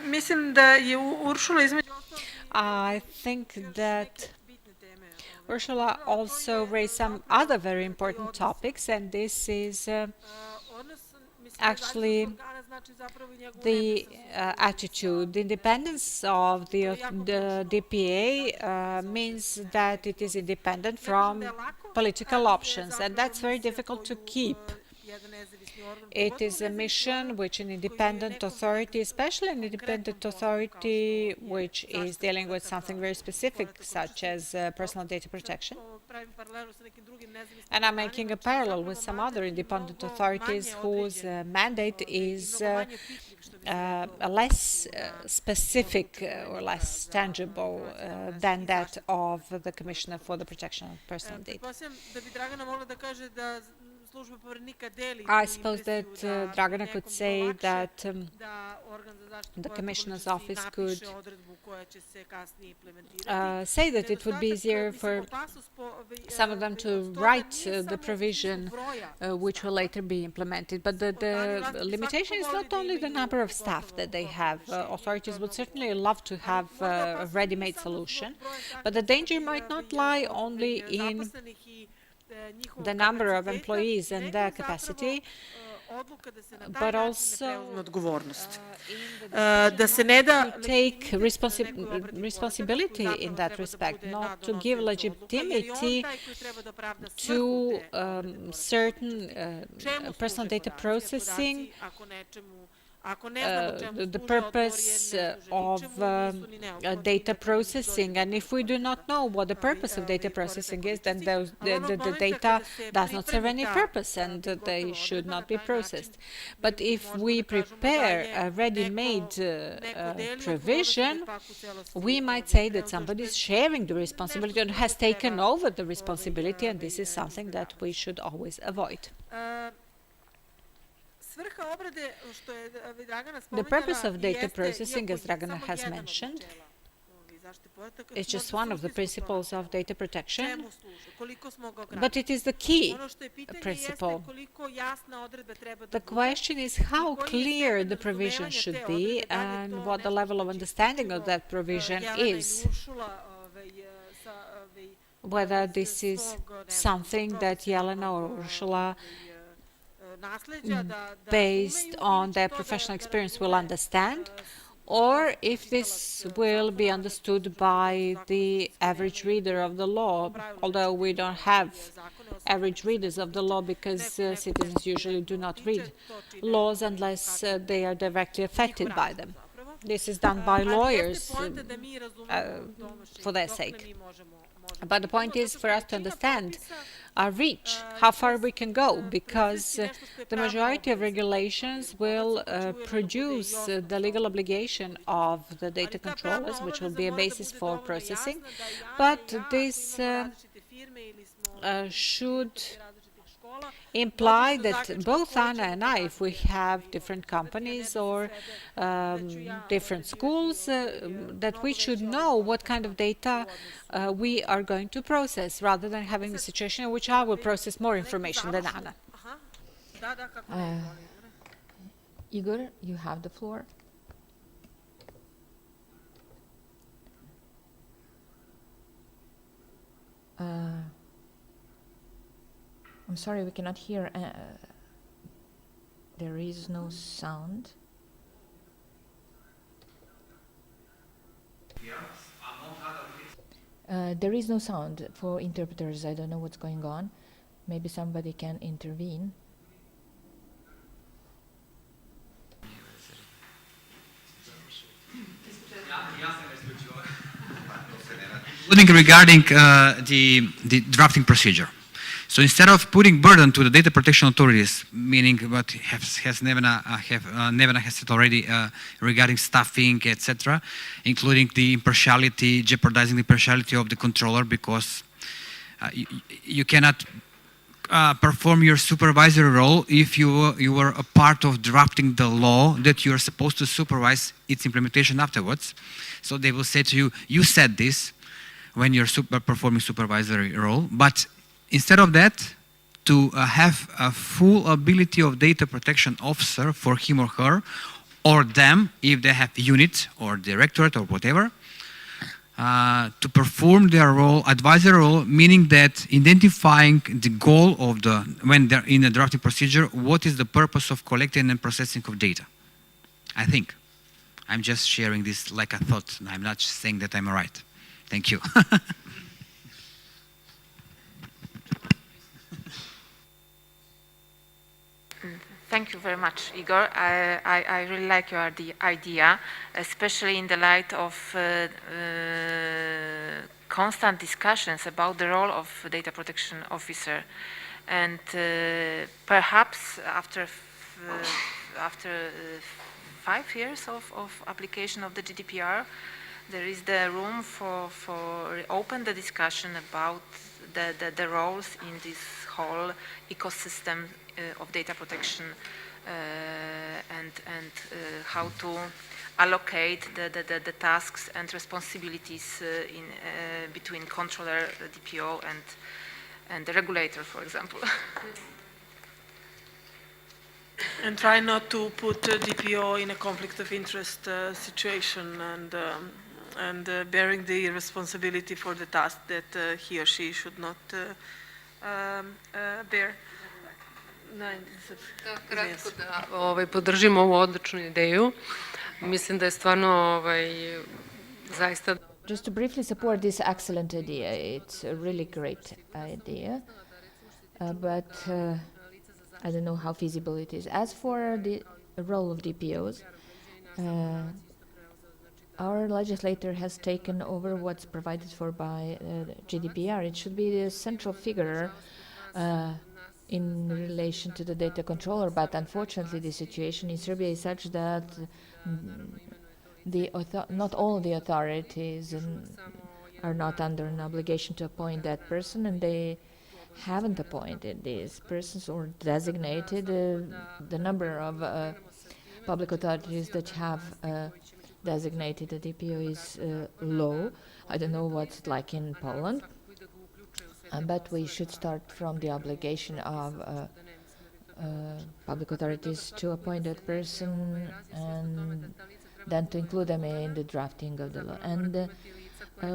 Speaker 4: Mislim da je Uršula između
Speaker 2: I think that Ursula also raised some other very important topics, and this is actually the attitude. The independence of the DPA means that it is independent from political options, and that's very difficult to keep. It is a mission which an independent authority, especially an independent authority which is dealing with something very specific, such as personal data protection. And I'm making a parallel with some other independent authorities whose mandate is less specific or less tangible than that of the Commissioner for the Protection of Personal Data. I suppose that Dragana could say that the Commissioner's office could say that it would be easier for some of them to write the provision which will later be implemented. But the limitation is not only the number of staff that they have. Authorities would certainly love to have a ready-made solution, but the danger might not lie only in the number of employees and their capacity, but also to take responsibility in that respect, not to give legitimacy to certain personal data processing, the purpose of data processing. And if we do not know what the purpose of data processing is, then the data does not serve any purpose and they should not be processed. But if we prepare a ready-made provision, we might say that somebody is sharing the responsibility and has taken over the responsibility, and this is something that we should always avoid. The purpose of data processing, as Dragana has mentioned, is just one of the principles of data protection, but it is the key principle. The question is how clear the provision should be and what the level of understanding of that provision is. Whether this is something that Jelena or Ursula, based on their professional experience, will understand, or if this will be understood by the average reader of the law, although we don't have average readers of the law because citizens usually do not read laws unless they are directly affected by them. This is done by lawyers for their sake. But the point is for us to understand our reach, how far we can go, because the majority of regulations will produce the legal obligation of the data controllers, which will be a basis for processing. But this should imply that both Anna and I, if we have different companies or different schools, that we should know what kind of data we are going to process, rather than having a situation in which I will process more information than Anna.
Speaker 5: Igor, you have the floor. I'm sorry, we cannot hear. There is no sound. There is no sound for interpreters. I don't know what's going on. Maybe somebody can intervene.
Speaker 6: Regarding the drafting procedure. So instead of putting burden to the data protection authorities, meaning what Nevena has said already regarding staffing, etc., including the impartiality, jeopardizing the impartiality of the controller, because you cannot perform your supervisory role if you were a part of drafting the law that you are supposed to supervise its implementation afterwards. So they will say to you, you said this when you're performing supervisory role, but instead of that, to have a full ability of data protection officer for him or her, or them, if they have unit or directorate or whatever, to perform their role, advisory role, meaning that identifying the goal of when they're in a drafting procedure, what is the purpose of collecting and processing of data. I think. I'm just sharing this like a thought. I'm not saying that I'm right. Thank you.
Speaker 3: Thank you very much, Igor. I really like your idea, especially in the light of constant discussions about the role of data protection officer. And perhaps after 5 years of application of the GDPR, there is the room for open the discussion about the roles in this whole ecosystem of data protection and how to allocate the tasks and responsibilities in between controller, DPO, and the regulator, for example.
Speaker 4: And try not to put DPO in a conflict of interest situation and bearing the responsibility for the task that he or she should not bear.
Speaker 7: Kratko da podržim ovu odličnu ideju. Mislim da je stvarno zaista.
Speaker 5: Just to briefly support this excellent idea, it's a really great idea, but I don't know how feasible it is. As for the role of DPOs, our legislator has taken over what's provided for by GDPR. It should be the central figure in relation to the data controller, but unfortunately the situation in Serbia is such that not all the authorities are not under an obligation to appoint that person, and they haven't appointed these persons or designated. The number of public authorities that have designated a DPO is low. I don't know what's like in Poland, but we should start from the obligation of public authorities to appoint that person and then to include them in the drafting of the law. And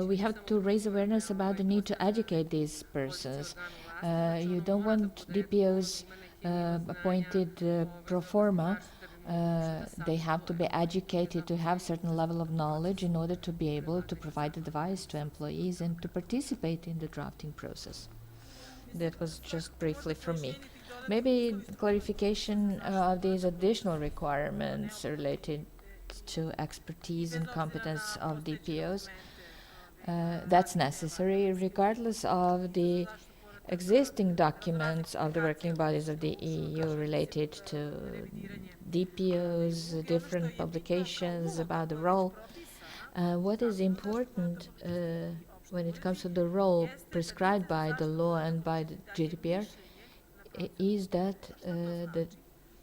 Speaker 5: we have to raise awareness about the need to educate these persons. You don't want DPOs appointed pro forma. They have to be educated to have certain level of knowledge in order to be able to provide advice to employees and to participate in the drafting process. That was just briefly from me. Maybe clarification of these additional requirements related to expertise and competence of DPOs. That's necessary regardless of the existing documents of the working bodies of the EU related to DPOs, different publications about the role. What is important when it comes to the role prescribed by the law and by the GDPR is that the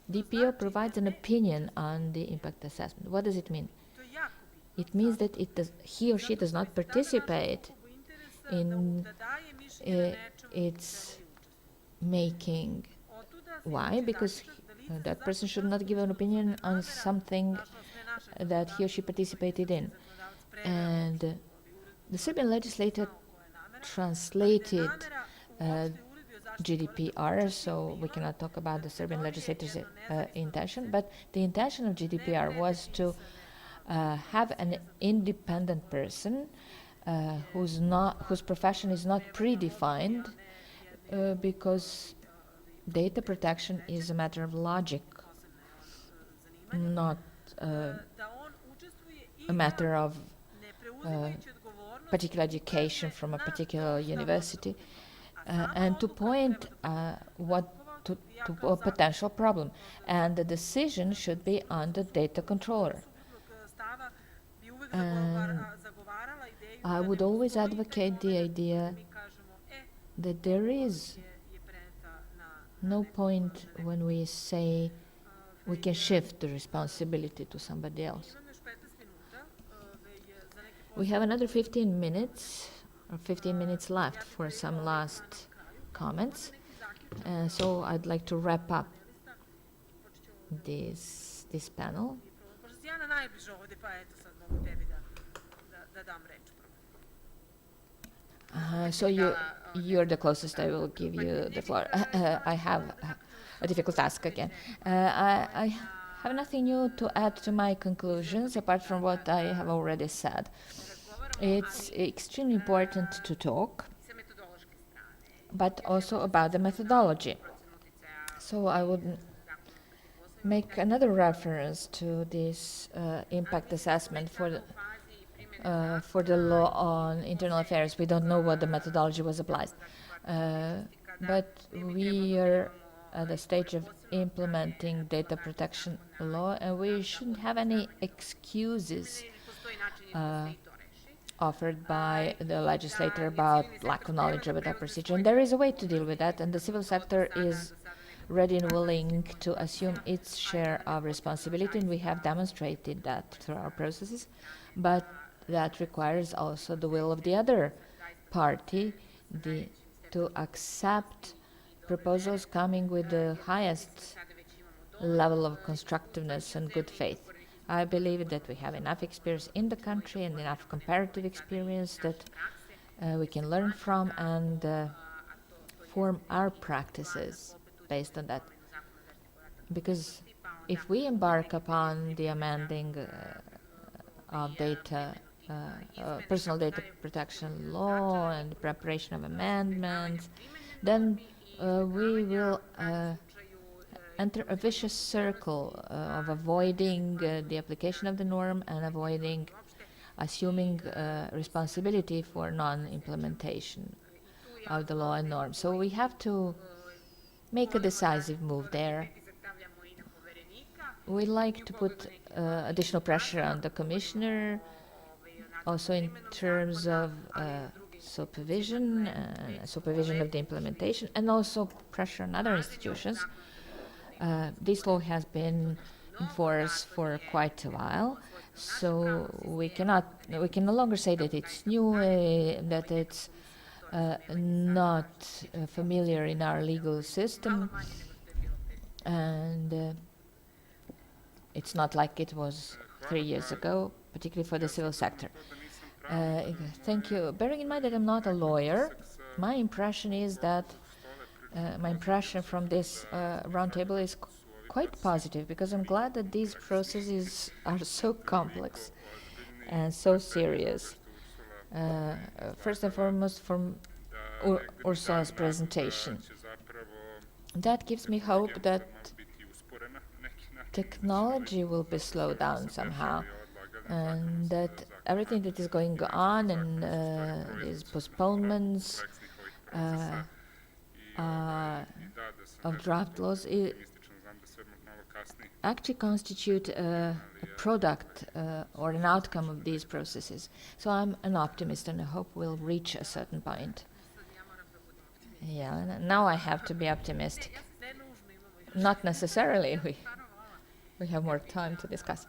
Speaker 5: DPO provides an opinion on the impact assessment. What does it mean? It means that he or she does not participate in its making. Why? Because that person should not give an opinion on something that he or she participated in. And the Serbian legislature translated GDPR, so we cannot talk about the Serbian legislature's intention, but the intention of GDPR was to have an independent person whose profession is not predefined, because data protection is a matter of logic, not a matter of particular education from a particular university, and to point to a potential problem. And the decision should be on the data controller. And I would always advocate the idea that there is no point when we say we can shift the responsibility to somebody else. We have another 15 minutes left for some last comments. So I'd like to wrap up this panel. So you're the closest. I will give you the floor. I have a difficult task again. I have nothing new to add to my conclusions apart from what I have already said. It's extremely important to talk, but also about the methodology. So I would make another reference to this impact assessment for the law on internal affairs. We don't know what the methodology was applied, but we are at the stage of implementing data protection law, and we shouldn't have any excuses offered by the legislator about lack of knowledge about that procedure. And there is a way to deal with that, and the civil sector is ready and willing to assume its share of responsibility, and we have demonstrated that through our processes. But that requires also the will of the other party to accept proposals coming with the highest level of constructiveness and good faith. I believe that we have enough experience in the country and enough comparative experience that we can learn from and form our practices based on that. Because if we embark upon the amending of personal data protection law and the preparation of amendments, then we will enter a vicious circle of avoiding the application of the norm and assuming responsibility for non-implementation of the law and norm. So we have to make a decisive move there. We like to put additional pressure on the commissioner, also in terms of supervision of the implementation, and also pressure on other institutions. This law has been in force for quite a while, so we can no longer say that it's new, that it's not familiar in our legal system, and it's not like it was 3 years ago, particularly for the civil sector. Thank you. Bearing in mind that I'm not a lawyer, my impression is that my impression from this roundtable is quite positive, because I'm glad that these processes are so complex and so serious. First and foremost, from Ursula's presentation. That gives me hope that technology will be slowed down somehow, and that everything that is going on and these postponements of draft laws actually constitute a product or an outcome of these processes. So I'm an optimist, and I hope we'll reach a certain point. Yeah, now I have to be optimistic. Not necessarily. We have more time to discuss.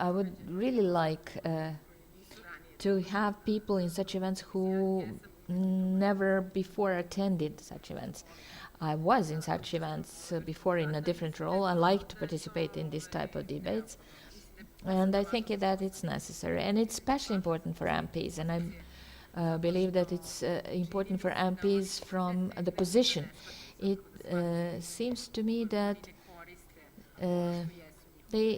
Speaker 5: I would really like to have people in such events who never before attended such events. I was in such events before in a different role. I like to participate in this type of debates, and I think that it's necessary, and it's especially important for MPs, and I believe that it's important for MPs from the position. It seems to me that they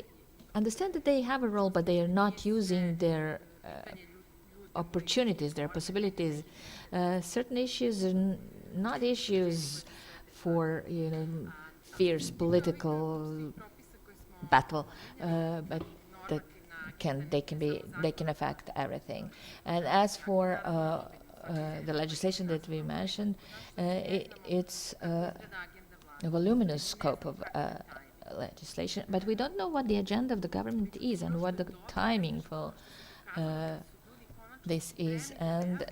Speaker 5: understand that they have a role, but they are not using their opportunities, their possibilities. Certain issues are not issues for fierce political battle, but that they can affect everything. And as for the legislation that we mentioned, it's a voluminous scope of legislation, but we don't know what the agenda of the government is and what the timing for this is. And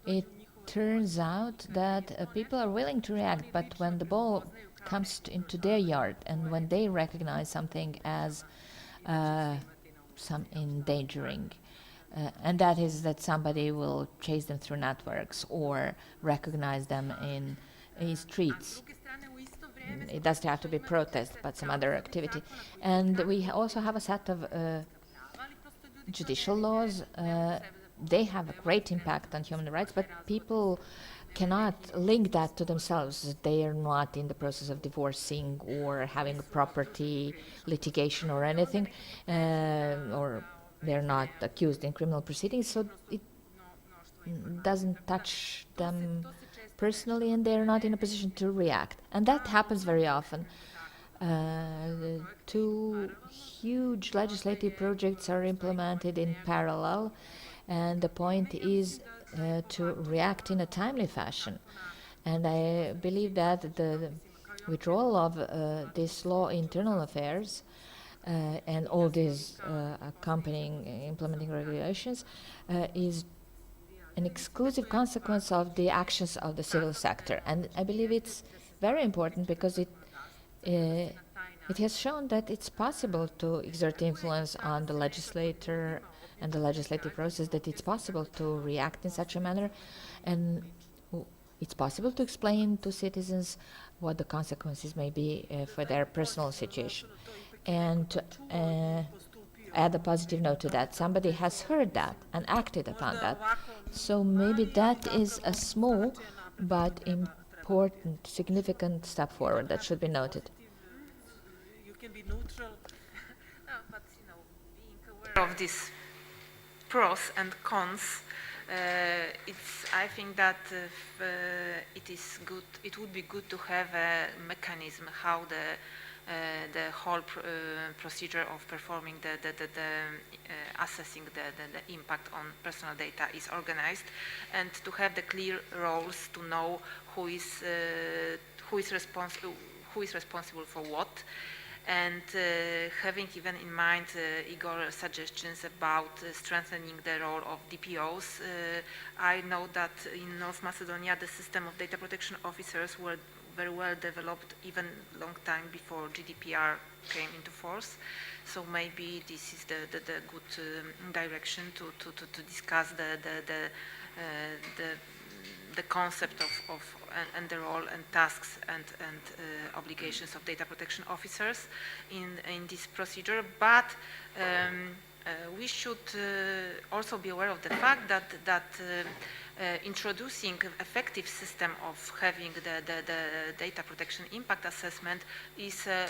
Speaker 5: it turns out that people are willing to react, but when the ball comes into their yard and when they recognize something as some endangering, and that is that somebody will chase them through networks or recognize them in streets. It doesn't have to be protest, but some other activity. And we also have a set of judicial laws. They have a great impact on human rights, but people cannot link that to themselves. They are not in the process of divorcing or having property litigation or anything, or they're not accused in criminal proceedings, so it doesn't touch them personally, and they're not in a position to react. And that happens very often. Two huge legislative projects are implemented in parallel, and the point is to react in a timely fashion. And I believe that the withdrawal of this law, internal affairs, and all these accompanying implementing regulations is an exclusive consequence of the actions of the civil sector. And I believe it's very important because it has shown that it's possible to exert influence on the legislator and the legislative process, that it's possible to react in such a manner, and it's possible to explain to citizens what the consequences may be for their personal situation. And to add a positive note to that, somebody has heard that and acted upon that. So maybe that is a small but important, significant step forward that should be noted.
Speaker 4: You can be neutral.
Speaker 3: But being aware of this pros and cons, I think that it would be good to have a mechanism how the whole procedure of performing the assessing the impact on personal data is organized, and to have the clear roles to know who is responsible for what. And having even in mind Igor's suggestions about strengthening the role of DPOs, I know that in North Macedonia the system of data protection officers were very well developed even long time before GDPR came into force. So maybe this is the good direction to discuss the concept of and the role and tasks and obligations of data protection officers in this procedure. But we should also be aware of the fact that introducing effective system of having the data protection impact assessment is a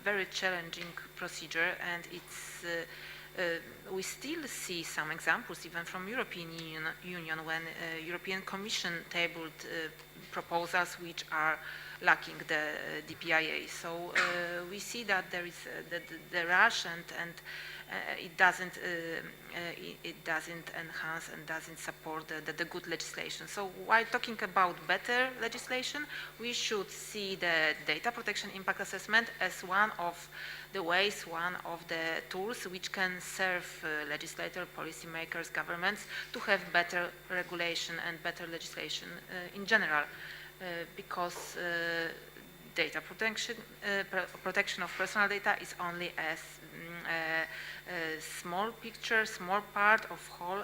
Speaker 3: very challenging procedure, and it's we still see some examples, even from European Union when European Commission tabled proposals which are lacking the DPIA. So we see that there is the rush and it doesn't enhance and doesn't support the good legislation. So while talking about better legislation, we should see the data protection impact assessment as one of the ways, one of the tools which can serve legislators, policymakers, governments to have better regulation and better legislation in general, because data protection of personal data is only a small picture, small part of whole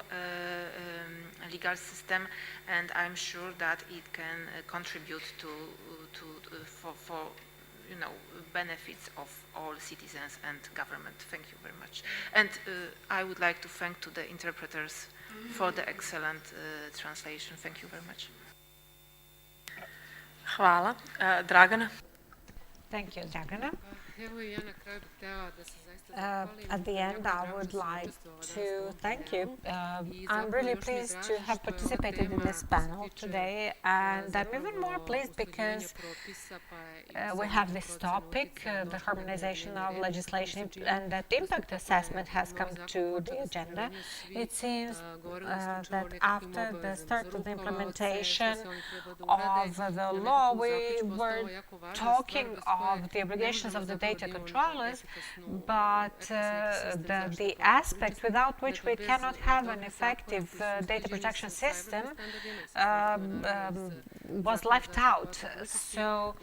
Speaker 3: legal system, and I'm sure that it can contribute for benefits of all citizens and government. Thank you very much. And I would like to thank to the interpreters for the excellent translation. Thank you very much.
Speaker 4: Hvala. Dragana?
Speaker 2: Thank you, Dragana.
Speaker 7: Evo i ja na kraju bih htjela da se zaista zahvalim.
Speaker 2: At the end, I would like to thank you. I'm really pleased to have participated in this panel today, and I'm even more pleased because we have this topic, the harmonization of legislation, and that impact assessment has come to the agenda. It seems that after the start of the implementation of the law, we were talking of the obligations of the data controllers, but the aspect without which we cannot have an effective data protection system was left out. So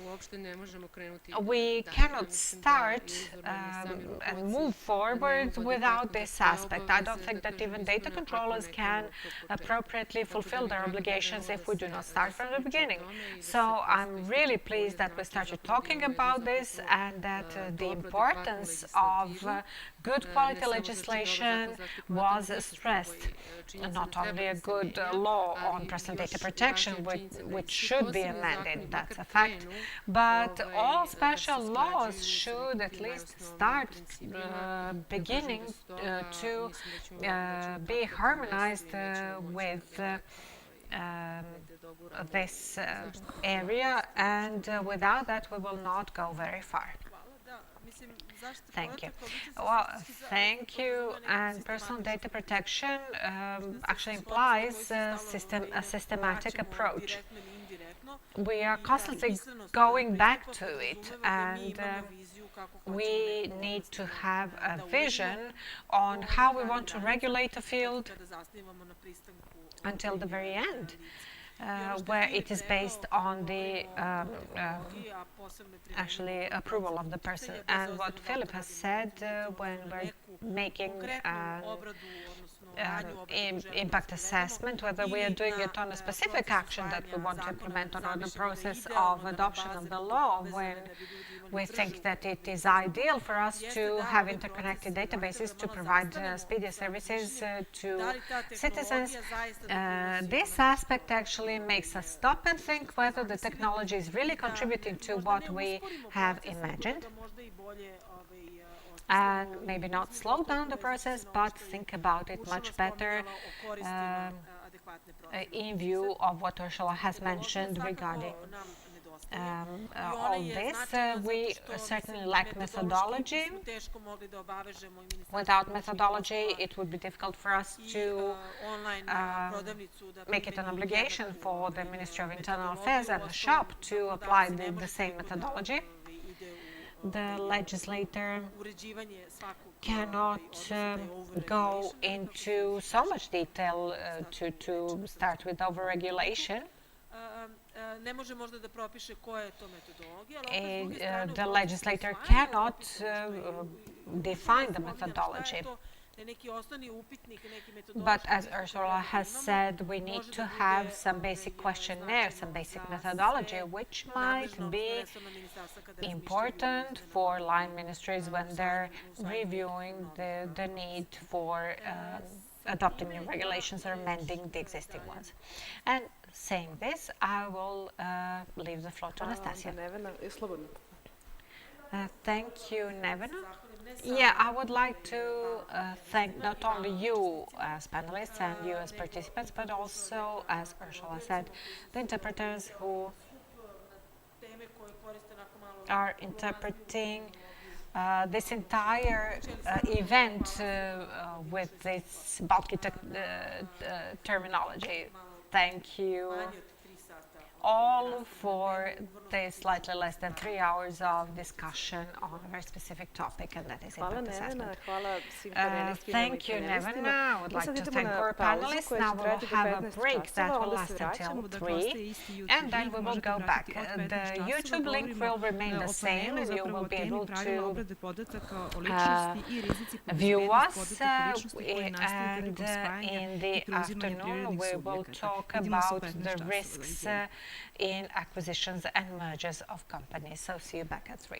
Speaker 2: we cannot start and move forward without this aspect. I don't think that even data controllers can appropriately fulfill their obligations if we do not start from the beginning. So I'm really pleased that we started talking about this and that the importance of good quality legislation was stressed. Not only a good law on personal data protection, which should be amended, that's a fact, but all special laws should at least start beginning to be harmonized with this area, and without that we will not go very far. Thank you. Well, thank you. And personal data protection actually implies a systematic approach. We are constantly going back to it, and we need to have a vision on how we want to regulate a field until the very end. Where it is based on the actually approval of the person. And what Philip has said when we're making impact assessment, whether we are doing it on a specific action that we want to implement or on the process of adoption of the law, when we think that it is ideal for us to have interconnected databases to provide speedy services to citizens. This aspect actually makes us stop and think whether the technology is really contributing to what we have imagined, and maybe not slow down the process, but think about it much better in view of what Ursula has mentioned regarding all this. We certainly lack methodology. Without methodology, it would be difficult for us to make it an obligation for the Ministry of Internal Affairs and the shop to apply the same methodology. The legislator cannot go into so much detail to start with overregulation. The legislator cannot define the methodology. But as Ursula has said, we need to have some basic questionnaire, some basic methodology, which might be important for line ministries when they're reviewing the need for adopting new regulations or amending the existing ones. And saying this, I will leave the floor to Anastasia. Thank you, Nevena. Yeah, I would like to thank not only you as panelists and you as participants, but also, as Ursula said, the interpreters who are interpreting this entire event with this bulky terminology. Thank you all for this slightly less than 3 hours of discussion on a very specific topic, and that is impact assessment. Thank you, Nevena. I would like to thank our panelists. Now we will have a break that will last until 3, and then we will go back. The YouTube link will remain the same, and you will be able to view us. And in the afternoon, we will talk about the risks in acquisitions and mergers of companies. So see you back at 3.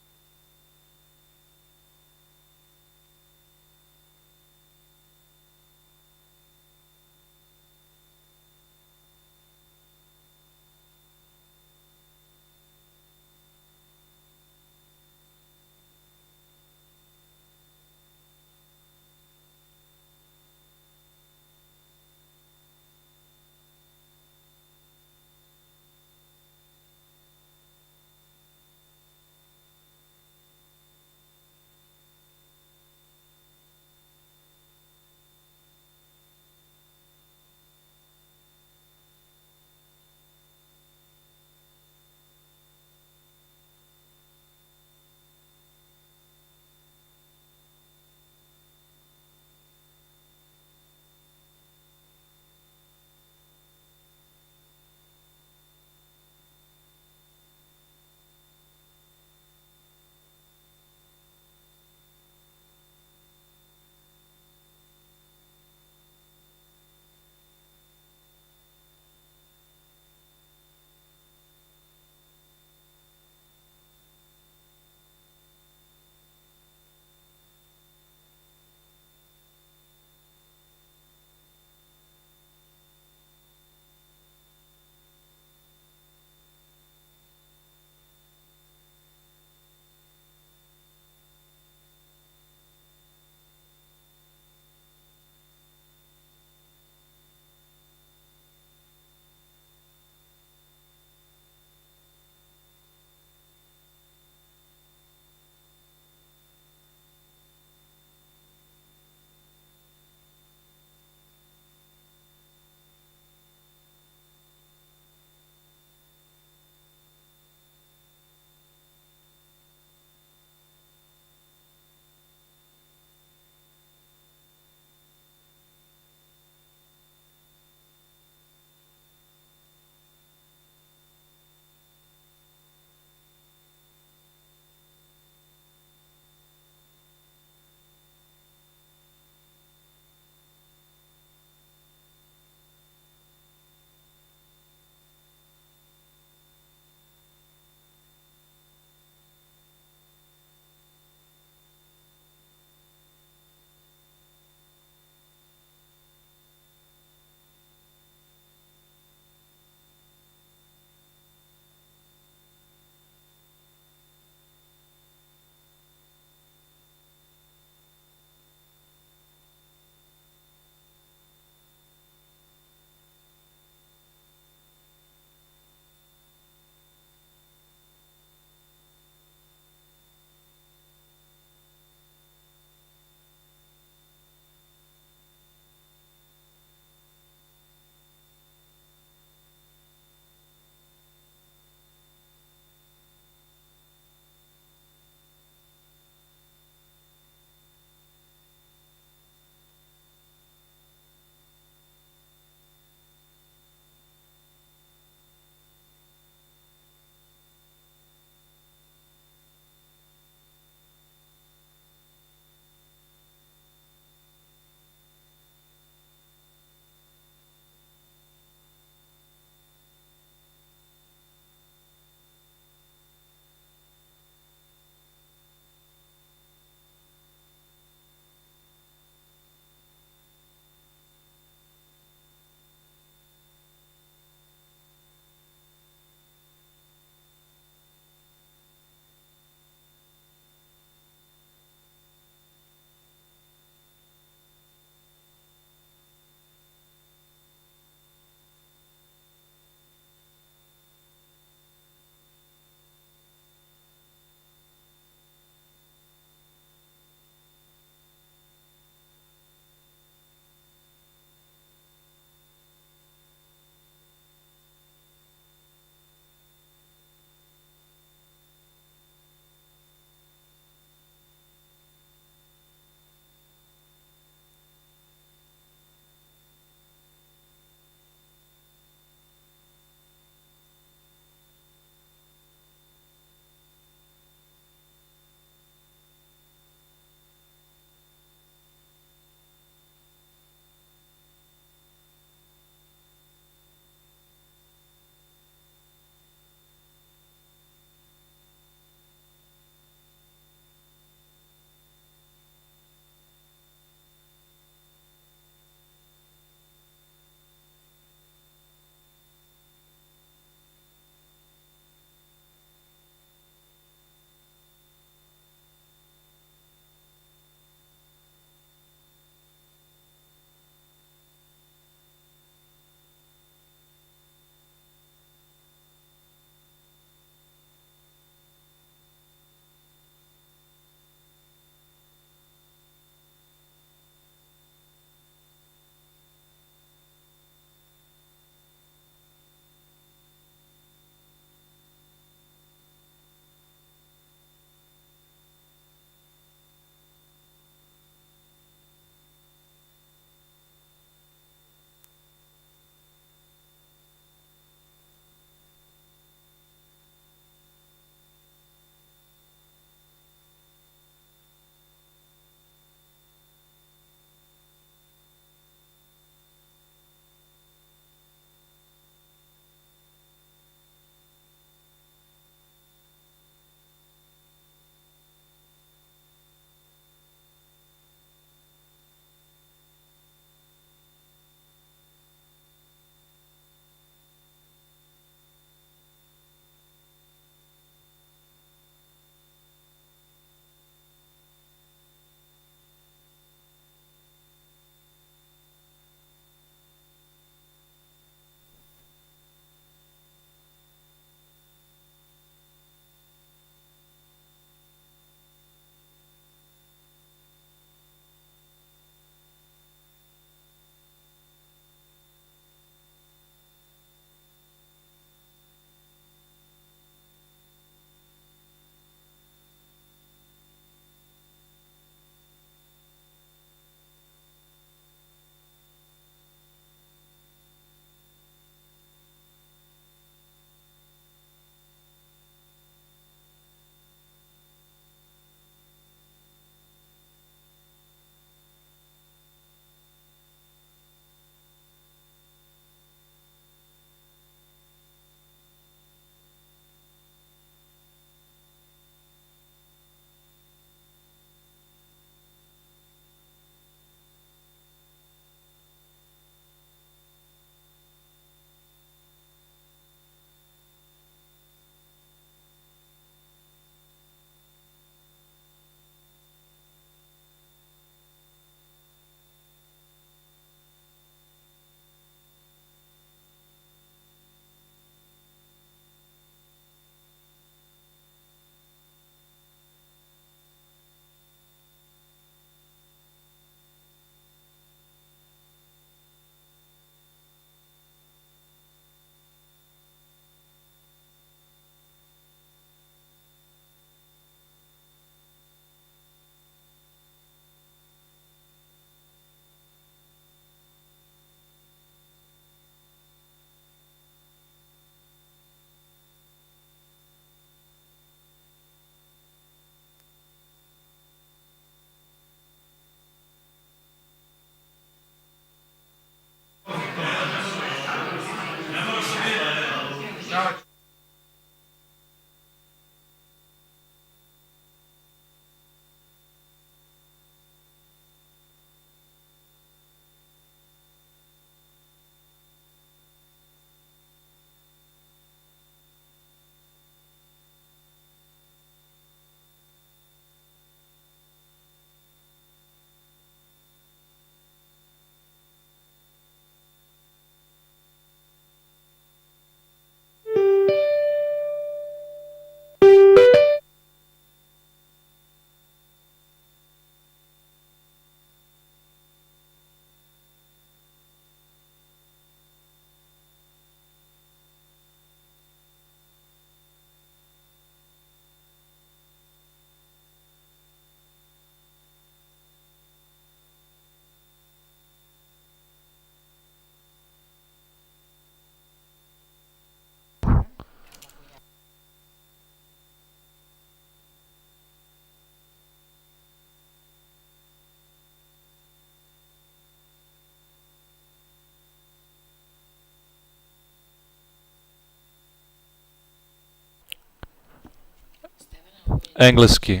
Speaker 8: Engleski.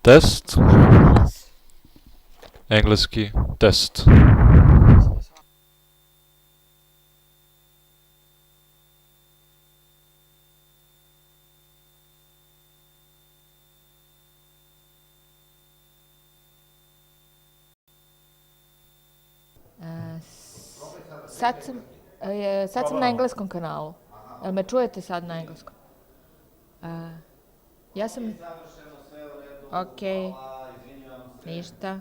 Speaker 8: Test. Engleski. Test.
Speaker 5: Sad sam na engleskom kanalu. Jel me čujete sad na engleskom? Ja sam... Ok. Ništa.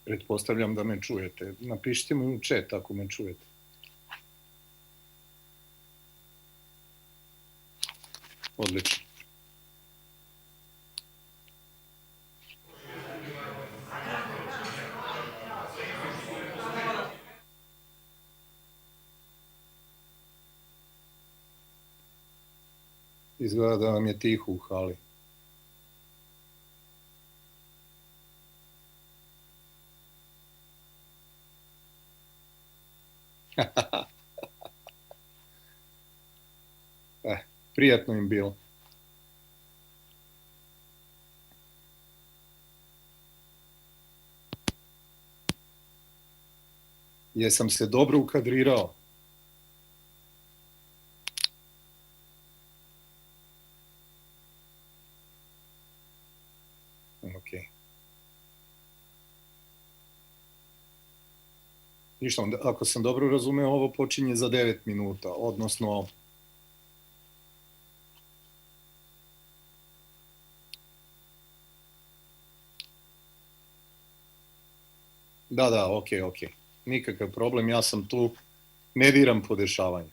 Speaker 9: Pretpostavljam da me čujete. Napišite mi u chat ako me čujete. Odlično. Izgleda da vam je tiho u hali. Prijatno im bilo. Jesam se dobro ukadrirao? Ok. Ništa, onda, ako sam dobro razumeo, ovo počinje za 9 minuta, odnosno da, ok. Nikakav problem, ja sam tu, ne diram podešavanje.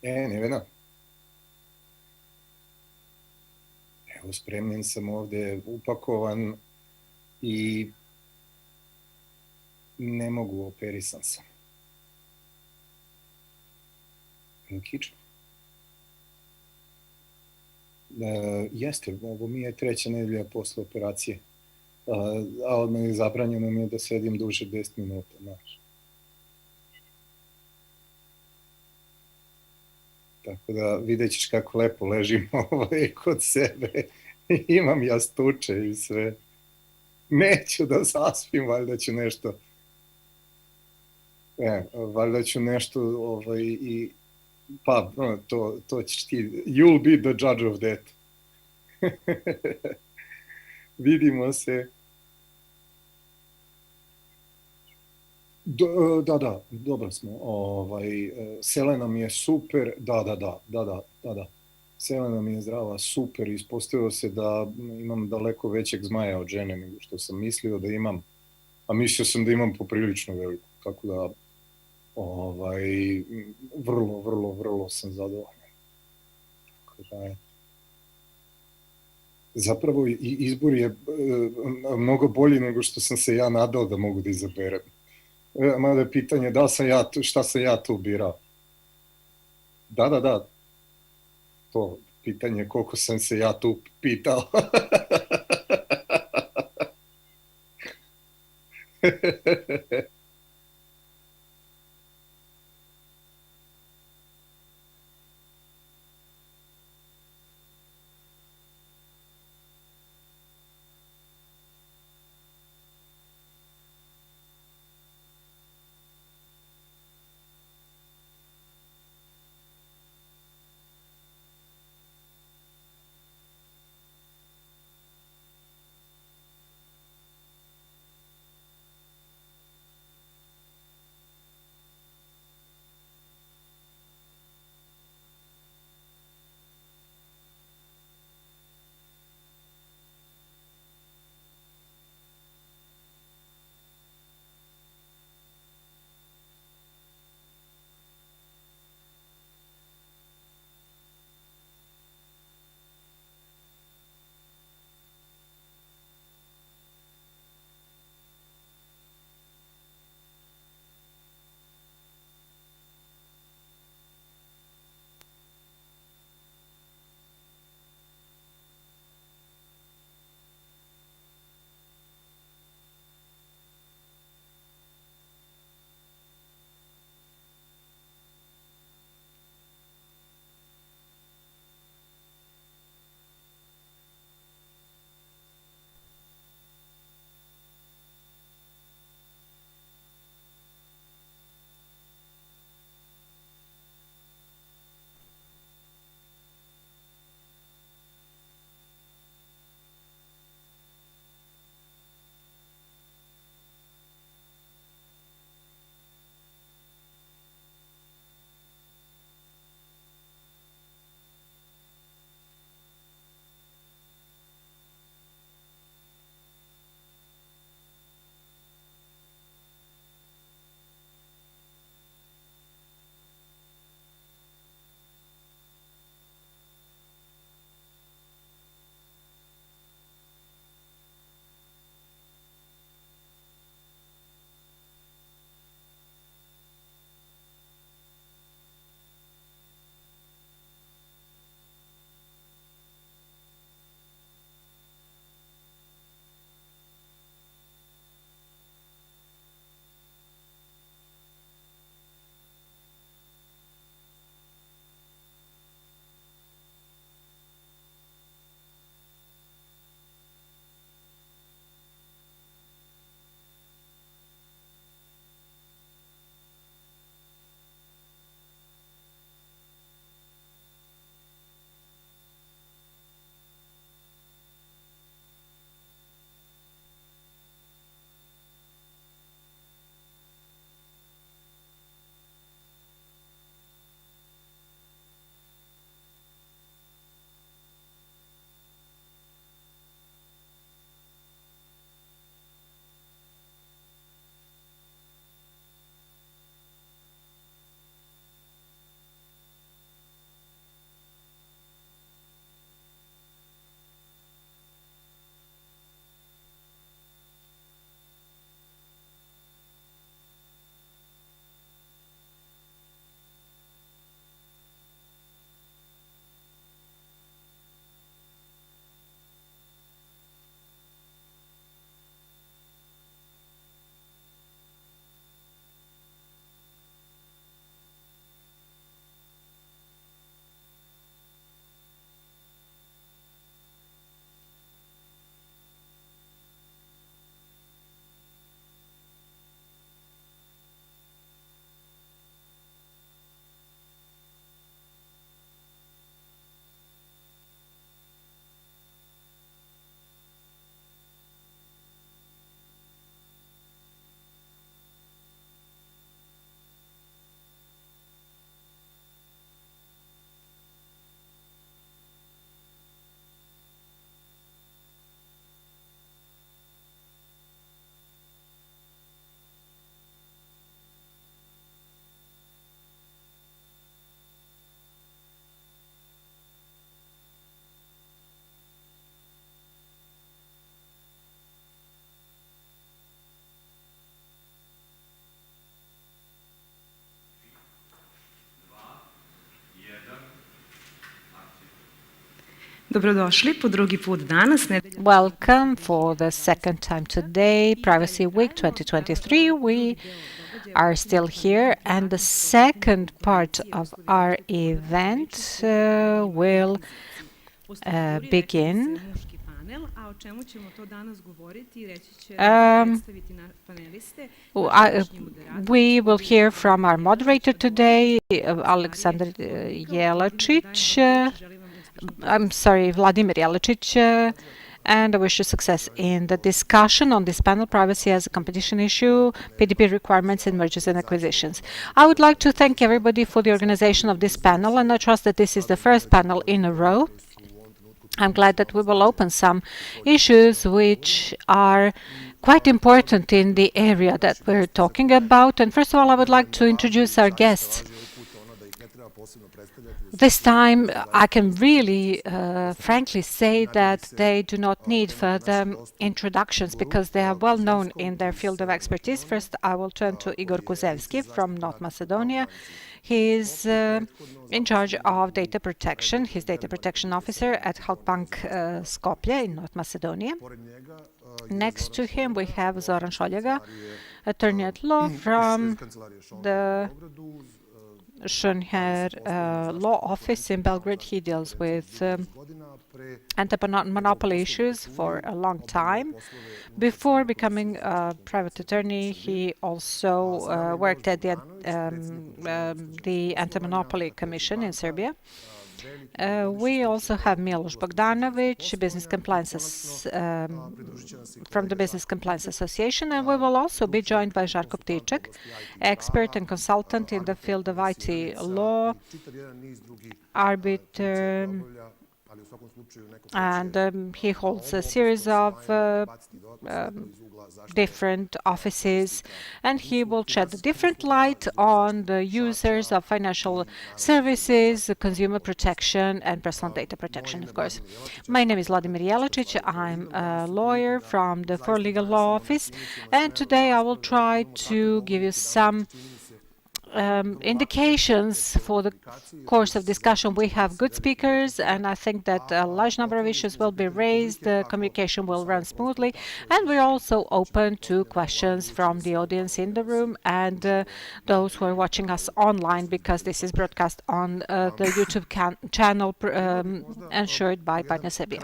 Speaker 9: Nevena. Evo, spremljen sam ovde, upakovan i ne mogu, operisan sam. Kič? Jeste, ovo mi je 3. nedelja posle operacije, a odmah je zabranjeno mi je da sedim duže 10 minuta, znaš. Tako da vidjet ćeš kako lepo ležim kod sebe. Imam jastuče i sve. Neću da zaspim, valjda ću nešto... valjda ću nešto i Pa, to ćeš ti, you'll be the judge of that. Vidimo se. Da, dobro smo. Selena mi je super, da. Selena mi je zdrava, super. Ispostavilo se da imam daleko većeg zmaja od žene nego što sam mislio da imam. A mislio sam da imam poprilično veliku. Tako da, vrlo sam zadovoljan. Zapravo i izbor je mnogo bolji nego što sam se ja nadao da mogu da izaberem. Mada je pitanje šta sam ja tu birao. Da. To pitanje koliko sam se ja tu pitao.
Speaker 1: Dobrodošli po drugi put danas.
Speaker 2: Welcome for the second time today, Privacy Week 2023. We are still here, and the second part of our event will begin.
Speaker 1: A o čemu ćemo to danas govoriti, reći će predstaviti paneliste.
Speaker 2: We will hear from our moderator today, Aleksandar Jelačić. Vladimir Jelačić, and I wish you success in the discussion on this panel, Privacy as a Competition Issue, PDP Requirements in Mergers and Acquisitions. I would like to thank everybody for the organization of this panel, and I trust that this is the first panel in a row. I'm glad that we will open some issues which are quite important in the area that we're talking about. And first of all, I would like to introduce our guests. This time, I can really frankly say that they do not need further introductions because they are well known in their field of expertise. First, I will turn to Igor Kuzevsky from North Macedonia. He is in charge of data protection. He's data protection officer at Halkbank Skopje in North Macedonia. Next to him, we have Zoran Šoljaga, attorney at law from the Schönherr Law Office in Belgrade. He deals with anti-monopoly issues for a long time. Before becoming a private attorney, he also worked at the Anti-Monopoly Commission in Serbia. We also have Miloš Bogdanović, business compliance from the Business Compliance Association, and we will also be joined by Žarko Ptiček, expert and consultant in the field of IT law, arbiter, and he holds a series of different offices, and he will shed a different light on the users of financial services, consumer protection, and personal data protection, of course. My name is Vladimir Jelačić. I'm a lawyer from the For Legal Law Office, and today I will try to give you some indications for the course of discussion. We have good speakers, and I think that a large number of issues will be raised. The communication will run smoothly, and we're also open to questions from the audience in the room and those who are watching us online, because this is broadcast on the YouTube channel ensured by Partner Serbia.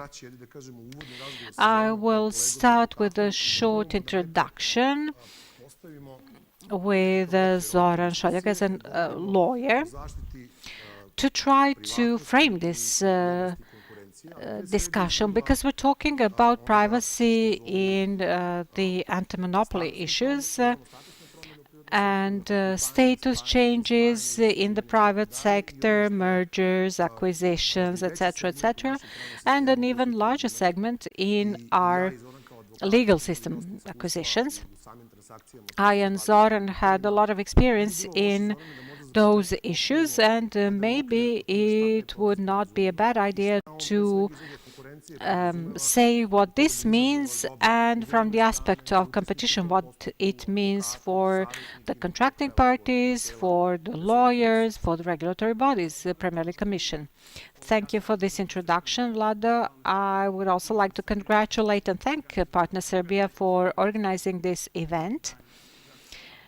Speaker 2: I will start with a short introduction with Zoran Šoljaga as a lawyer to try to frame this discussion, because we're talking about privacy in the anti-monopoly issues and status changes in the private sector, mergers, acquisitions, etc., and an even larger segment in our legal system acquisitions. I and Zoran had a lot of experience in those issues, and maybe it would not be a bad idea to say what this means, and from the aspect of competition, what it means for the contracting parties, for the lawyers, for the regulatory bodies, primarily Commission. Thank you for this introduction, Vlado. I would also like to congratulate and thank Partner Serbia for organizing this event,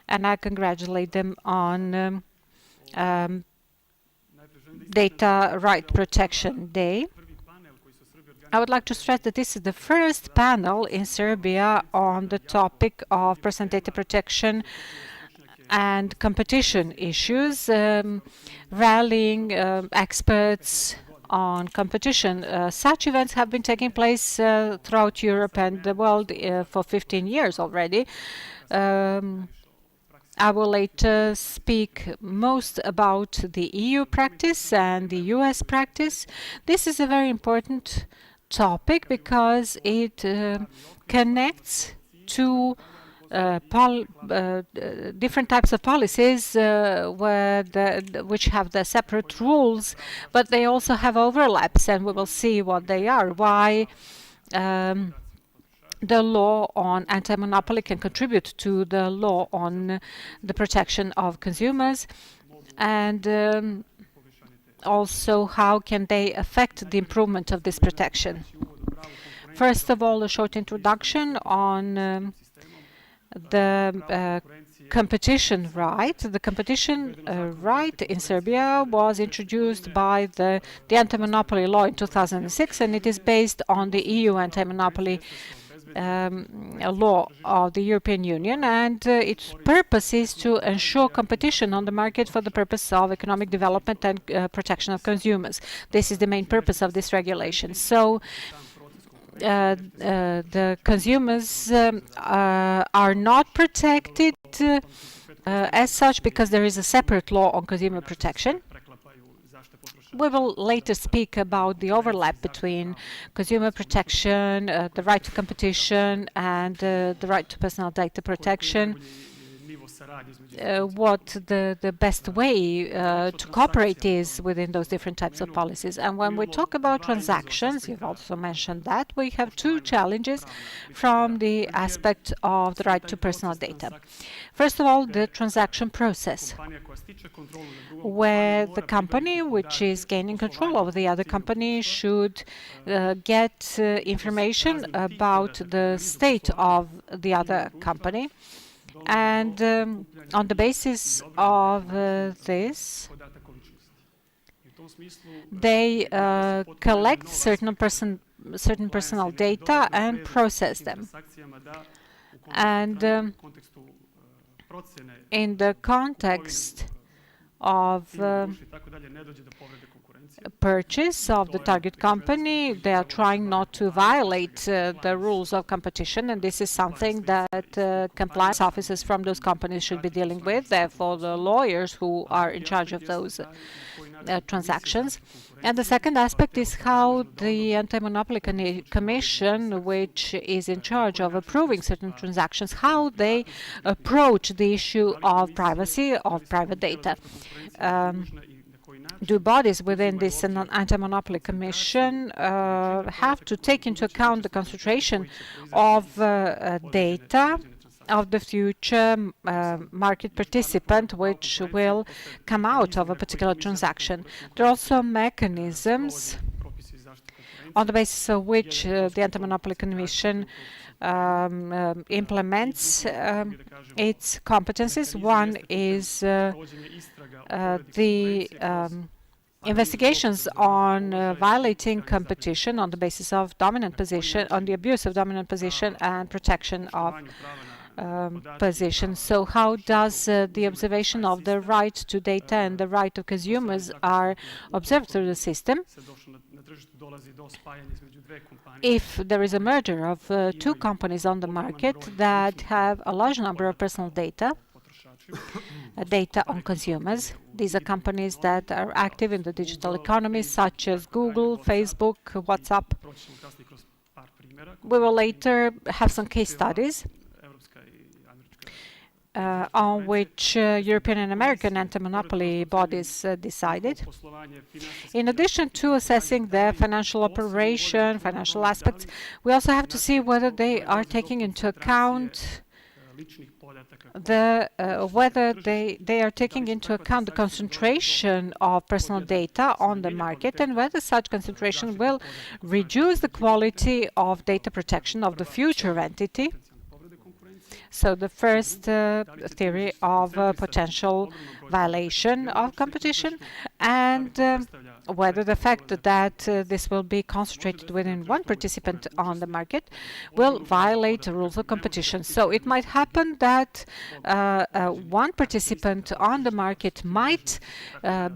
Speaker 2: and I congratulate them on Data Right Protection Day. I would like to stress that this is the first panel in Serbia on the topic of personal data protection and competition issues, rallying experts on competition. Such events have been taking place throughout Europe and the world for 15 years already. I will later speak most about the EU practice and the US practice. This is a very important topic because it connects to different types of policies which have the separate rules, but they also have overlaps, and we will see what they are, why the law on anti-monopoly can contribute to the law on the protection of consumers, and also how can they affect the improvement of this protection. First of all, a short introduction on the competition right. The competition right in Serbia was introduced by the anti-monopoly law in 2006, and it is based on the EU anti-monopoly law of the European Union, and its purpose is to ensure competition on the market for the purpose of economic development and protection of consumers. This is the main purpose of this regulation. So the consumers are not protected as such because there is a separate law on consumer protection. We will later speak about the overlap between consumer protection, the right to competition, and the right to personal data protection. What the best way to cooperate is within those different types of policies. And when we talk about transactions, you've also mentioned that, we have two challenges from the aspect of the right to personal data. First of all, the transaction process, where the company which is gaining control over the other company should get information about the state of the other company. And on the basis of this, they collect certain personal data and process them. And in the context of purchase of the target company, they are trying not to violate the rules of competition, and this is something that compliance officers from those companies should be dealing with. Therefore, the lawyers who are in charge of those transactions. And the second aspect is how the Anti-Monopoly Commission, which is in charge of approving certain transactions, how they approach the issue of privacy of private data. Do bodies within this Anti-Monopoly Commission have to take into account the concentration of data of the future market participant which will come out of a particular transaction. There are also mechanisms on the basis of which the Anti-Monopoly Commission implements its competencies. One is the investigations on violating competition on the basis of dominant position, on the abuse of dominant position and protection of position. So how does the observation of the right to data and the right of consumers are observed through the system? If there is a merger of two companies on the market that have a large number of personal data, data on consumers, these are companies that are active in the digital economy, such as Google, Facebook, WhatsApp. We will later have some case studies on which European and American anti-monopoly bodies decided. In addition to assessing their financial operation, financial aspects, we also have to see whether they are taking into account the concentration of personal data on the market, and whether such concentration will reduce the quality of data protection of the future entity. So the first theory of potential violation of competition, and whether the fact that this will be concentrated within one participant on the market will violate the rules of competition. So it might happen that one participant on the market might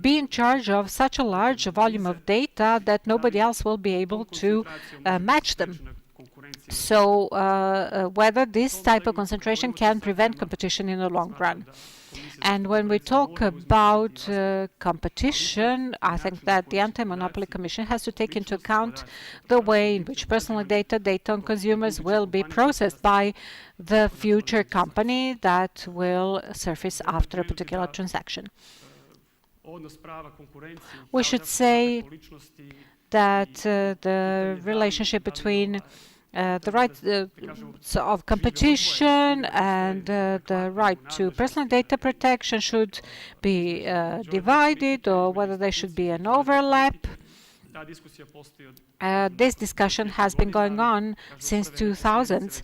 Speaker 2: be in charge of such a large volume of data that nobody else will be able to match them. So whether this type of concentration can prevent competition in the long run. And when we talk about competition, I think that the Anti-Monopoly Commission has to take into account the way in which personal data on consumers will be processed by the future company that will surface after a particular transaction. We should say that the relationship between the rights of competition and the right to personal data protection should be divided, or whether there should be an overlap. This discussion has been going on since 2000s,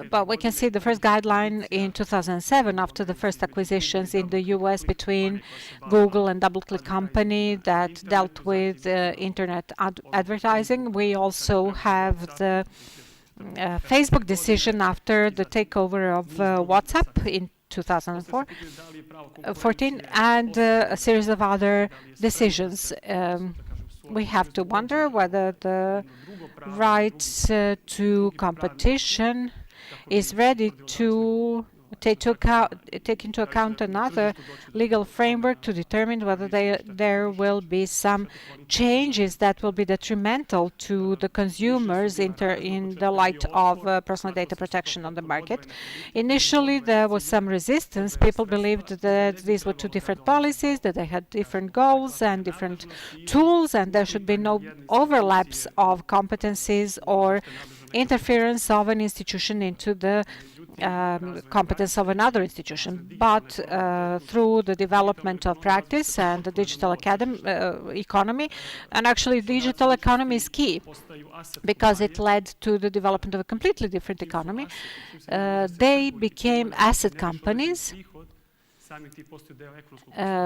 Speaker 2: but we can see the first guideline in 2007 after the first acquisitions in the US between Google and DoubleClick company that dealt with internet advertising. We also have the Facebook decision after the takeover of WhatsApp in 2014, and a series of other decisions. We have to wonder whether the right to competition is ready to take into account another legal framework to determine whether there will be some changes that will be detrimental to the consumers in the light of personal data protection on the market. Initially, there was some resistance. People believed that these were two different policies, that they had different goals and different tools, and there should be no overlaps of competencies or interference of an institution into the competence of another institution. But through the development of practice and the digital economy, and actually digital economy is key because it led to the development of a completely different economy. They became asset companies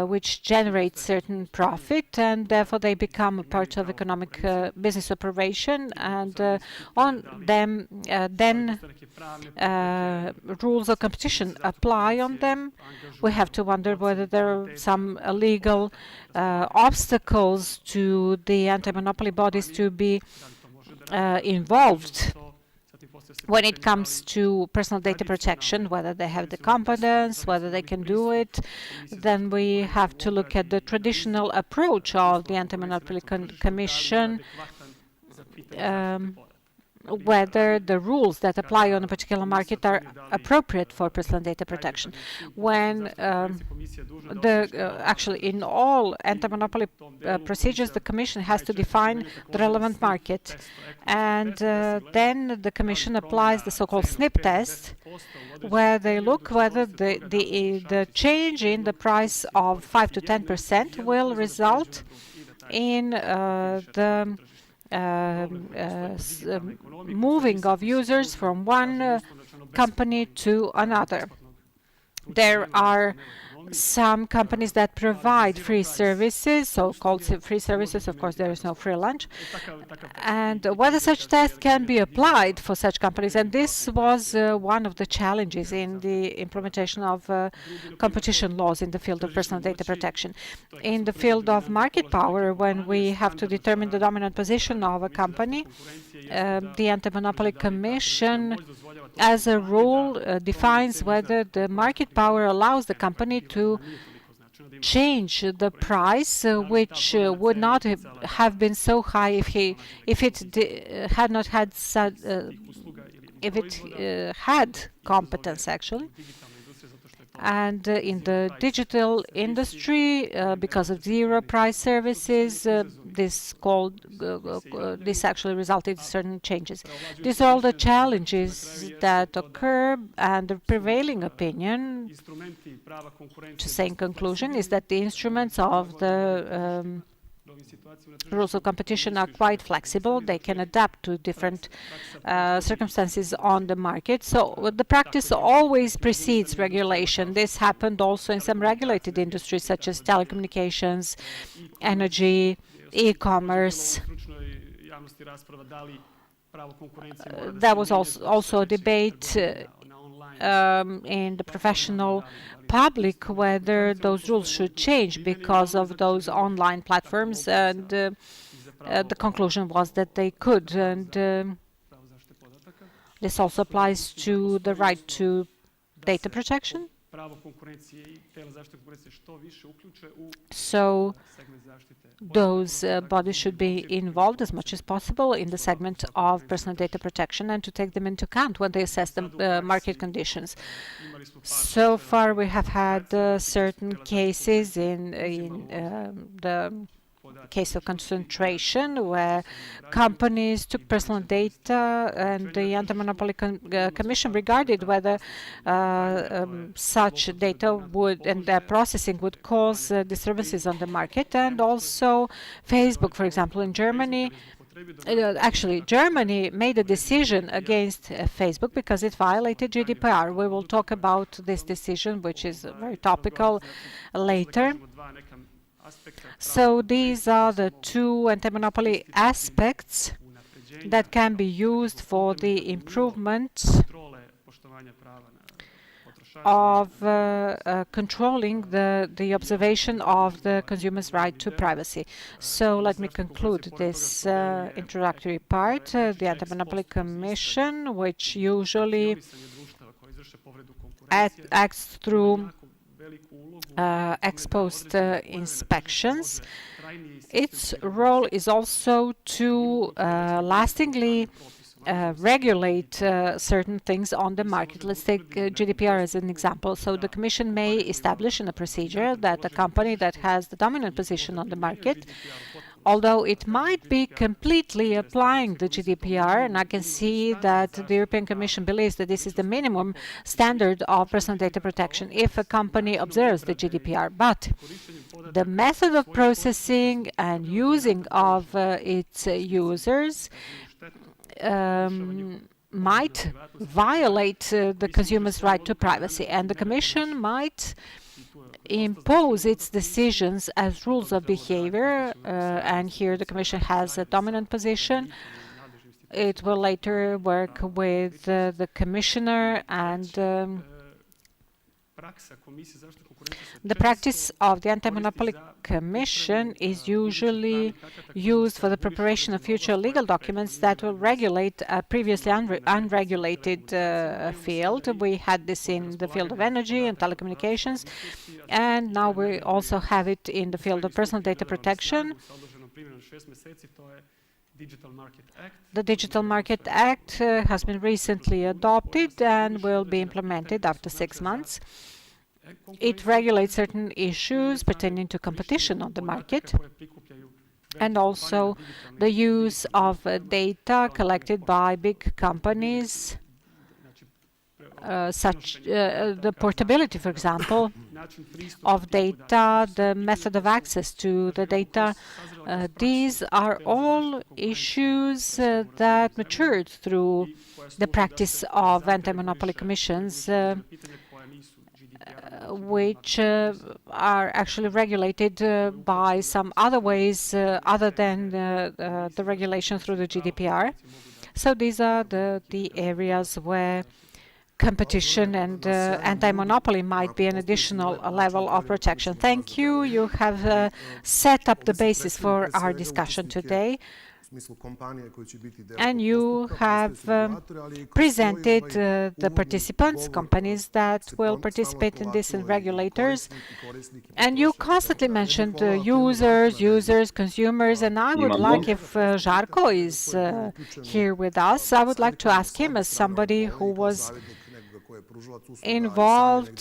Speaker 2: which generate certain profit, and therefore they become a part of economic business operation, and on them then rules of competition apply on them. We have to wonder whether there are some legal obstacles to the anti-monopoly bodies to be involved when it comes to personal data protection, whether they have the competence, whether they can do it. Then we have to look at the traditional approach of the Anti-Monopoly Commission, whether the rules that apply on a particular market are appropriate for personal data protection. When actually in all anti-monopoly procedures, the Commission has to define the relevant market, and then the Commission applies the so-called SNP test, where they look whether the change in the price of 5 to 10% will result in the moving of users from one company to another. There are some companies that provide free services, so-called free services. Of course, there is no free lunch. And whether such tests can be applied for such companies, and this was one of the challenges in the implementation of competition laws in the field of personal data protection. In the field of market power, when we have to determine the dominant position of a company, the Anti-Monopoly Commission, as a rule, defines whether the market power allows the company to change the price, which would not have been so high if it had competence actually. And in the digital industry, because of zero price services, this actually resulted in certain changes. These are all the challenges that occur, and the prevailing opinion, to say in conclusion, is that the instruments of the rules of competition are quite flexible. They can adapt to different circumstances on the market. So the practice always precedes regulation. This happened also in some regulated industries such as telecommunications, energy, e-commerce. There was also a debate in the professional public whether those rules should change because of those online platforms, and the conclusion was that they could. And this also applies to the right to data protection. So those bodies should be involved as much as possible in the segment of personal data protection and to take them into account when they assess the market conditions. So far, we have had certain cases in the case of concentration where companies took personal data and the Anti-Monopoly Commission regarded whether such data would and their processing would cause disturbances on the market. And also Facebook, for example, in Germany, actually, Germany made a decision against Facebook because it violated GDPR. We will talk about this decision, which is very topical, later. So these are the two anti-monopoly aspects that can be used for the improvement of controlling the observation of the consumer's right to privacy. So let me conclude this introductory part. The Anti-Monopoly Commission, which usually acts through ex post inspections, its role is also to lastingly regulate certain things on the market. Let's take GDPR as an example. So the Commission may establish in a procedure that a company that has the dominant position on the market, although it might be completely applying the GDPR, and I can see that the European Commission believes that this is the minimum standard of personal data protection if a company observes the GDPR. But the method of processing and using of its users might violate the consumer's right to privacy, and the Commission might impose its decisions as rules of behavior, and here the Commission has a dominant position. It will later work with the Commissioner, and the practice of the Anti-Monopoly Commission is usually used for the preparation of future legal documents that will regulate a previously unregulated field. We had this in the field of energy and telecommunications, and now we also have it in the field of personal data protection. The Digital Market Act has been recently adopted and will be implemented after 6 months. It regulates certain issues pertaining to competition on the market and also the use of data collected by big companies, such the portability, for example, of data, the method of access to the data. These are all issues that matured through the practice of anti-monopoly commissions, which are actually regulated by some other ways other than the regulation through the GDPR. So these are the areas where competition and anti-monopoly might be an additional level of protection. Thank you. You have set up the basis for our discussion today, and you have presented the participants, companies that will participate in this, and regulators. And you constantly mentioned users, consumers, and I would like, if Žarko is here with us, I would like to ask him, as somebody who was involved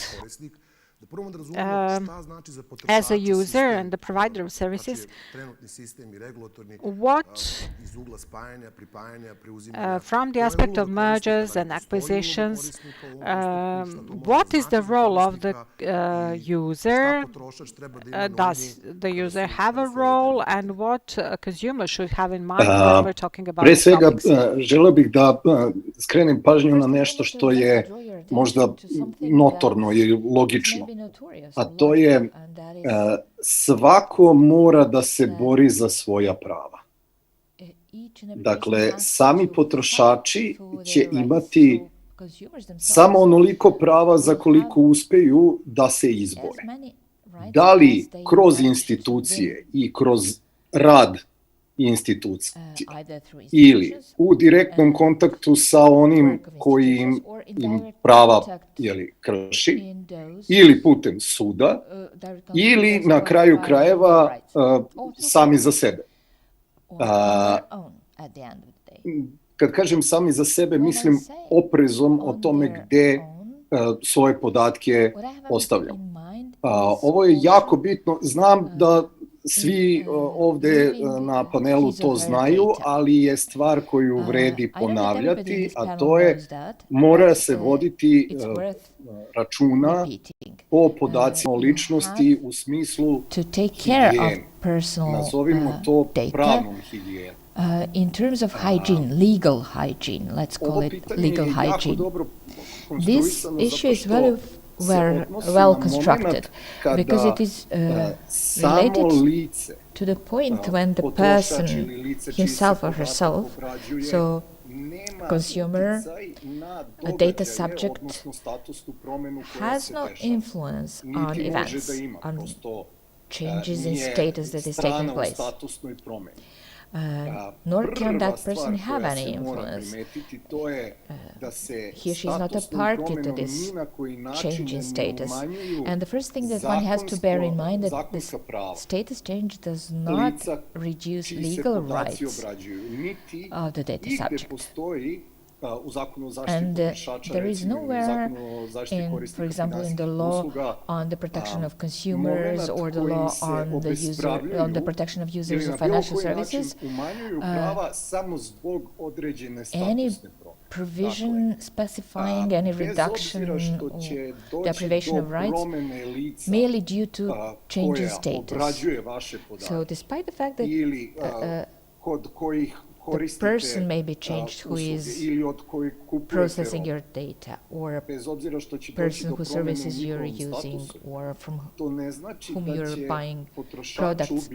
Speaker 2: as a user and the provider of services, what, from the aspect of mergers and acquisitions, what is the role of the user? Does the user have a role, and what a consumer should have in mind when we're talking about
Speaker 9: Pre svega,
Speaker 2: topics?
Speaker 9: želeo bih da skrenem pažnju na nešto što je možda notorno i logično, a to je svako mora da se bori za svoja prava. Dakle, sami potrošači će imati samo onoliko prava za koliko uspeju da se izbore. Da li kroz institucije i kroz rad institucije ili u direktnom kontaktu sa onim koji im prava krši, ili putem suda, ili na kraju krajeva sami za sebe. Kad kažem sami za sebe, mislim oprezom o tome gde svoje podatke ostavljam. Ovo je jako bitno. Znam da Svi ovde na panelu to znaju, ali je stvar koju vredi ponavljati, a to je mora se voditi računa o podacima o ličnosti u smislu higijene. Nazovimo to pravnom higijenom.
Speaker 5: In terms of hygiene, legal hygiene, let's call it legal hygiene. This issue is very well constructed because it is related to the point when the person himself or herself, so consumer, a data subject, has no influence on events, on changes in status that is taking place. Nor can that person have any influence. He or she is not a party to this change in status. And the first thing that one has to bear in mind that this status change does not reduce legal rights of the data subject. And there is nowhere, for example, in the law on the protection of consumers or the law on the protection of users of financial services, any provision specifying any reduction or deprivation of rights merely due to change in status. So despite the fact that the person may be changed who is processing your data, or a person whose services you're using, or from whom you're buying products.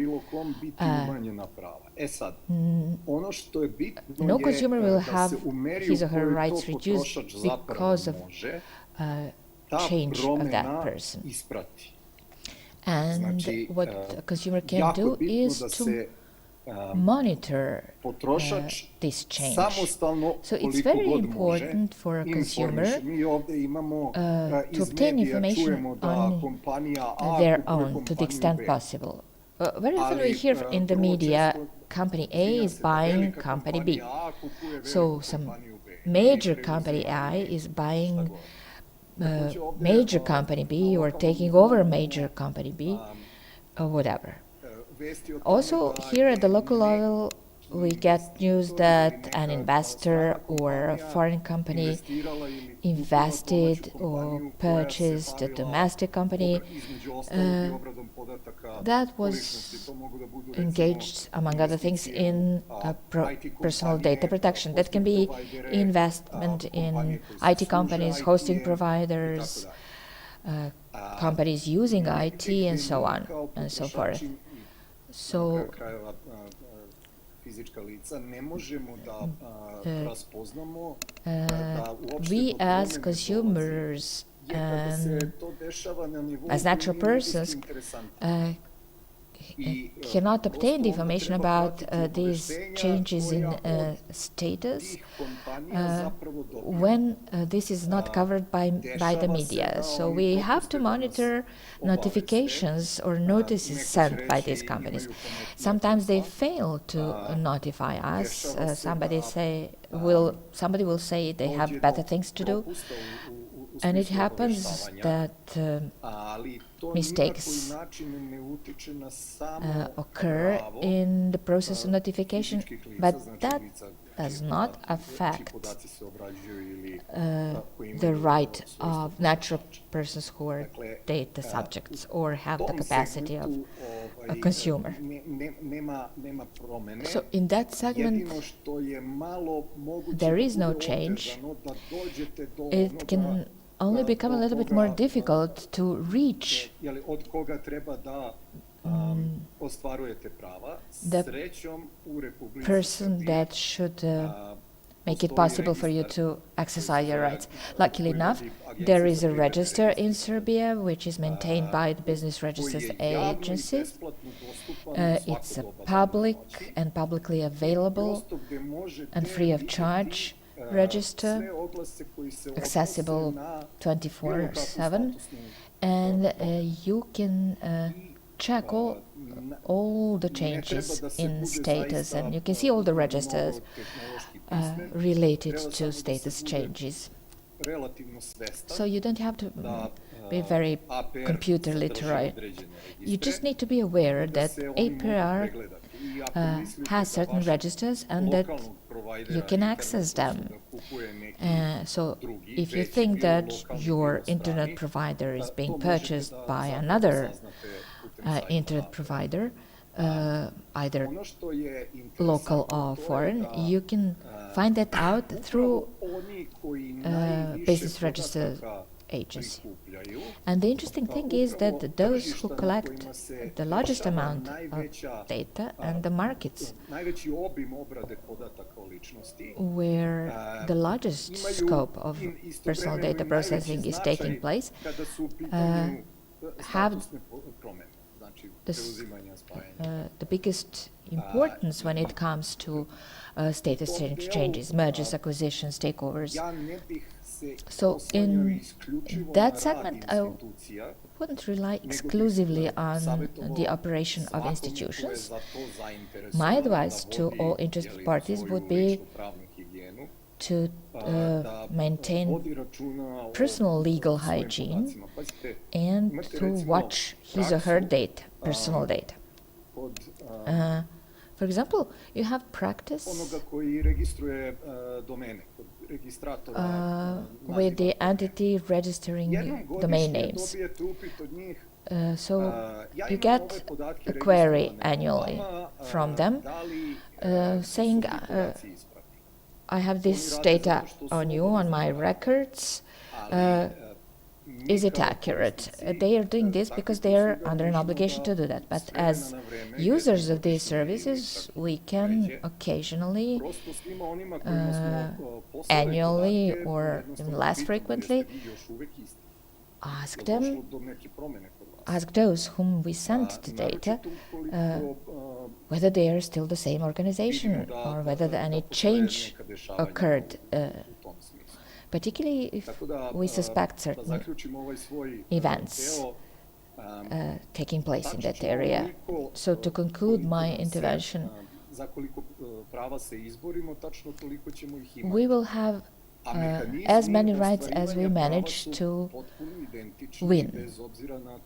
Speaker 5: No consumer will have his or her rights reduced because of change of that person. And what a consumer can do is to monitor this change. So it's very important for a consumer to obtain information on their own to the extent possible. Very often we hear in the media, company A is buying company B. So some major company I is buying major company B, or taking over major company B, or whatever. Also, here at the local level, we get news that an investor or a foreign company invested or purchased a domestic company that was engaged, among other things, in personal data protection. That can be investment in IT companies, hosting providers, companies using IT, and so on and so forth. So we as consumers and as natural persons cannot obtain the information about these changes in status when this is not covered by the media. So we have to monitor notifications or notices sent by these companies. Sometimes they fail to notify us. Somebody will say they have better things to do. And it happens that mistakes occur in the process of notification, but that does not affect the right of natural persons who are data subjects or have the capacity of a consumer. So in that segment, there is no change. It can only become a little bit more difficult to reach the person that should make it possible for you to exercise your rights. Luckily enough, there is a register in Serbia which is maintained by the Business Registers Agency. It's a public and publicly available and free of charge register, accessible 24/7, and you can check all the changes in status, and you can see all the registers related to status changes. So you don't have to be very computer literate. You just need to be aware that APR has certain registers and that you can access them. So if you think that your internet provider is being purchased by another internet provider, either local or foreign, you can find that out through business register agency. And the interesting thing is that those who collect the largest amount of data and the markets where the largest scope of personal data processing is taking place have the biggest importance when it comes to status changes, mergers, acquisitions, takeovers. So in that segment, I wouldn't rely exclusively on the operation of institutions. My advice to all interested parties would be to maintain personal legal hygiene and to watch his or her data, personal data. For example, you have practice with the entity registering domain names. So you get a query annually from them saying, I have this data on you, on my records. Is it accurate? They are doing this because they are under an obligation to do that. But as users of these services, we can occasionally, annually or less frequently, ask those whom we sent the data whether they are still the same organization or whether any change occurred, particularly if we suspect certain events taking place in that area. So to conclude my intervention, we will have as many rights as we manage to win.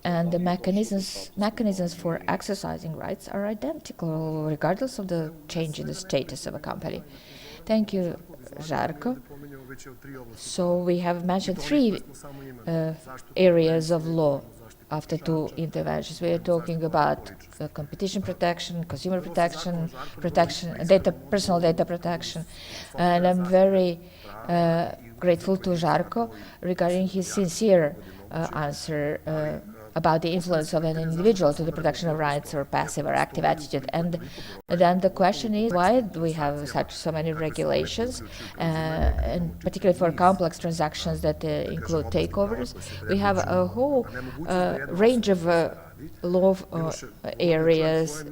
Speaker 5: And the mechanisms for exercising rights are identical regardless of the change in the status of a company. Thank you, Žarko. So we have mentioned three areas of law after two interventions. We are talking about competition protection, consumer protection, personal data protection. And I'm very grateful to Žarko regarding his sincere answer about the influence of an individual to the protection of rights or passive or active attitude. And then the question is, why do we have so many regulations, and particularly for complex transactions that include takeovers? We have a whole range of law areas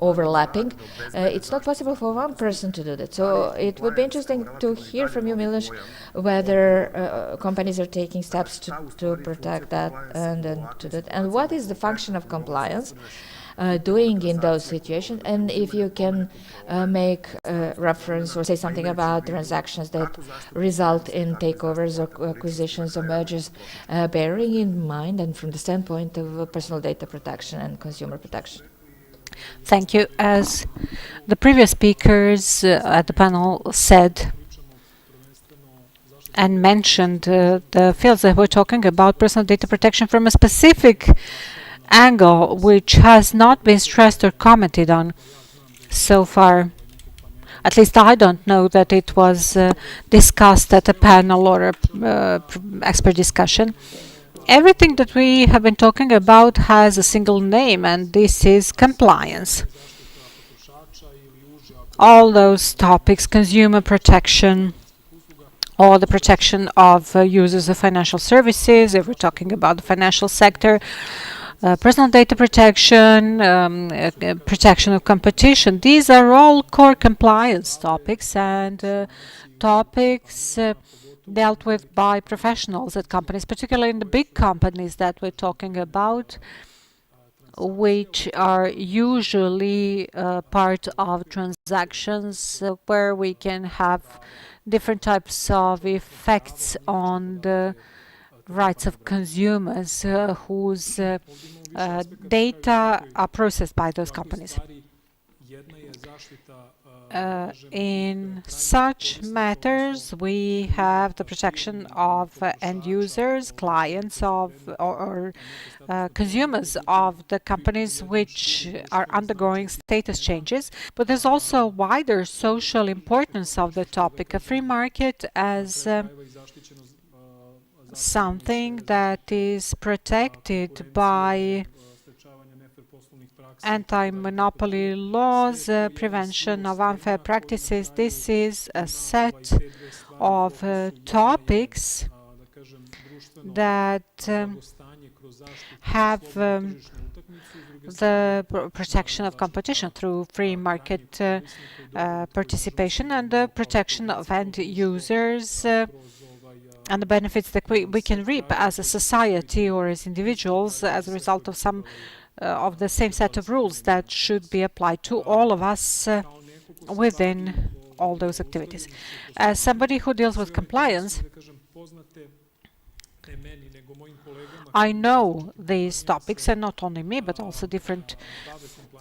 Speaker 5: overlapping. It's not possible for one person to do that. So it would be interesting to hear from you, Miloš, whether companies are taking steps to protect that and to that. And what is the function of compliance doing in those situations? And if you can make reference or say something about transactions that result in takeovers or acquisitions or mergers, bearing in mind and from the standpoint of personal data protection and consumer protection.
Speaker 2: Thank you. As the previous speakers at the panel said and mentioned, the fields that we're talking about, personal data protection from a specific angle which has not been stressed or commented on so far. At least I don't know that it was discussed at a panel or a expert discussion. Everything that we have been talking about has a single name, and this is compliance. All those topics, consumer protection, or the protection of users of financial services, if we're talking about the financial sector, personal data protection, protection of competition. These are all core compliance topics and topics dealt with by professionals at companies, particularly in the big companies that we're talking about, which are usually part of transactions where we can have different types of effects on the rights of consumers whose data are processed by those companies. In such matters, we have the protection of end users, clients of, or consumers of the companies which are undergoing status changes. But there's also a wider social importance of the topic. A free market as something that is protected by anti-monopoly laws, prevention of unfair practices. This is a set of topics that have the protection of competition through free market participation and the protection of end users and the benefits that we can reap as a society or as individuals as a result of some of the same set of rules that should be applied to all of us within all those activities. As somebody who deals with compliance, I know these topics, and not only me, but also different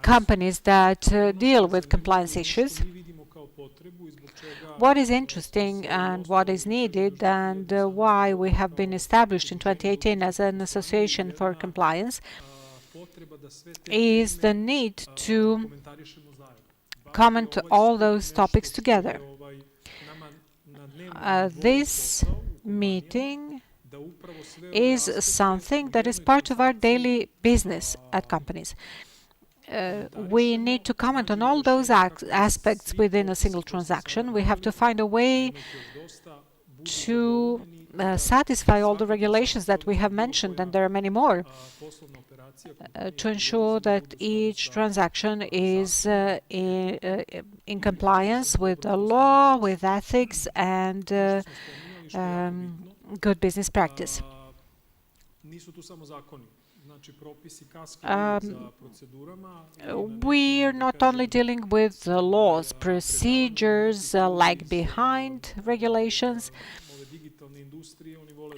Speaker 2: companies that deal with compliance issues. What is interesting and what is needed and why we have been established in 2018 as an association for compliance is the need to comment all those topics together. This meeting is something that is part of our daily business at companies. We need to comment on all those aspects within a single transaction. We have to find a way to satisfy all the regulations that we have mentioned, and there are many more, to ensure that each transaction is in compliance with the law, with ethics, and good business practice. We are not only dealing with laws, procedures lag behind regulations,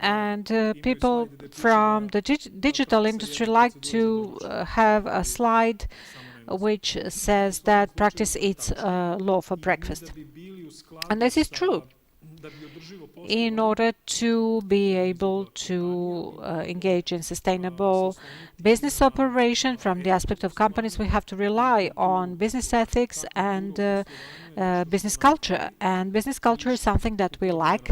Speaker 2: and people from the digital industry like to have a slide which says that practice eats law for breakfast. And this is true. In order to be able to engage in sustainable business operation from the aspect of companies, we have to rely on business ethics and business culture. And business culture is something that we lack.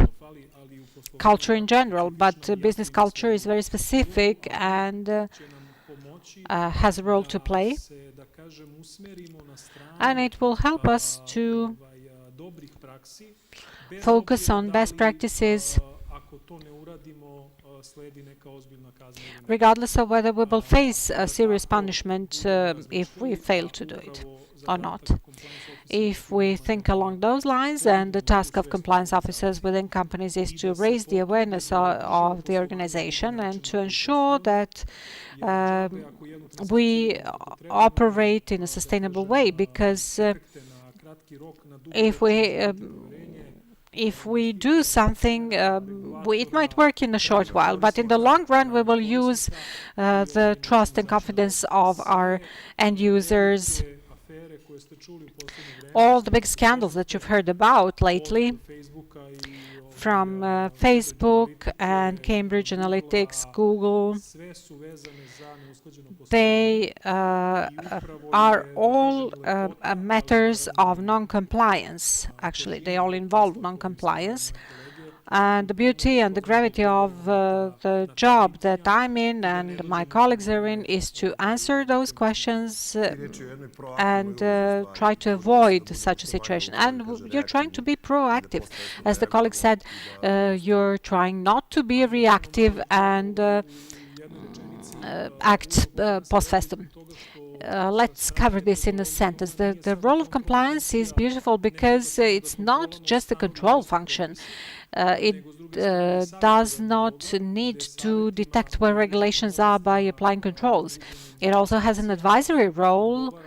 Speaker 2: Culture in general, but business culture is very specific and has a role to play. And it will help us to focus on best practices, regardless of whether we will face a serious punishment if we fail to do it or not. If we think along those lines, and the task of compliance officers within companies is to raise the awareness of the organization and to ensure that we operate in a sustainable way, because if we do something, it might work in a short while, but in the long run, we will use the trust and confidence of our end users. All the big scandals that you've heard about lately, from Facebook and Cambridge Analytica, Google, they are all matters of non-compliance. Actually, they all involve non-compliance. And the beauty and the gravity of the job that I'm in and my colleagues are in is to answer those questions and try to avoid such a situation. And you're trying to be proactive. As the colleague said, you're trying not to be reactive and act post festum. Let's cover this in a sentence. The role of compliance is beautiful because it's not just a control function. It does not need to detect where regulations are by applying controls. It also has an advisory role,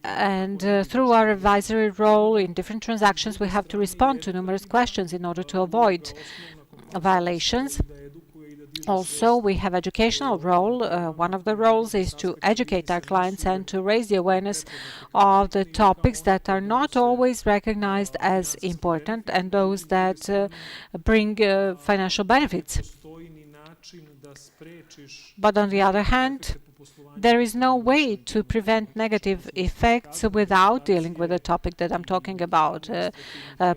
Speaker 2: and through our advisory role in different transactions, we have to respond to numerous questions in order to avoid violations. Also, we have educational role. One of the roles is to educate our clients and to raise the awareness of the topics that are not always recognized as important and those that bring financial benefits. But on the other hand, there is no way to prevent negative effects without dealing with the topic that I'm talking about.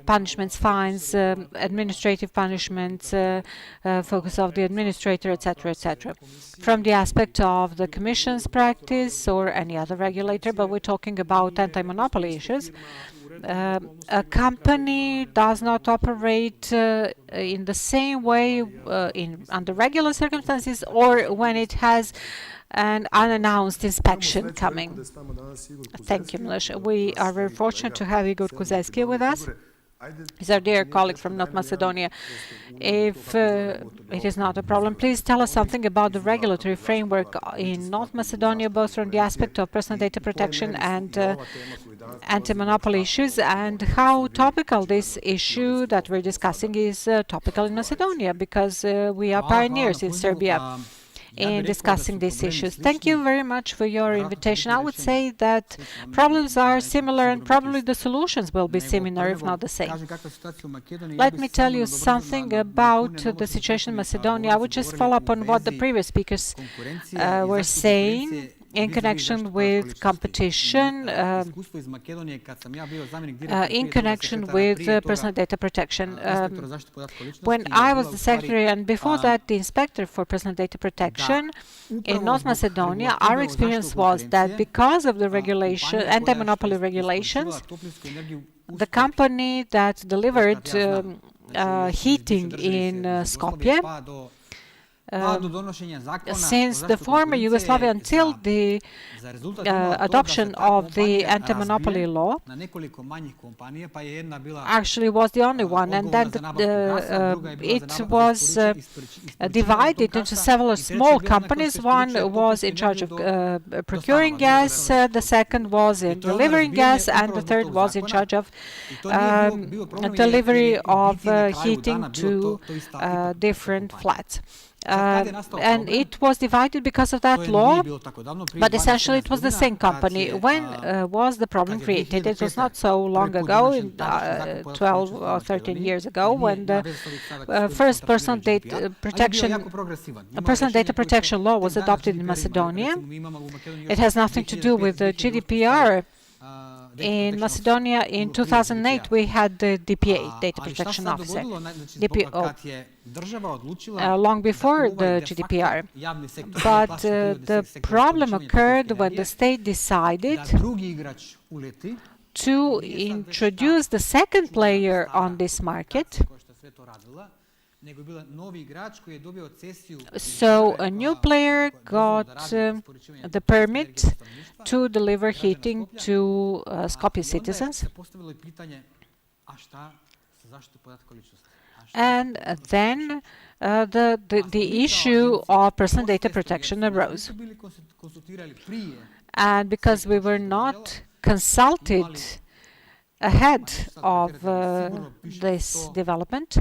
Speaker 2: Punishments, fines, administrative punishments, focus of the administrator, etc., etc. From the aspect of the Commission's practice or any other regulator, but we're talking about anti-monopoly issues. A company does not operate in the same way under regular circumstances or when it has an unannounced inspection coming. Thank you, Miloš. We are very fortunate to have Igor Kuzeski with us. He's our dear colleague from North Macedonia. If it is not a problem, please tell us something about the regulatory framework in North Macedonia, both from the aspect of personal data protection and anti-monopoly issues, and how topical this issue that we're discussing is topical in Macedonia, because we are pioneers in Serbia in discussing these issues. Thank you very much for your invitation. I would say that problems are similar and probably the solutions will be similar, if not the same. Let me tell you something about the situation in Macedonia. I would just follow up on what the previous speakers were saying in connection with competition, in connection with personal data protection. When I was the secretary and before that the inspector for personal data protection in North Macedonia, our experience was that because of the regulation, anti-monopoly regulations, the company that delivered heating in Skopje, since the former Yugoslavia until the adoption of the anti-monopoly law, actually was the only one, and then it was divided into several small companies. One was in charge of procuring gas, the second was in delivering gas, and the third was in charge of delivery of heating to different flats. And it was divided because of that law, but essentially it was the same company. When was the problem created? It was not so long ago, 12 or 13 years ago, when the first personal data protection law was adopted in Macedonia. It has nothing to do with the GDPR. In Macedonia, in 2008, we had the DPA, Data Protection Officer, DPO, long before the GDPR. But the problem occurred when the state decided to introduce the second player on this market. So a new player got the permit to deliver heating to Skopje citizens. And then the issue of personal data protection arose. And because we were not consulted ahead of this development,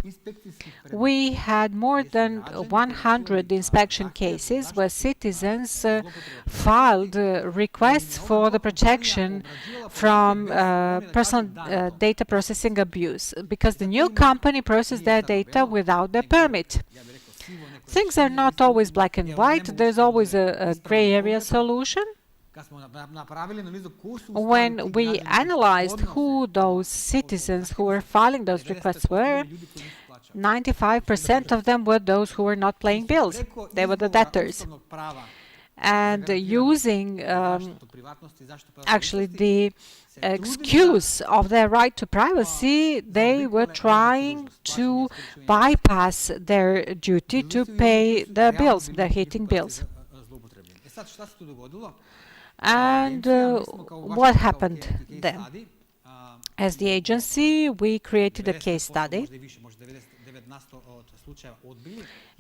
Speaker 2: we had more than 100 inspection cases where citizens filed requests for the protection from personal data processing abuse, because the new company processed their data without their permit. Things are not always black and white. There's always a gray area solution. When we analyzed who those citizens who were filing those requests were, 95% of them were those who were not paying bills. They were the debtors. And using actually the excuse of their right to privacy, they were trying to bypass their duty to pay their bills, their heating bills. And what happened then? As the agency, we created a case study,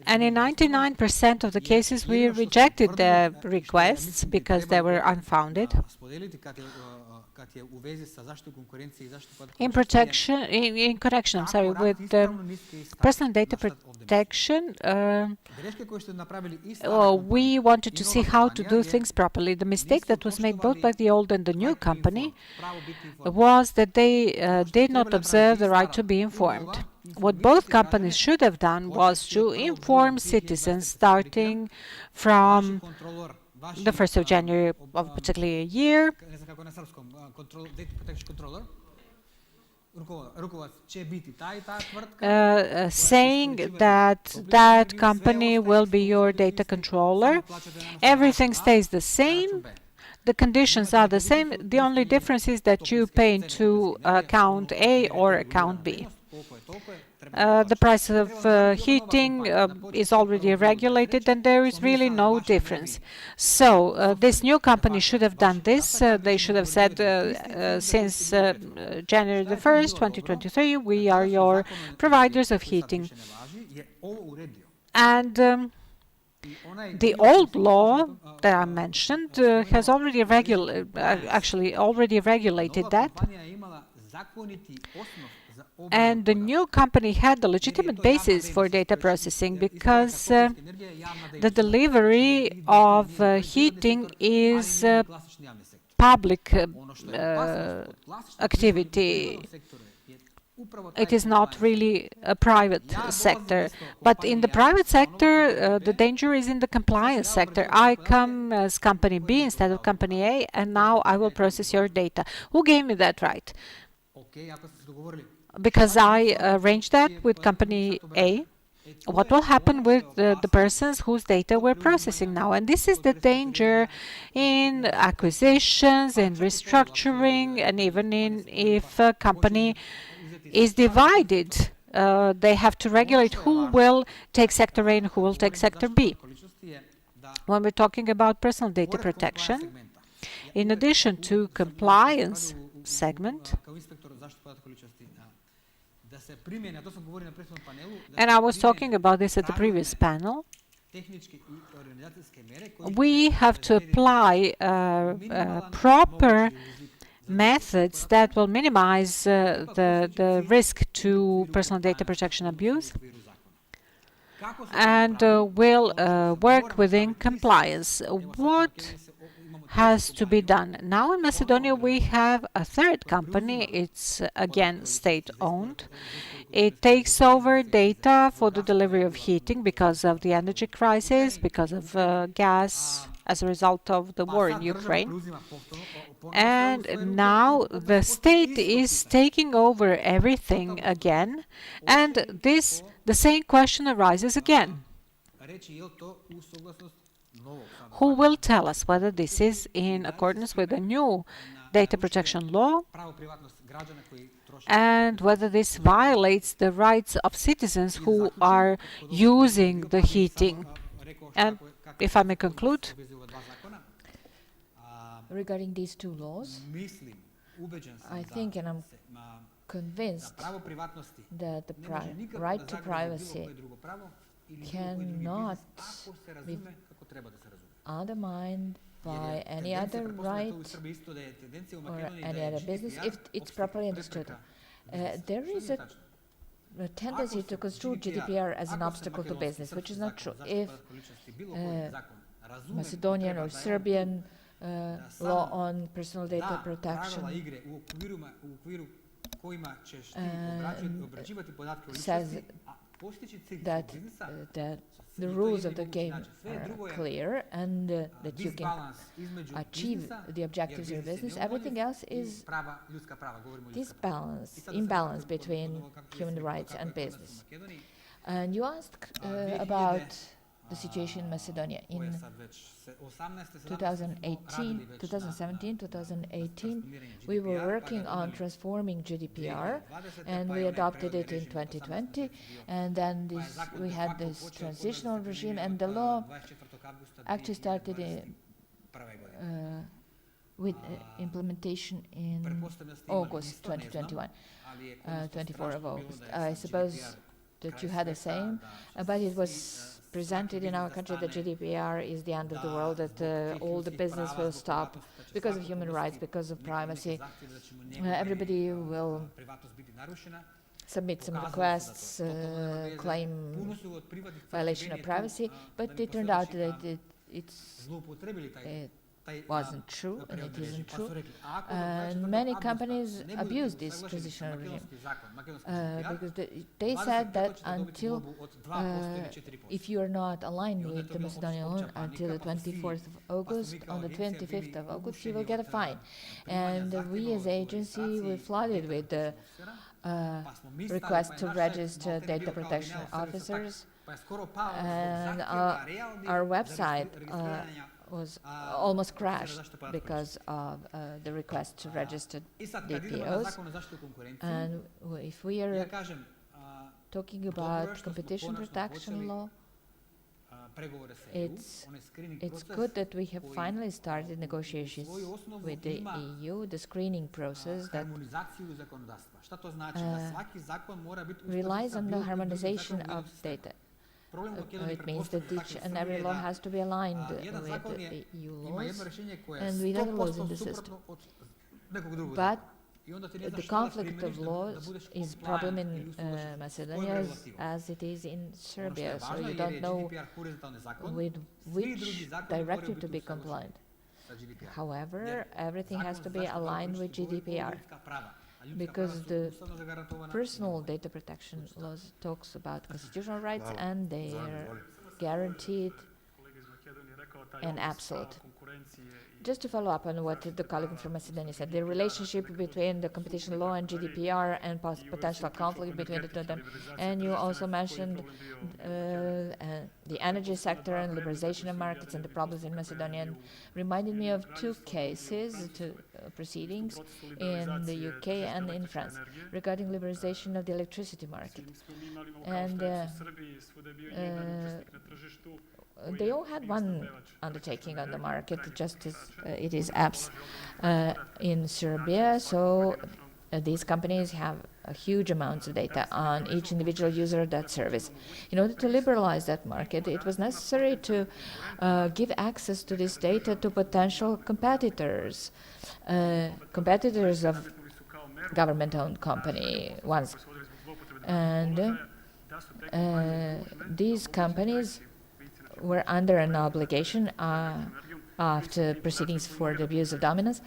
Speaker 2: and in 99% of the cases we rejected the requests because they were unfounded. In connection, I'm sorry, with personal data protection, we wanted to see how to do things properly. The mistake that was made both by the old and the new company was that they did not observe the right to be informed. What both companies should have done was to inform citizens starting from the 1st of January of a particular year, saying that that company will be your data controller. Everything stays the same. The conditions are the same. The only difference is that you pay into account A or account B. The price of heating is already regulated, and there is really no difference. So this new company should have done this. They should have said, since January the 1st, 2023, we are your providers of heating. And the old law that I mentioned has already already regulated that. And the new company had the legitimate basis for data processing because the delivery of heating is public activity. It is not really a private sector. But in the private sector, the danger is in the compliance sector. I come as company B instead of company A, and now I will process your data. Who gave me that right? Because I arranged that with company A. What will happen with the persons whose data we're processing now? And this is the danger in acquisitions, in restructuring, and even if a company is divided. They have to regulate who will take sector A and who will take sector B. When we're talking about personal data protection, in addition to compliance segment, and I was talking about this at the previous panel, we have to apply proper methods that will minimize the risk to personal data protection abuse and will work within compliance. What has to be done? Now in Macedonia we have a third company. It's again state-owned. It takes over data for the delivery of heating because of the energy crisis, because of gas as a result of the war in Ukraine. And now the state is taking over everything again, and the same question arises again. Who will tell us whether this is in accordance with the new data protection law and whether this violates the rights of citizens who are using the heating? And if I may conclude,
Speaker 5: regarding these two laws, I think and I'm convinced that the right to privacy cannot be undermined by any other right or any other business if it's properly understood. There is a tendency to construe GDPR as an obstacle to business, which is not true. If Macedonian or Serbian law on personal data protection says that the rules of the game are clear and that you can achieve the objectives of your business, everything else is this imbalance between human rights and business. And you asked about the situation in Macedonia in 2017, 2018, we were working on transforming GDPR, and we adopted it in 2020, and then we had this transitional regime, and the law actually started with implementation in August 2021, 24 of August. I suppose that you had the same, but it was presented in our country that GDPR is the end of the world, that all the business will stop because of human rights, because of privacy. Everybody will submit some requests, claim violation of privacy, but it turned out that it wasn't true, and it isn't true. And many companies abuse this transitional regime because they said that until, if you are not aligned with the Macedonian law until the 24th of August, on the 25th of August, you will get a fine. And we as agency were flooded with the request to register data protection officers, and our website was almost crashed because of the request to register DPOs. And if we are talking about competition protection law, it's good that we have finally started negotiations with the EU, the screening process that relies on the harmonization of data. It means that each and every law has to be aligned with the EU laws and with other laws in the system. But the conflict of laws is a problem in Macedonia as it is in Serbia, so you don't know with which directive to be compliant. However, everything has to be aligned with GDPR, because the personal data protection laws talks about constitutional rights and they are guaranteed and absolute. Just to follow up on what the colleague from Macedonia said, the relationship between the competition law and GDPR and potential conflict between the two of them. And you also mentioned the energy sector and liberalization of markets and the problems in Macedonia, and reminded me of two cases, two proceedings in the UK and in France regarding liberalization of the electricity market. And they all had one undertaking on the market, just as it is apps in Serbia. So these companies have a huge amounts of data on each individual user of that service. In order to liberalize that market, it was necessary to give access to this data to potential competitors, competitors of government-owned company ones. And these companies were under an obligation after proceedings for the abuse of dominance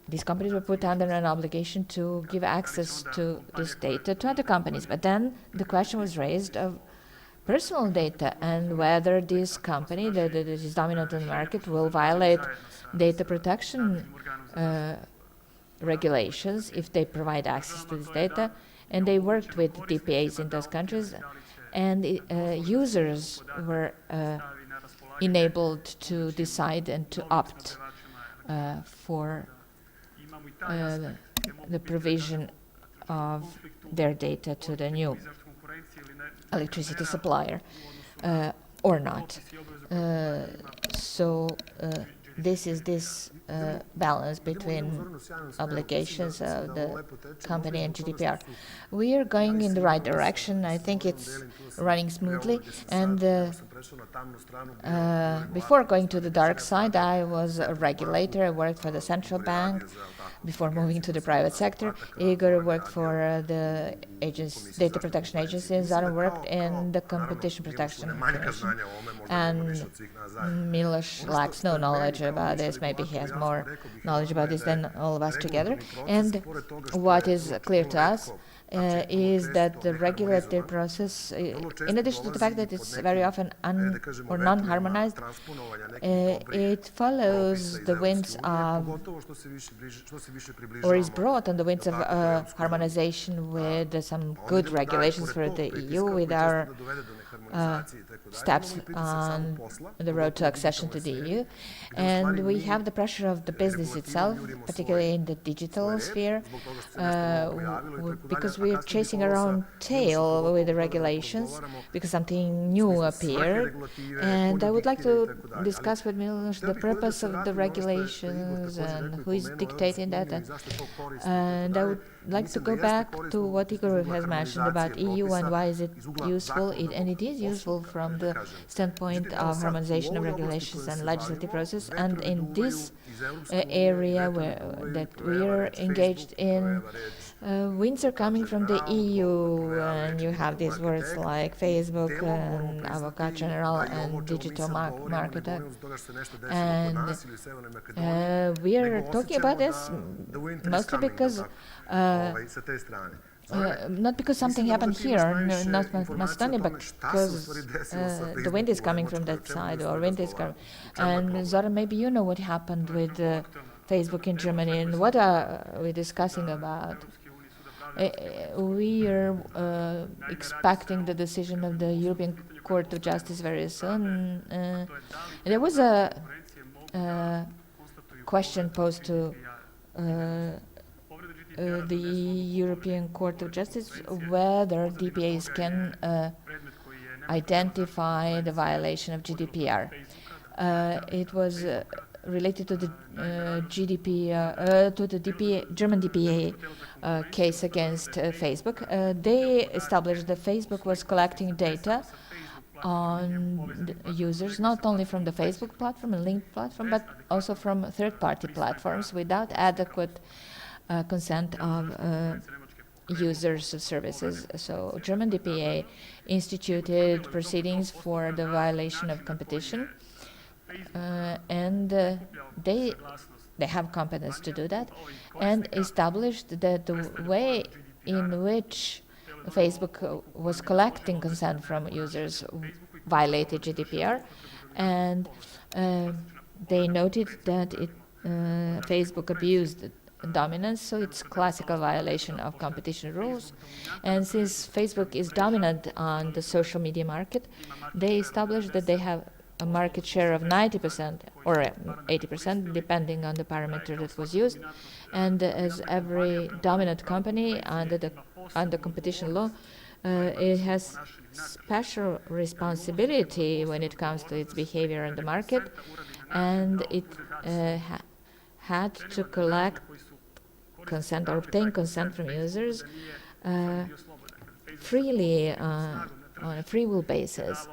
Speaker 5: these companies were put under an obligation to give access to this data to other companies. But then the question was raised of personal data and whether this company that is dominant in the market will violate data protection regulations if they provide access to this data. And they worked with DPAs in those countries, and users were enabled to decide and to opt for the provision of their data to the new electricity supplier or not. So this is this balance between obligations of the company and GDPR. We are going in the right direction. I think it's running smoothly. And before going to the dark side, I was a regulator. I worked for the central bank before moving to the private sector. Igor worked for the data protection agency, and Zara worked in the competition protection commission. And Milos lacks no knowledge about this. Maybe he has more knowledge about this than all of us together. And what is clear to us is that the regulatory process, in addition to the fact that it's very often or non-harmonized, it follows the winds of, or is brought on the winds of harmonization with some good regulations for the EU, with our steps on the road to accession to the EU. And we have the pressure of the business itself, particularly in the digital sphere, because because we're chasing our own tail with the regulations, because something new appeared. And I would like to discuss with Milos the purpose of the regulations and who is dictating that. And I would like to go back to what Igor has mentioned about EU and why is it useful. And it is useful from the standpoint of harmonization of regulations and legislative process. And in this area that we are engaged in, winds are coming from the EU, and you have these words like Facebook and Avocat General and Digital Market Act. And we are talking about this mostly because not because something happened here, not Macedonia, but because the wind is coming from that side, or wind is coming. And Zoran, maybe you know what happened with Facebook in Germany, and what are we discussing about? We are expecting the decision of the European Court of Justice very soon. There was a question posed to the European Court of Justice whether DPAs can identify the violation of GDPR. It was related to the German DPA case against Facebook. They established that Facebook was collecting data on the users, not only from the Facebook platform and linked platform, but also from third-party platforms without adequate consent of users of services. So German DPA instituted proceedings for the violation of competition, and they have competence to do that, and established that the way in which Facebook was collecting consent from users violated GDPR, and they noted that Facebook abused dominance, so it's classical violation of competition rules. And since Facebook is dominant on the social media market, they established that they have a market share of 90% or 80%, depending on the parameter that was used. And as every dominant company under competition law, it has special responsibility when it comes to its behavior in the market, and it had to collect consent or obtain consent from users freely on a free will basis.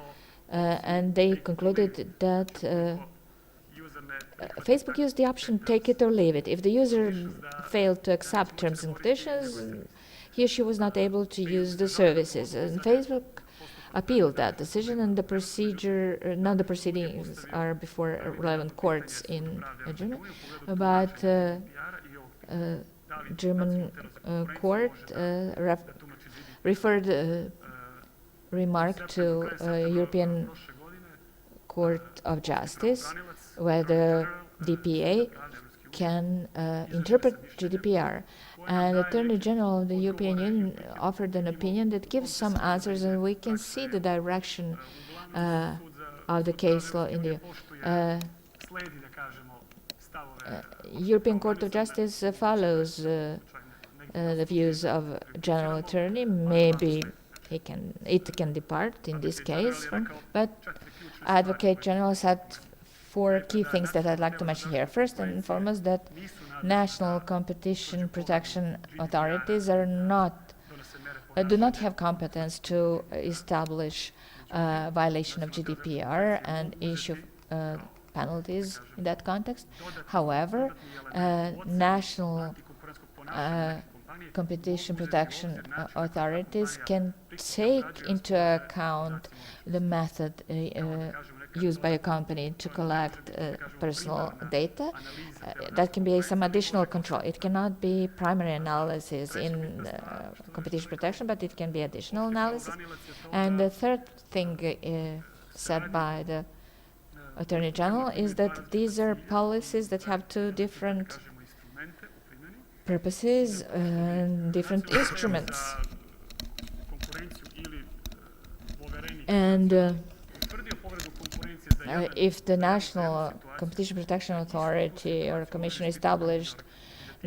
Speaker 5: And they concluded that Facebook used the option take it or leave it. If the user failed to accept terms and conditions, he or she was not able to use the services. And Facebook appealed that decision, and the proceedings are before relevant courts in Germany. But German court referred remark to European Court of Justice, whether DPA can interpret GDPR. And the Attorney General of the European Union offered an opinion that gives some answers, and we can see the direction of the case law in the European Court of Justice follows the views of General Attorney. Maybe it can depart in this case, but Advocate General said 4 key things that I'd like to mention here. First and foremost, that national competition protection authorities do not have competence to establish violation of GDPR and issue penalties in that context. However, national competition protection authorities can take into account the method used by a company to collect personal data. That can be some additional control. It cannot be primary analysis in competition protection, but it can be additional analysis. And the third thing said by the Attorney General is that these are policies that have 2 different purposes and different instruments. And if the National Competition Protection Authority or Commission established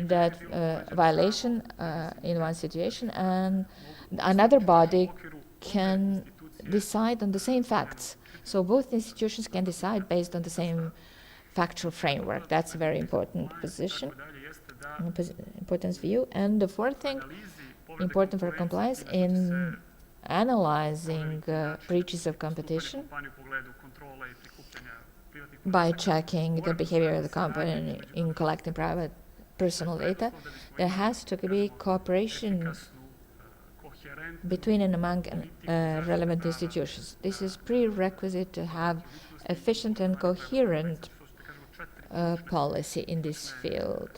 Speaker 5: that violation in one situation, and another body can decide on the same facts. So both institutions can decide based on the same factual framework. That's a very important position, important view. And the fourth thing, important for compliance, in analyzing breaches of competition by checking the behavior of the company in collecting private personal data, there has to be cooperation between and among relevant institutions. This is prerequisite to have efficient and coherent policy in this field.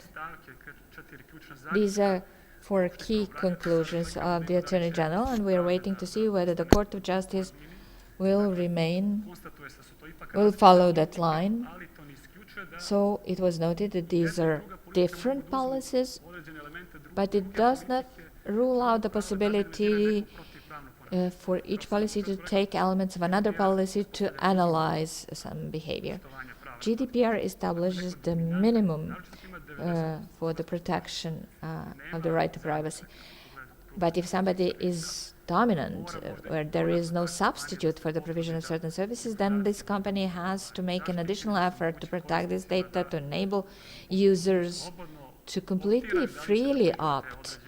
Speaker 5: These are 4 key conclusions of the Attorney General, and we are waiting to see whether the Court of Justice will follow that line. So it was noted that these are different policies, but it does not rule out the possibility for each policy to take elements of another policy to analyze some behavior. GDPR establishes the minimum for the protection of the right to privacy. But if somebody is dominant, where there is no substitute for the provision of certain services, then this company has to make an additional effort to protect this data, to enable users to completely freely opt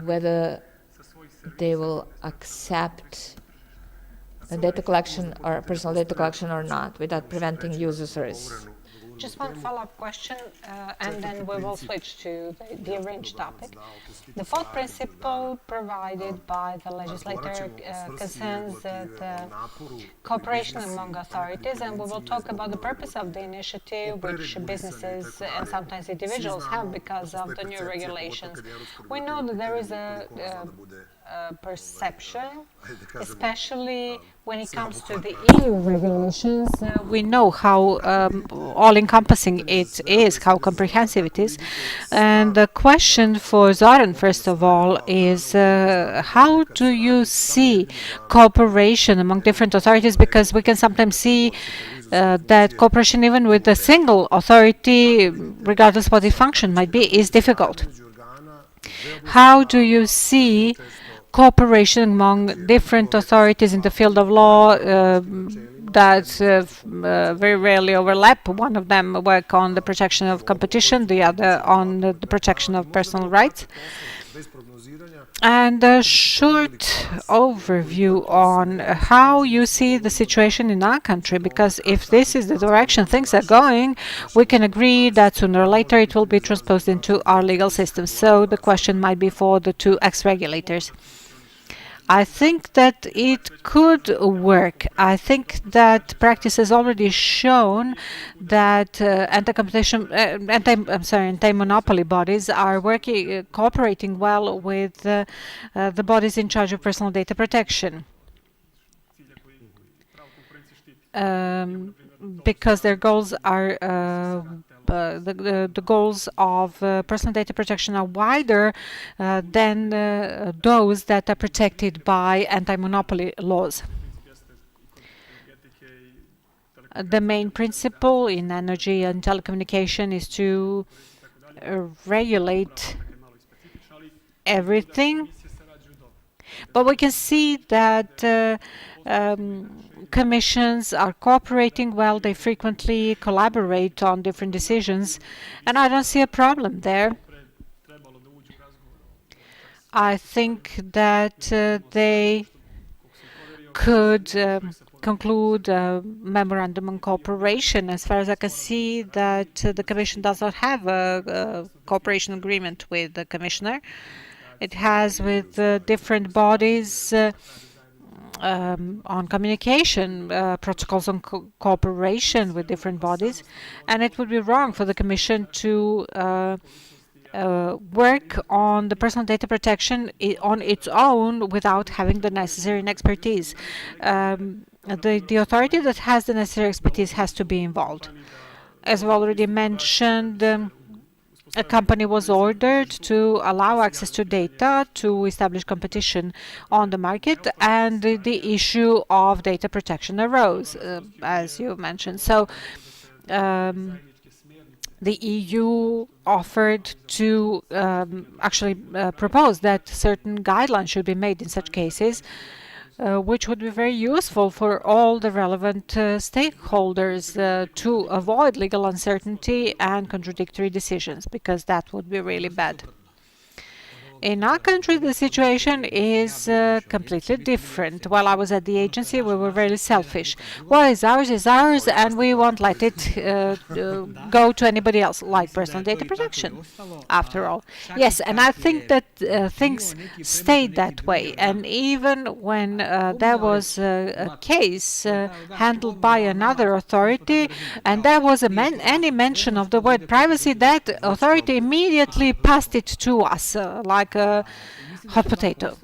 Speaker 5: whether they will accept data collection or personal data collection or not, without preventing users' risk.
Speaker 2: Just one follow-up question, and then we will switch to the arranged topic. The fourth principle provided by the legislator concerns the cooperation among authorities, and we will talk about the purpose of the initiative, which businesses and sometimes individuals have because of the new regulations. We know that there is a perception, especially when it comes to the EU regulations. We know how all-encompassing it is, how comprehensive it is. And the question for Zoran, first of all, is how do you see cooperation among different authorities? Because we can sometimes see that cooperation, even with a single authority, regardless what its function might be, is difficult. How do you see cooperation among different authorities in the field of law that very rarely overlap? One of them work on the protection of competition, the other on the protection of personal rights. And a short overview on how you see the situation in our country, because if this is the direction things are going, we can agree that sooner or later it will be transposed into our legal system. So the question might be for the 2 ex-regulators. I think that it could work. I think that practice has already shown that anti-monopoly bodies are cooperating well with the bodies in charge of personal data protection. Because their goals are the goals of personal data protection are wider than those that are protected by anti-monopoly laws. The main principle in energy and telecommunication is to regulate everything, but we can see that commissions are cooperating well. They frequently collaborate on different decisions, and I don't see a problem there. I think that they could conclude a memorandum on cooperation. As far as I can see, that the Commission does not have a cooperation agreement with the Commissioner. It has with different bodies on communication, protocols on cooperation with different bodies, and it would be wrong for the Commission to work on the personal data protection on its own without having the necessary expertise. The authority that has the necessary expertise has to be involved. As we already mentioned, a company was ordered to allow access to data to establish competition on the market, and the issue of data protection arose, as you mentioned. So the EU offered to actually propose that certain guidelines should be made in such cases, which would be very useful for all the relevant stakeholders to avoid legal uncertainty and contradictory decisions, because that would be really bad. In our country, the situation is completely different. While I was at the agency, we were very selfish. What is ours, and we won't let it go to anybody else, like personal data protection, after all. Yes, and I think that things stayed that way. And even when there was a case handled by another authority, and there was any mention of the word privacy, that authority immediately passed it to us, like a hot potato.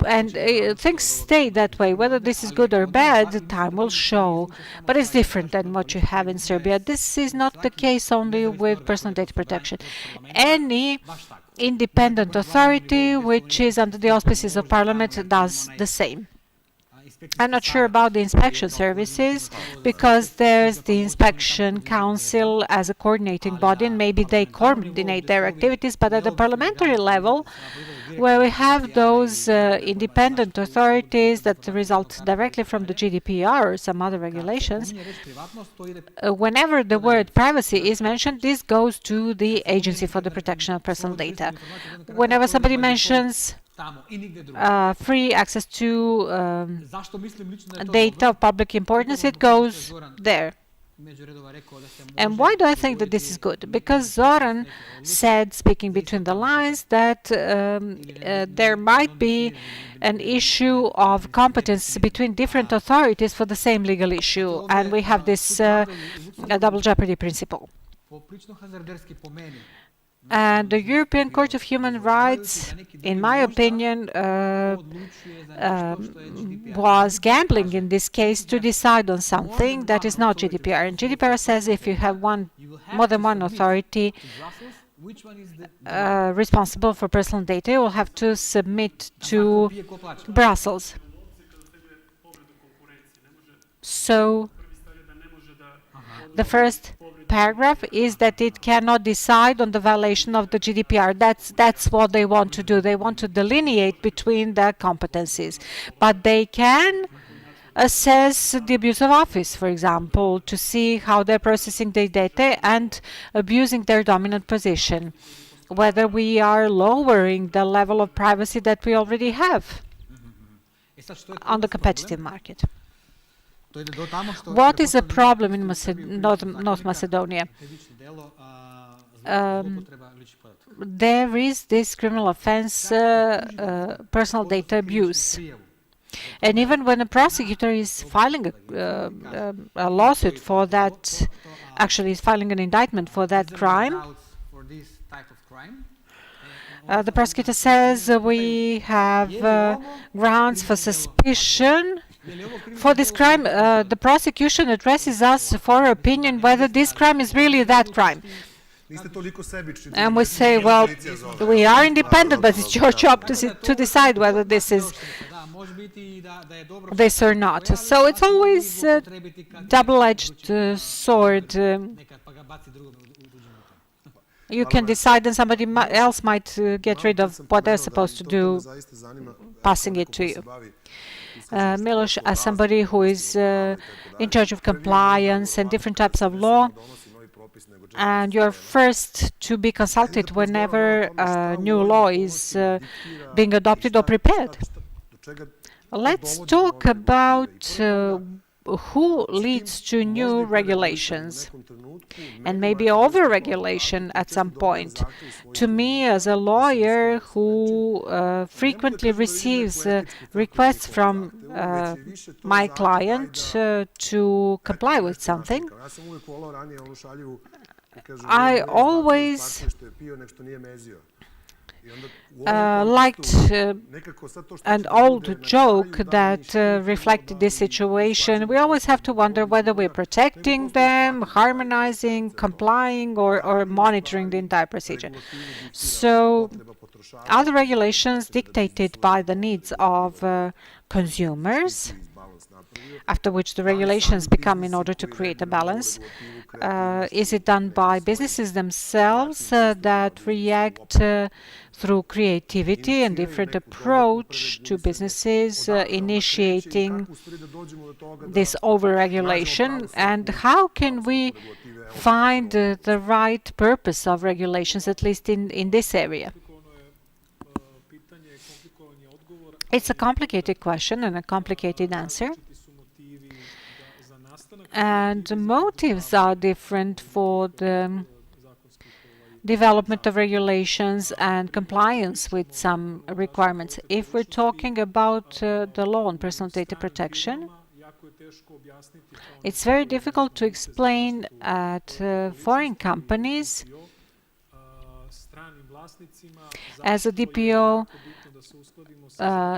Speaker 2: And things stay that way. Whether this is good or bad, time will show. But it's different than what you have in Serbia. This is not the case only with personal data protection. Any independent authority which is under the auspices of Parliament does the same. I'm not sure about the inspection services, because there's the Inspection Council as a coordinating body, and maybe they coordinate their activities, but at the parliamentary level, where we have those independent authorities that result directly from the GDPR or some other regulations, whenever the word privacy is mentioned, this goes to the Agency for the Protection of Personal Data. Whenever somebody mentions free access to data of public importance, it goes there. And why do I think that this is good? Because Zoran said, speaking between the lines, that there might be an issue of competence between different authorities for the same legal issue, and we have this double jeopardy principle. And the European Court of Human Rights, in my opinion, was gambling in this case to decide on something that is not GDPR. And GDPR says if you have more than one authority responsible for personal data, you will have to submit to Brussels. So the first paragraph is that it cannot decide on the violation of the GDPR. That's what they want to do. They want to delineate between the competencies. But they can assess the abuse of office, for example, to see how they're processing their data and abusing their dominant position, whether we are lowering the level of privacy that we already have on the competitive market. What is a problem in North Macedonia? There is this criminal offense, personal data abuse. And even when a prosecutor is filing a lawsuit for that, actually is filing an indictment for that crime, the prosecutor says we have grounds for suspicion for this crime. The prosecution addresses us for our opinion whether this crime is really that crime. And we say, well, we are independent, but it's your job to decide whether this is this or not. So it's always a double-edged sword. You can decide and somebody else might get rid of what they're supposed to do, passing it to you. Milos, as somebody who is in charge of compliance and different types of law, and you're first to be consulted whenever a new law is being adopted or prepared. Let's talk about who leads to new regulations and maybe over-regulation at some point. To me, as a lawyer who frequently receives requests from my client to comply with something, I always liked an old joke that reflected this situation. We always have to wonder whether we're protecting them, harmonizing, complying, or monitoring the entire procedure. So, are the regulations dictated by the needs of consumers after which the regulations become in order to create a balance? Is it done by businesses themselves that react through creativity and different approach to businesses initiating this over-regulation? And how can we find the right purpose of regulations, at least in this area? It's a complicated question and a complicated answer. And the motives are different for the development of regulations and compliance with some requirements. If we're talking about the law on personal data protection, it's very difficult to explain at foreign companies. As a DPO,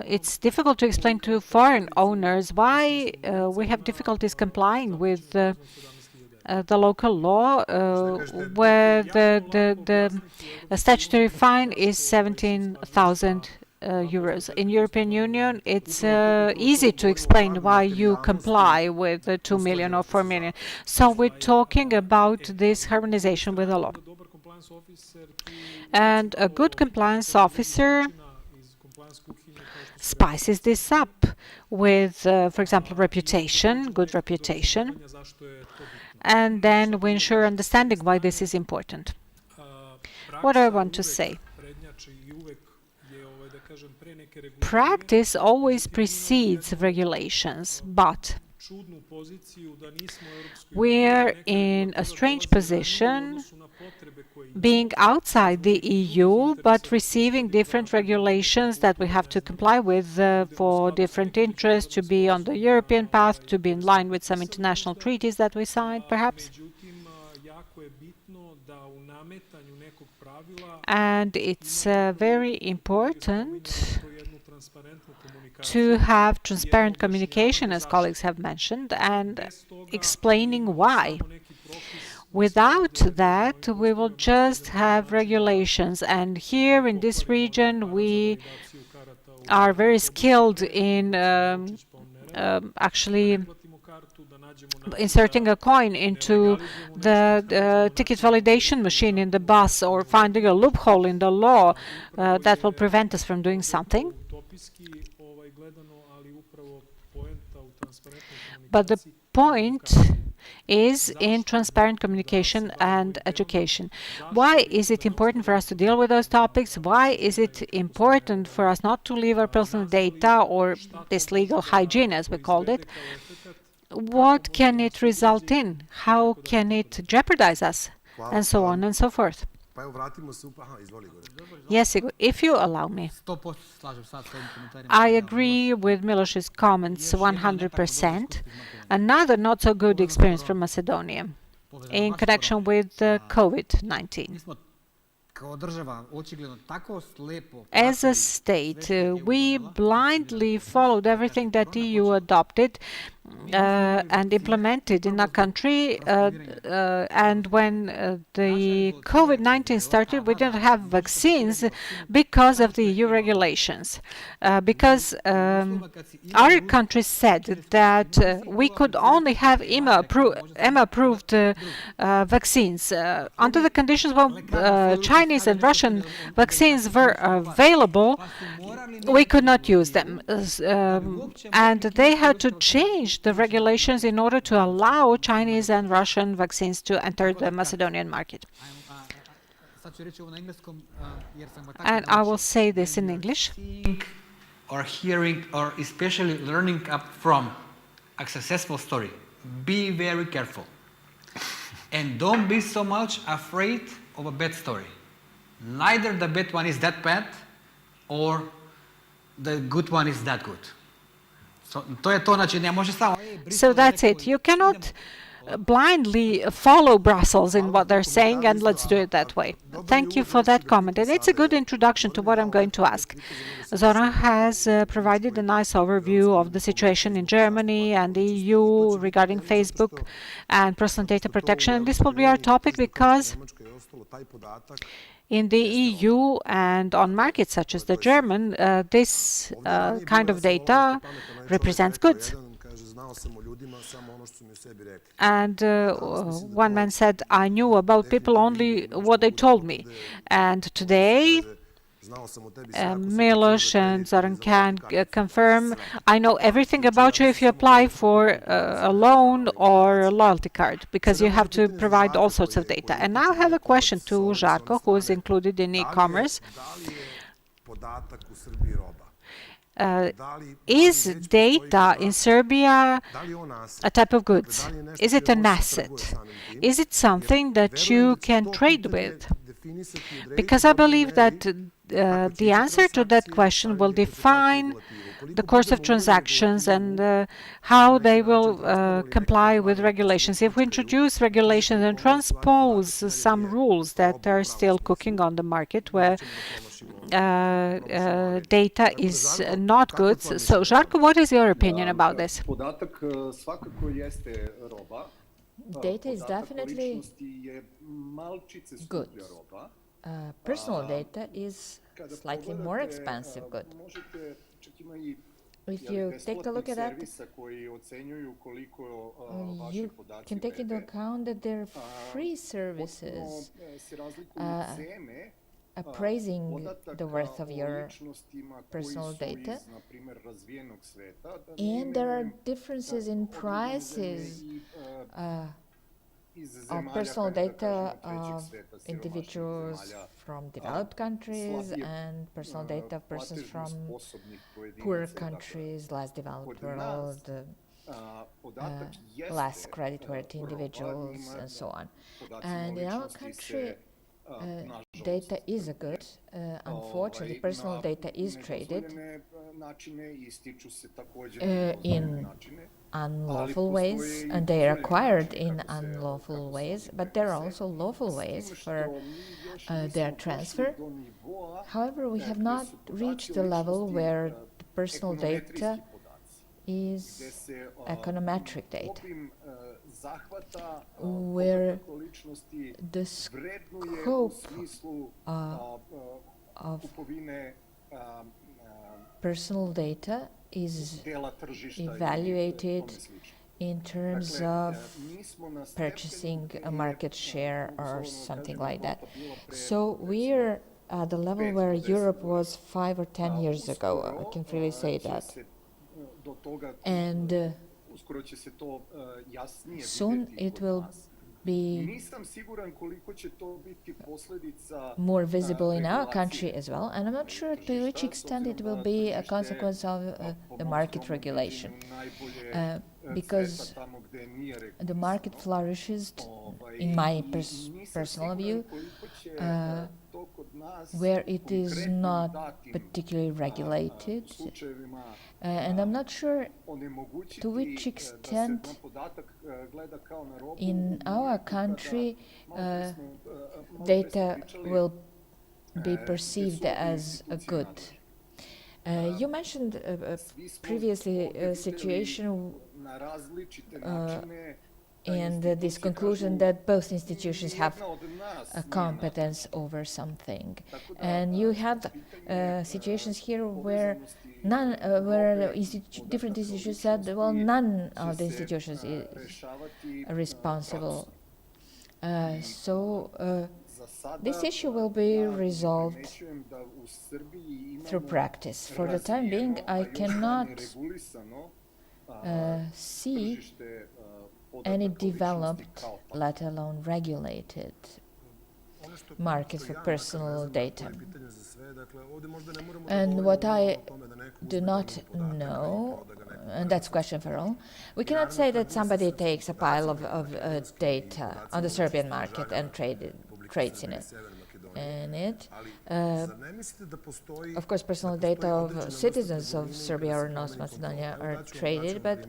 Speaker 2: it's difficult to explain to foreign owners why we have difficulties complying with the local law, where the statutory fine is 17,000 euros. In European Union, it's easy to explain why you comply with 2 million or 4 million. So we're talking about this harmonization with the law. And a good compliance officer spices this up with, for example, reputation, good reputation, and then we ensure understanding why this is important. What do I want to say? Practice always precedes regulations, but we're in a strange position being outside the EU, but receiving different regulations that we have to comply with for different interests, to be on the European path, to be in line with some international treaties that we signed, perhaps. And it's very important to have transparent communication, as colleagues have mentioned, and explaining why. Without that, we will just have regulations. And here in this region, we are very skilled in actually inserting a coin into the ticket validation machine in the bus, or finding a loophole in the law that will prevent us from doing something. But the point is in transparent communication and education. Why is it important for us to deal with those topics? Why is it important for us not to leave our personal data, or this legal hygiene, as we called it? What can it result in? How can it jeopardize us? And so on and so forth. Yes, Igor, if you allow me. I agree with Miloš's comments 100%. Another not so good experience from Macedonia in connection with COVID-19. As a state, we blindly followed everything that the EU adopted and implemented in our country. And when the COVID-19 started, we didn't have vaccines because of the EU regulations. Because our country said that we could only have EMA-approved vaccines. Under the conditions when Chinese and Russian vaccines were available, we could not use them. And they had to change the regulations in order to allow Chinese and Russian vaccines to enter the Macedonian market. And I will say this in English.
Speaker 6: Or hearing, or especially learning up from a successful story. Be very careful. And don't be so much afraid of a bad story. Neither the bad one is that bad, or the good one is that good.
Speaker 2: So that's it. You cannot blindly follow Brussels in what they're saying, and let's do it that way. Thank you for that comment. And it's a good introduction to what I'm going to ask. Zoran has provided a nice overview of the situation in Germany and the EU regarding Facebook and personal data protection. And this will be our topic because in the EU and on markets such as the German, this kind of data represents goods. And one man said, I knew about people only what they told me. And today, Milos and Zoran can confirm, I know everything about you if you apply for a loan or a loyalty card, because you have to provide all sorts of data. And now I have a question to Žarko, who is included in e-commerce. Is data in Serbia a type of goods? Is it an asset? Is it something that you can trade with? Because I believe that the answer to that question will define the course of transactions and how they will comply with regulations. If we introduce regulations and transpose some rules that are still cooking on the market where data is not goods. So, Žarko, what is your opinion about this?
Speaker 5: Data is definitely good. Personal data is slightly more expensive good. If you take a look at that, you can take into account that there are free services appraising the worth of your personal data, and there are differences in prices of personal data of individuals from developed countries and personal data of persons from poorer countries, less developed world, less creditworthy individuals, and so on. And in our country, data is a good. Unfortunately, personal data is traded in unlawful ways, and they are acquired in unlawful ways, but there are also lawful ways for their transfer. However, we have not reached the level where the personal data is econometric data, where the scope of personal data is evaluated in terms of purchasing a market share or something like that. So we're at the level where Europe was 5 or 10 years ago. I can really say that. And soon it will be more visible in our country as well, and I'm not sure to which extent it will be a consequence of the market regulation, because the market flourishes, in my personal view, where it is not particularly regulated, and I'm not sure to which extent in our country data will be perceived as a good. You mentioned previously a situation and this conclusion that both institutions have a competence over something, and you have situations here where different institutions said, well, none of the institutions is responsible. So this issue will be resolved through practice. For the time being, I cannot see any developed, let alone regulated, market for personal data. And what I do not know, and that's a question for all, we cannot say that somebody takes a pile of data on the Serbian market and trades in it. Of course, personal data of citizens of Serbia or North Macedonia are traded, but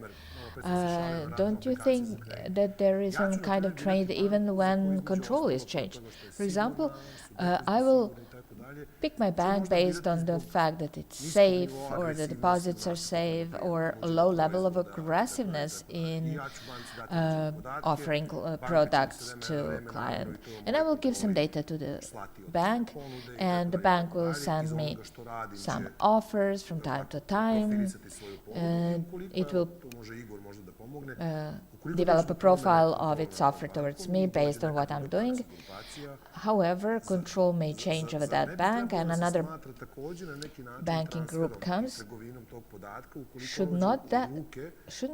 Speaker 5: don't you think that there is some kind of trade even when control is changed? For example, I will pick my bank based on the fact that it's safe, or the deposits are safe, or a low level of aggressiveness in offering products to client. And I will give some data to the bank, and the bank will send me some offers from time to time. It will develop a profile of its offer towards me based on what I'm doing. However, control may change over that bank, and another banking group comes. Shouldn't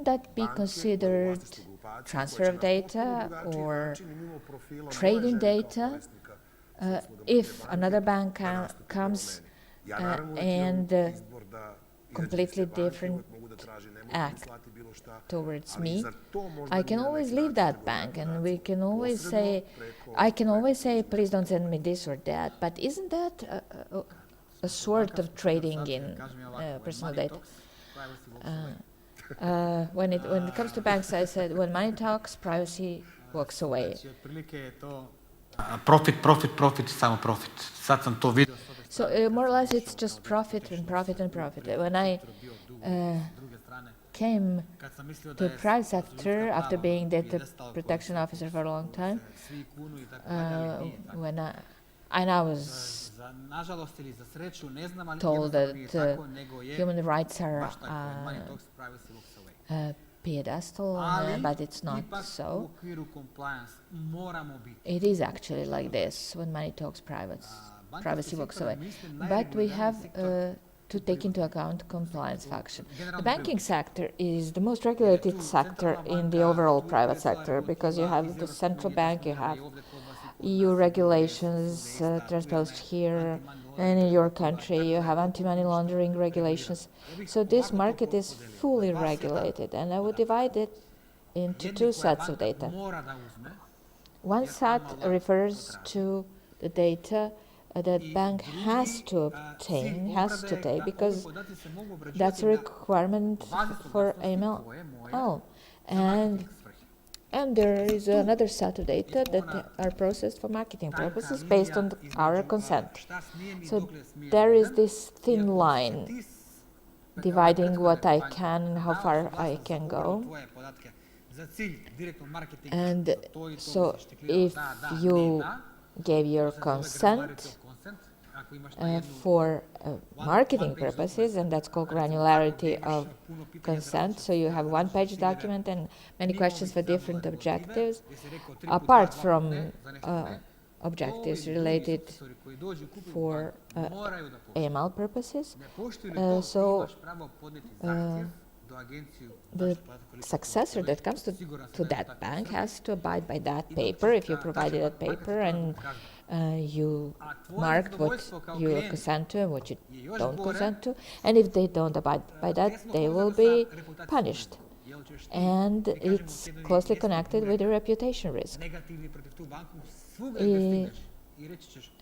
Speaker 5: that be considered transfer of data or trading data? If another bank comes and completely different act towards me, I can always leave that bank, and we can always say, I can always say, please don't send me this or that. But isn't that a sort of trading in personal data? When it comes to banks, I said, when money talks, privacy walks away.
Speaker 6: Profit, samo profit. Sad sam to vidio.
Speaker 5: So more or less, it's just profit and profit and profit. When I came to the private sector after being data protection officer for a long time, when I was told that human rights are pedestal, but it's not so. It is actually like this. When money talks, privacy walks away. But we have to take into account compliance function. The banking sector is the most regulated sector in the overall private sector, because you have the central bank, you have EU regulations transposed here, and in your country you have anti-money laundering regulations. So this market is fully regulated, and I would divide it into two sets of data. One set refers to the data that bank has to obtain, has to take, because that's a requirement for AML. And there is another set of data that are processed for marketing purposes based on our consent. So there is this thin line dividing what I can and how far I can go. And so if you gave your consent for marketing purposes, and that's called granularity of consent. So you have one-page document and many questions for different objectives, apart from objectives related for AML purposes. The successor that comes to that bank has to abide by that paper, if you provided that paper and you marked what you consent to and what you don't consent to. And if they don't abide by that, they will be punished. And it's closely connected with the reputation risk.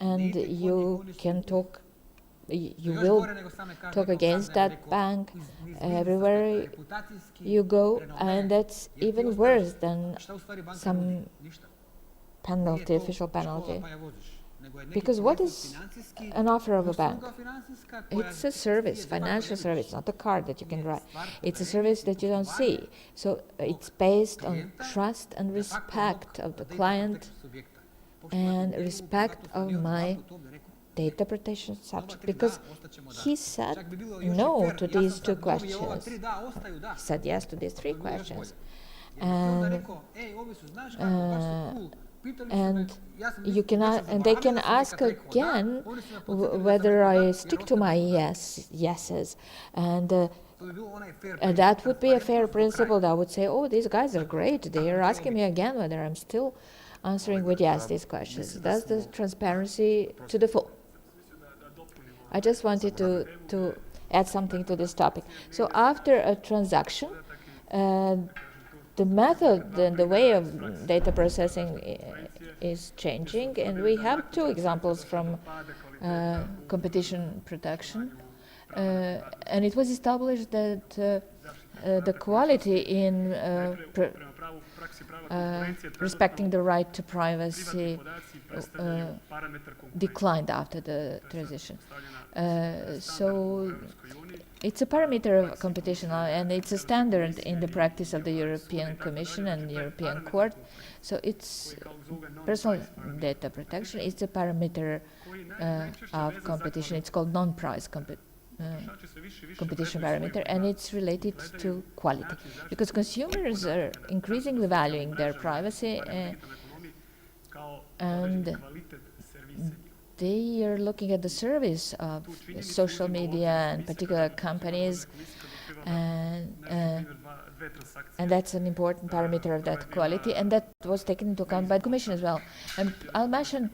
Speaker 5: And you can talk, you will talk against that bank everywhere you go, and that's even worse than some penalty, official penalty. Because what is an offer of a bank? It's a service, financial service, not a card that you can write. It's a service that you don't see. So it's based on trust and respect of the client and respect of my data protection subject, because he said no to these two questions. He said yes to these three questions. And you can and they can ask again whether I stick to my yeses, and that would be a fair principle. That would say, oh, these guys are great, they are asking me again whether I'm still answering with yes these questions. That's the transparency to the full. I just wanted to add something to this topic. So after a transaction, the method and the way of data processing is changing, and we have two examples from competition protection. And it was established that the quality in respecting the right to privacy declined after the transition. So it's a parameter of competition and it's a standard in the practice of the European Commission and European Court. So it's personal data protection. It's a parameter of competition. It's called non-price competition parameter, and it's related to quality, because consumers are increasingly valuing their privacy and they are looking at the service of social media and particular companies, and that's an important parameter of that quality, and that was taken into account by the Commission as well. And I'll mention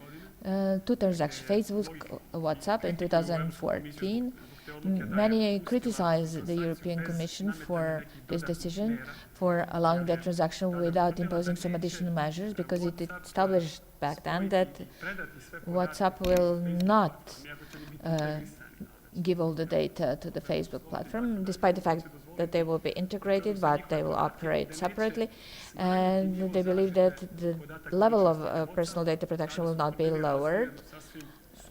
Speaker 5: two transactions: Facebook, WhatsApp in 2014. Many criticized the European Commission for this decision, for allowing that transaction without imposing some additional measures, because it established back then that WhatsApp will not give all the data to the Facebook platform, despite the fact that they will be integrated, but they will operate separately. And they believe that the level of personal data protection will not be lowered,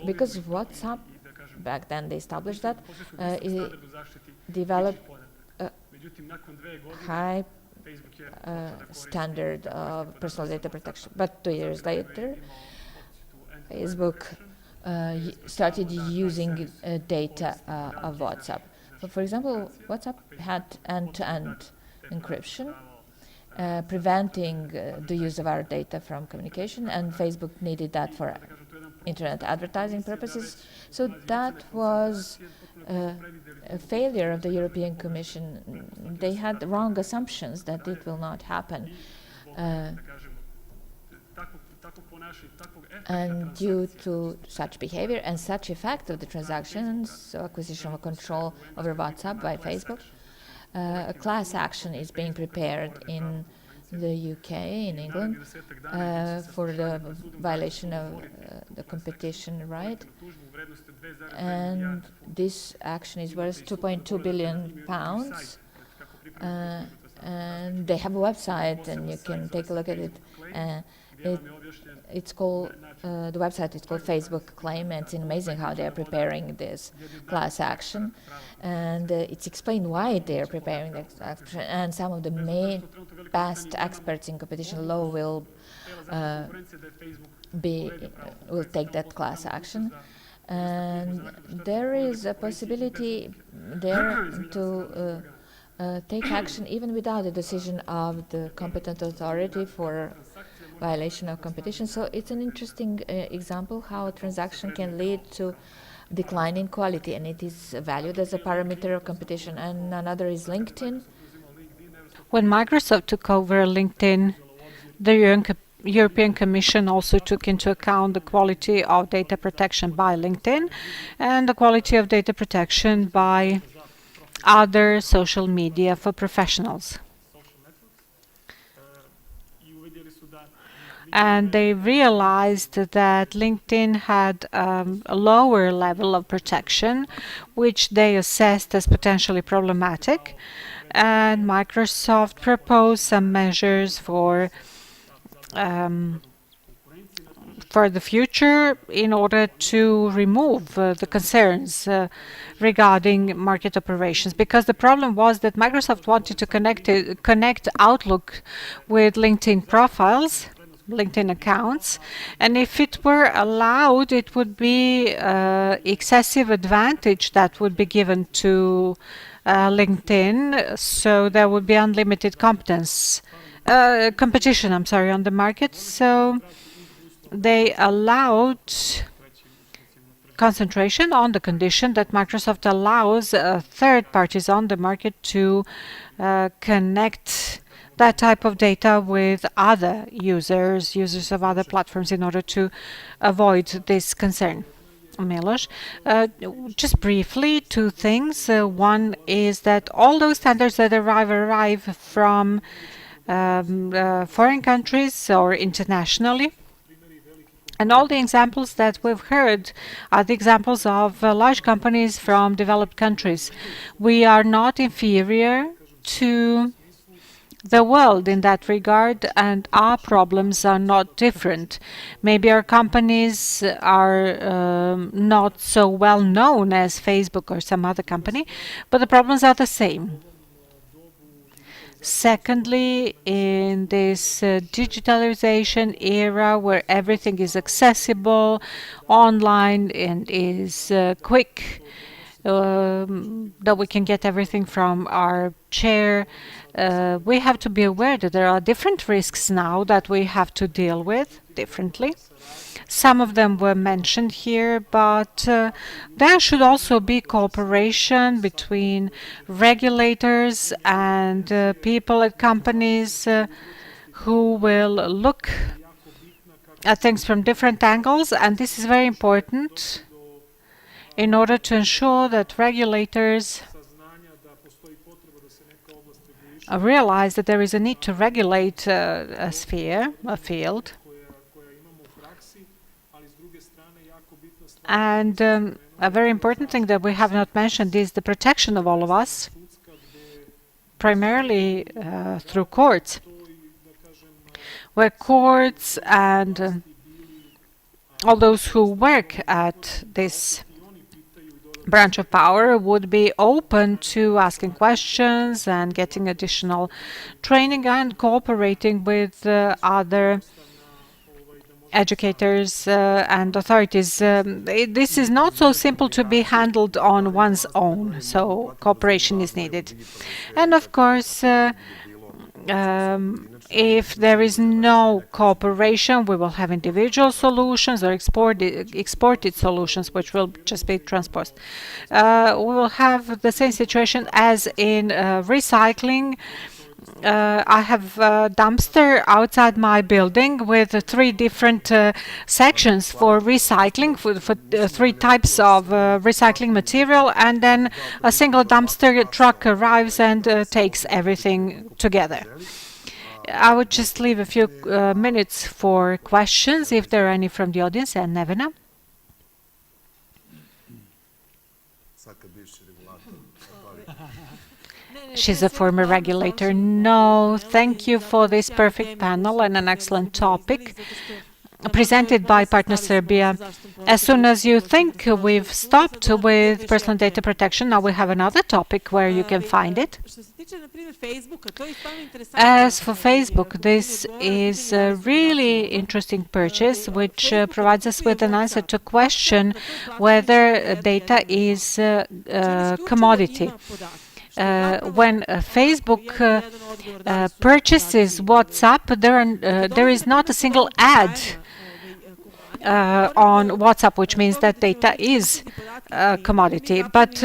Speaker 5: because WhatsApp, back then they established that, developed a high standard of personal data protection. But 2 years later, Facebook started using data of WhatsApp. So, for example, WhatsApp had end-to-end encryption, preventing the use of our data from communication, and Facebook needed that for internet advertising purposes. So that was a failure of the European Commission. They had wrong assumptions that it will not happen. And due to such behavior and such effect of the transactions, so acquisition of control over WhatsApp by Facebook, a class action is being prepared in the UK, in England, for the violation of the competition right. And this action is worth £2.2 billion. And they have a website, and you can take a look at it. It's called, the website is called Facebook Claim, and it's amazing how they are preparing this class action. And it's explained why they are preparing this action, and some of the best experts in competition law will take that class action. And there is a possibility there to take action even without a decision of the competent authority for violation of competition. So it's an interesting example how a transaction can lead to decline in quality, and it is valued as a parameter of competition. And another is LinkedIn.
Speaker 2: When Microsoft took over LinkedIn, the European Commission also took into account the quality of data protection by LinkedIn and the quality of data protection by other social media for professionals. And they realized that LinkedIn had a lower level of protection, which they assessed as potentially problematic. And Microsoft proposed some measures for the future in order to remove the concerns regarding market operations, because the problem was that Microsoft wanted to connect Outlook with LinkedIn profiles, LinkedIn accounts, and if it were allowed, it would be excessive advantage that would be given to LinkedIn, so there would be unlimited competition on the market. So they allowed concentration on the condition that Microsoft allows third parties on the market to connect that type of data with other users of other platforms, in order to avoid this concern. Milos, just briefly, two things. One is that all those standards that arrive from foreign countries or internationally, and all the examples that we've heard are the examples of large companies from developed countries. We are not inferior to the world in that regard, and our problems are not different. Maybe our companies are not so well known as Facebook or some other company, but the problems are the same. Secondly, in this digitalization era where everything is accessible online and is quick, that we can get everything from our chair, we have to be aware that there are different risks now that we have to deal with differently. Some of them were mentioned here, but there should also be cooperation between regulators and people at companies who will look at things from different angles, and this is very important in order to ensure that regulators realize that there is a need to regulate a sphere, a field. And a very important thing that we have not mentioned is the protection of all of us, primarily through courts, where courts and all those who work at this branch of power would be open to asking questions and getting additional training and cooperating with other educators and authorities. This is not so simple to be handled on one's own, so cooperation is needed. And of course, if there is no cooperation, we will have individual solutions or exported solutions, which will just be transposed. We will have the same situation as in recycling. I have a dumpster outside my building with 3 different sections for recycling, for 3 types of recycling material, and then a single dumpster truck arrives and takes everything together. I would just leave a few minutes for questions, if there are any from the audience. And Nevena? She's a former regulator. No, thank you for this perfect panel and an excellent topic presented by Partner Serbia. As soon as you think we've stopped with personal data protection, now we have another topic where you can find it. As for Facebook, this is a really interesting purchase, which provides us with an answer to question whether data is a commodity. When Facebook purchases WhatsApp, there is not a single ad on WhatsApp, which means that data is a commodity. But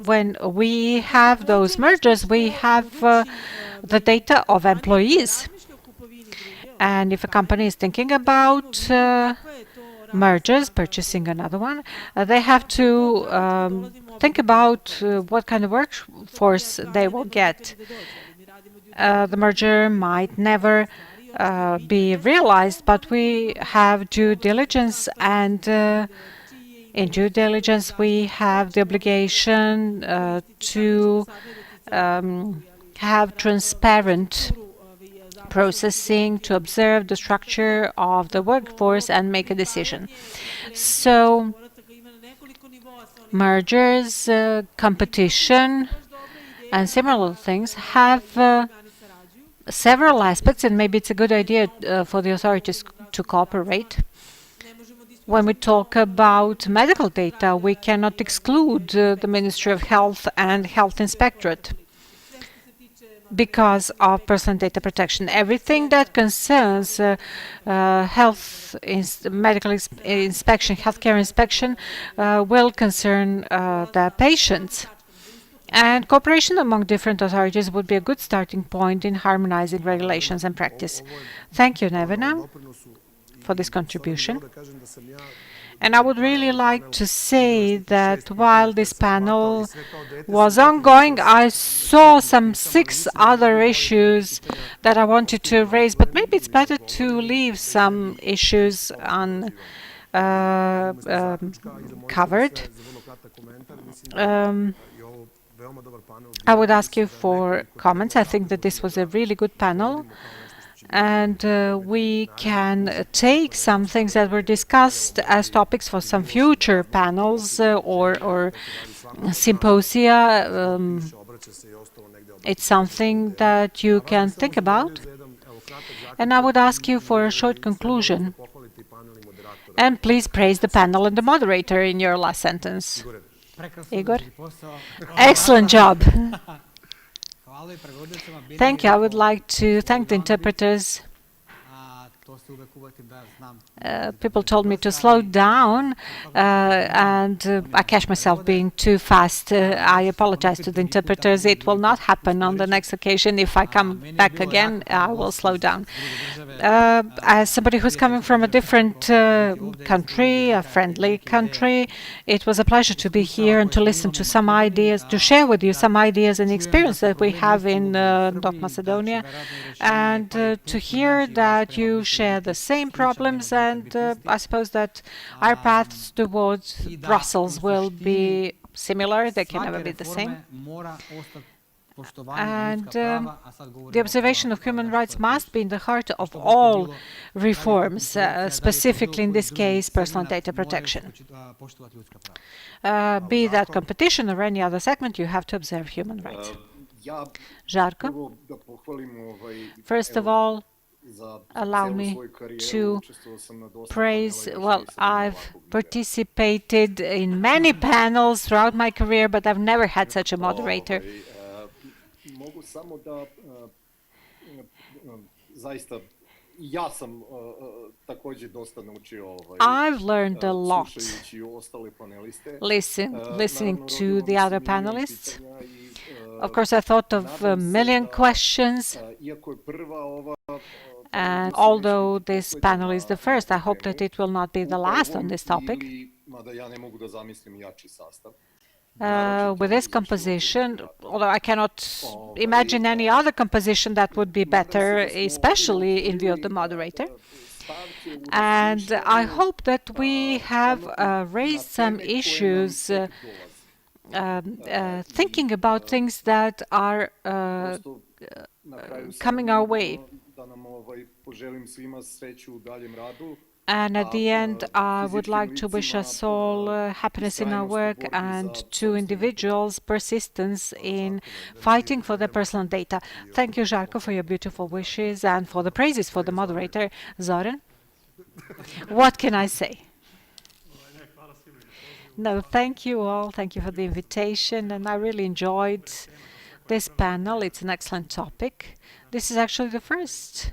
Speaker 2: when we have those mergers, we have the data of employees. And if a company is thinking about mergers, purchasing another one, they have to think about what kind of workforce they will get. The merger might never be realized, but we have due diligence, and in due diligence we have the obligation to have transparent processing, to observe the structure of the workforce and make a decision. So mergers, competition, and similar things have several aspects, and maybe it's a good idea for the authorities to cooperate. When we talk about medical data, we cannot exclude the Ministry of Health and Health Inspectorate because of personal data protection. Everything that concerns medical inspection, healthcare inspection, will concern the patients. And cooperation among different authorities would be a good starting point in harmonizing regulations and practice. Thank you, Nevena, for this contribution. And I would really like to say that while this panel was ongoing, I saw some 6 other issues that I wanted to raise, but maybe it's better to leave some issues uncovered. I would ask you for comments. I think that this was a really good panel, and we can take some things that were discussed as topics for some future panels or symposia. It's something that you can think about. And I would ask you for a short conclusion. And please praise the panel and the moderator in your last sentence. Igor? Excellent job. Thank you. I would like to thank the interpreters. People told me to slow down, and I catch myself being too fast. I apologize to the interpreters. It will not happen on the next occasion. If I come back again, I will slow down. As somebody who's coming from a different country, a friendly country, it was a pleasure to be here and to listen to some ideas, to share with you some ideas and experience that we have in North Macedonia, and to hear that you share the same problems, and I suppose that our paths towards Brussels will be similar. They can never be the same. And the observation of human rights must be in the heart of all reforms, specifically in this case, personal data protection. Be that competition or any other segment, you have to observe human rights. Žarko? First of all, allow me to praise, well, I've participated in many panels throughout my career, but I've never had such a moderator. I've learned a lot listening to the other panelists. Of course, I thought of a million questions. And although this panel is the first, I hope that it will not be the last on this topic. With this composition, although I cannot imagine any other composition that would be better, especially in view of the moderator. And I hope that we have raised some issues, thinking about things that are coming our way. And at the end, I would like to wish us all happiness in our work, and to individuals persistence in fighting for their personal data. Thank you, Žarko, for your beautiful wishes and for the praises for the moderator. Zoran? What can I say? No, thank you all. Thank you for the invitation, and I really enjoyed this panel. It's an excellent topic. This is actually the first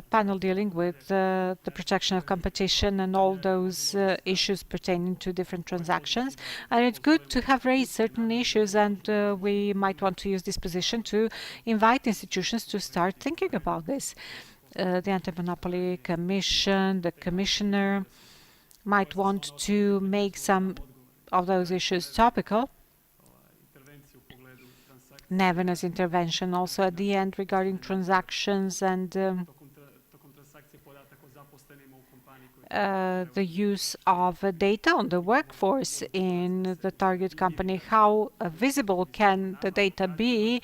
Speaker 2: panel dealing with the protection of competition and all those issues pertaining to different transactions. And it's good to have raised certain issues, and we might want to use this position to invite institutions to start thinking about this. The Anti-Monopoly Commission, the Commissioner, might want to make some of those issues topical. Nevena's intervention also at the end regarding transactions and the use of data on the workforce in the target company. How visible can the data be?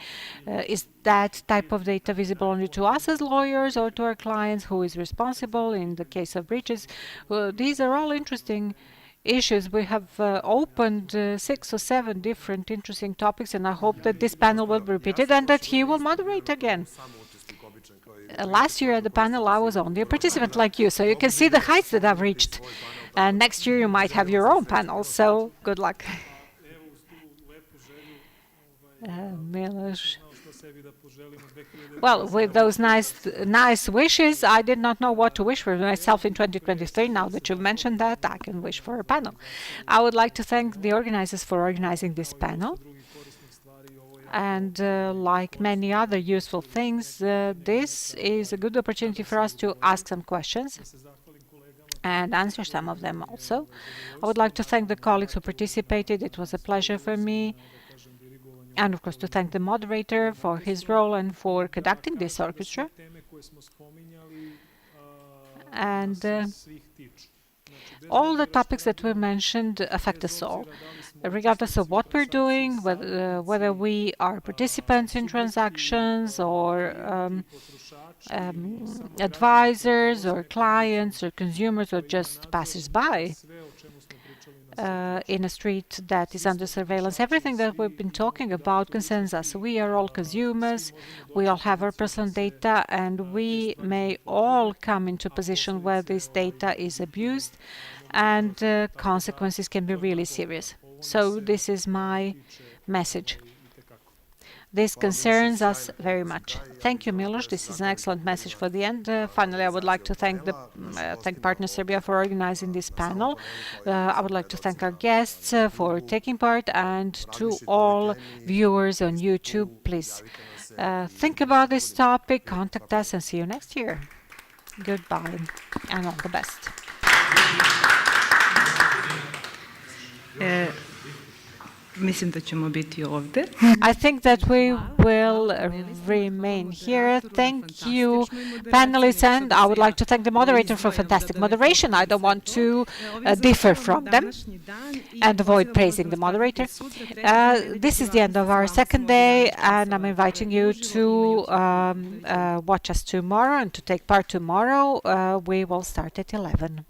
Speaker 2: Is that type of data visible only to us as lawyers or to our clients? Who is responsible in the case of breaches? These are all interesting issues. We have opened 6 or 7 different interesting topics, and I hope that this panel will be repeated and that he will moderate again. Last year at the panel, I was only a participant like you, so you can see the heights that I've reached. And next year you might have your own panel, so good luck. Miloš. Well, with those nice wishes, I did not know what to wish for myself in 2023. Now that you've mentioned that, I can wish for a panel. I would like to thank the organizers for organizing this panel. And like many other useful things, this is a good opportunity for us to ask some questions and answer some of them also. I would like to thank the colleagues who participated. It was a pleasure for me. And of course to thank the moderator for his role and for conducting this orchestra. And All the topics that we mentioned affect us all, regardless of what we're doing, whether we are participants in transactions or advisors or clients or consumers or just passers-by in a street that is under surveillance. Everything that we've been talking about concerns us. We are all consumers, we all have our personal data, and we may all come into a position where this data is abused, and consequences can be really serious. So this is my message. This concerns us very much. Thank you, Milos. This is an excellent message for the end. Finally, I would like to thank Partner Serbia for organizing this panel. I would like to thank our guests for taking part, and to all viewers on YouTube, please think about this topic, contact us, and see you next year. Goodbye, and all the best.
Speaker 1: Mislim da ćemo biti ovde.
Speaker 2: I think that we will remain here. Thank you, panelists, and I would like to thank the moderator for fantastic moderation. I don't want to differ from them and avoid praising the moderator. This is the end of our second day, and I'm inviting you to watch us tomorrow and to take part tomorrow. We will start at 11.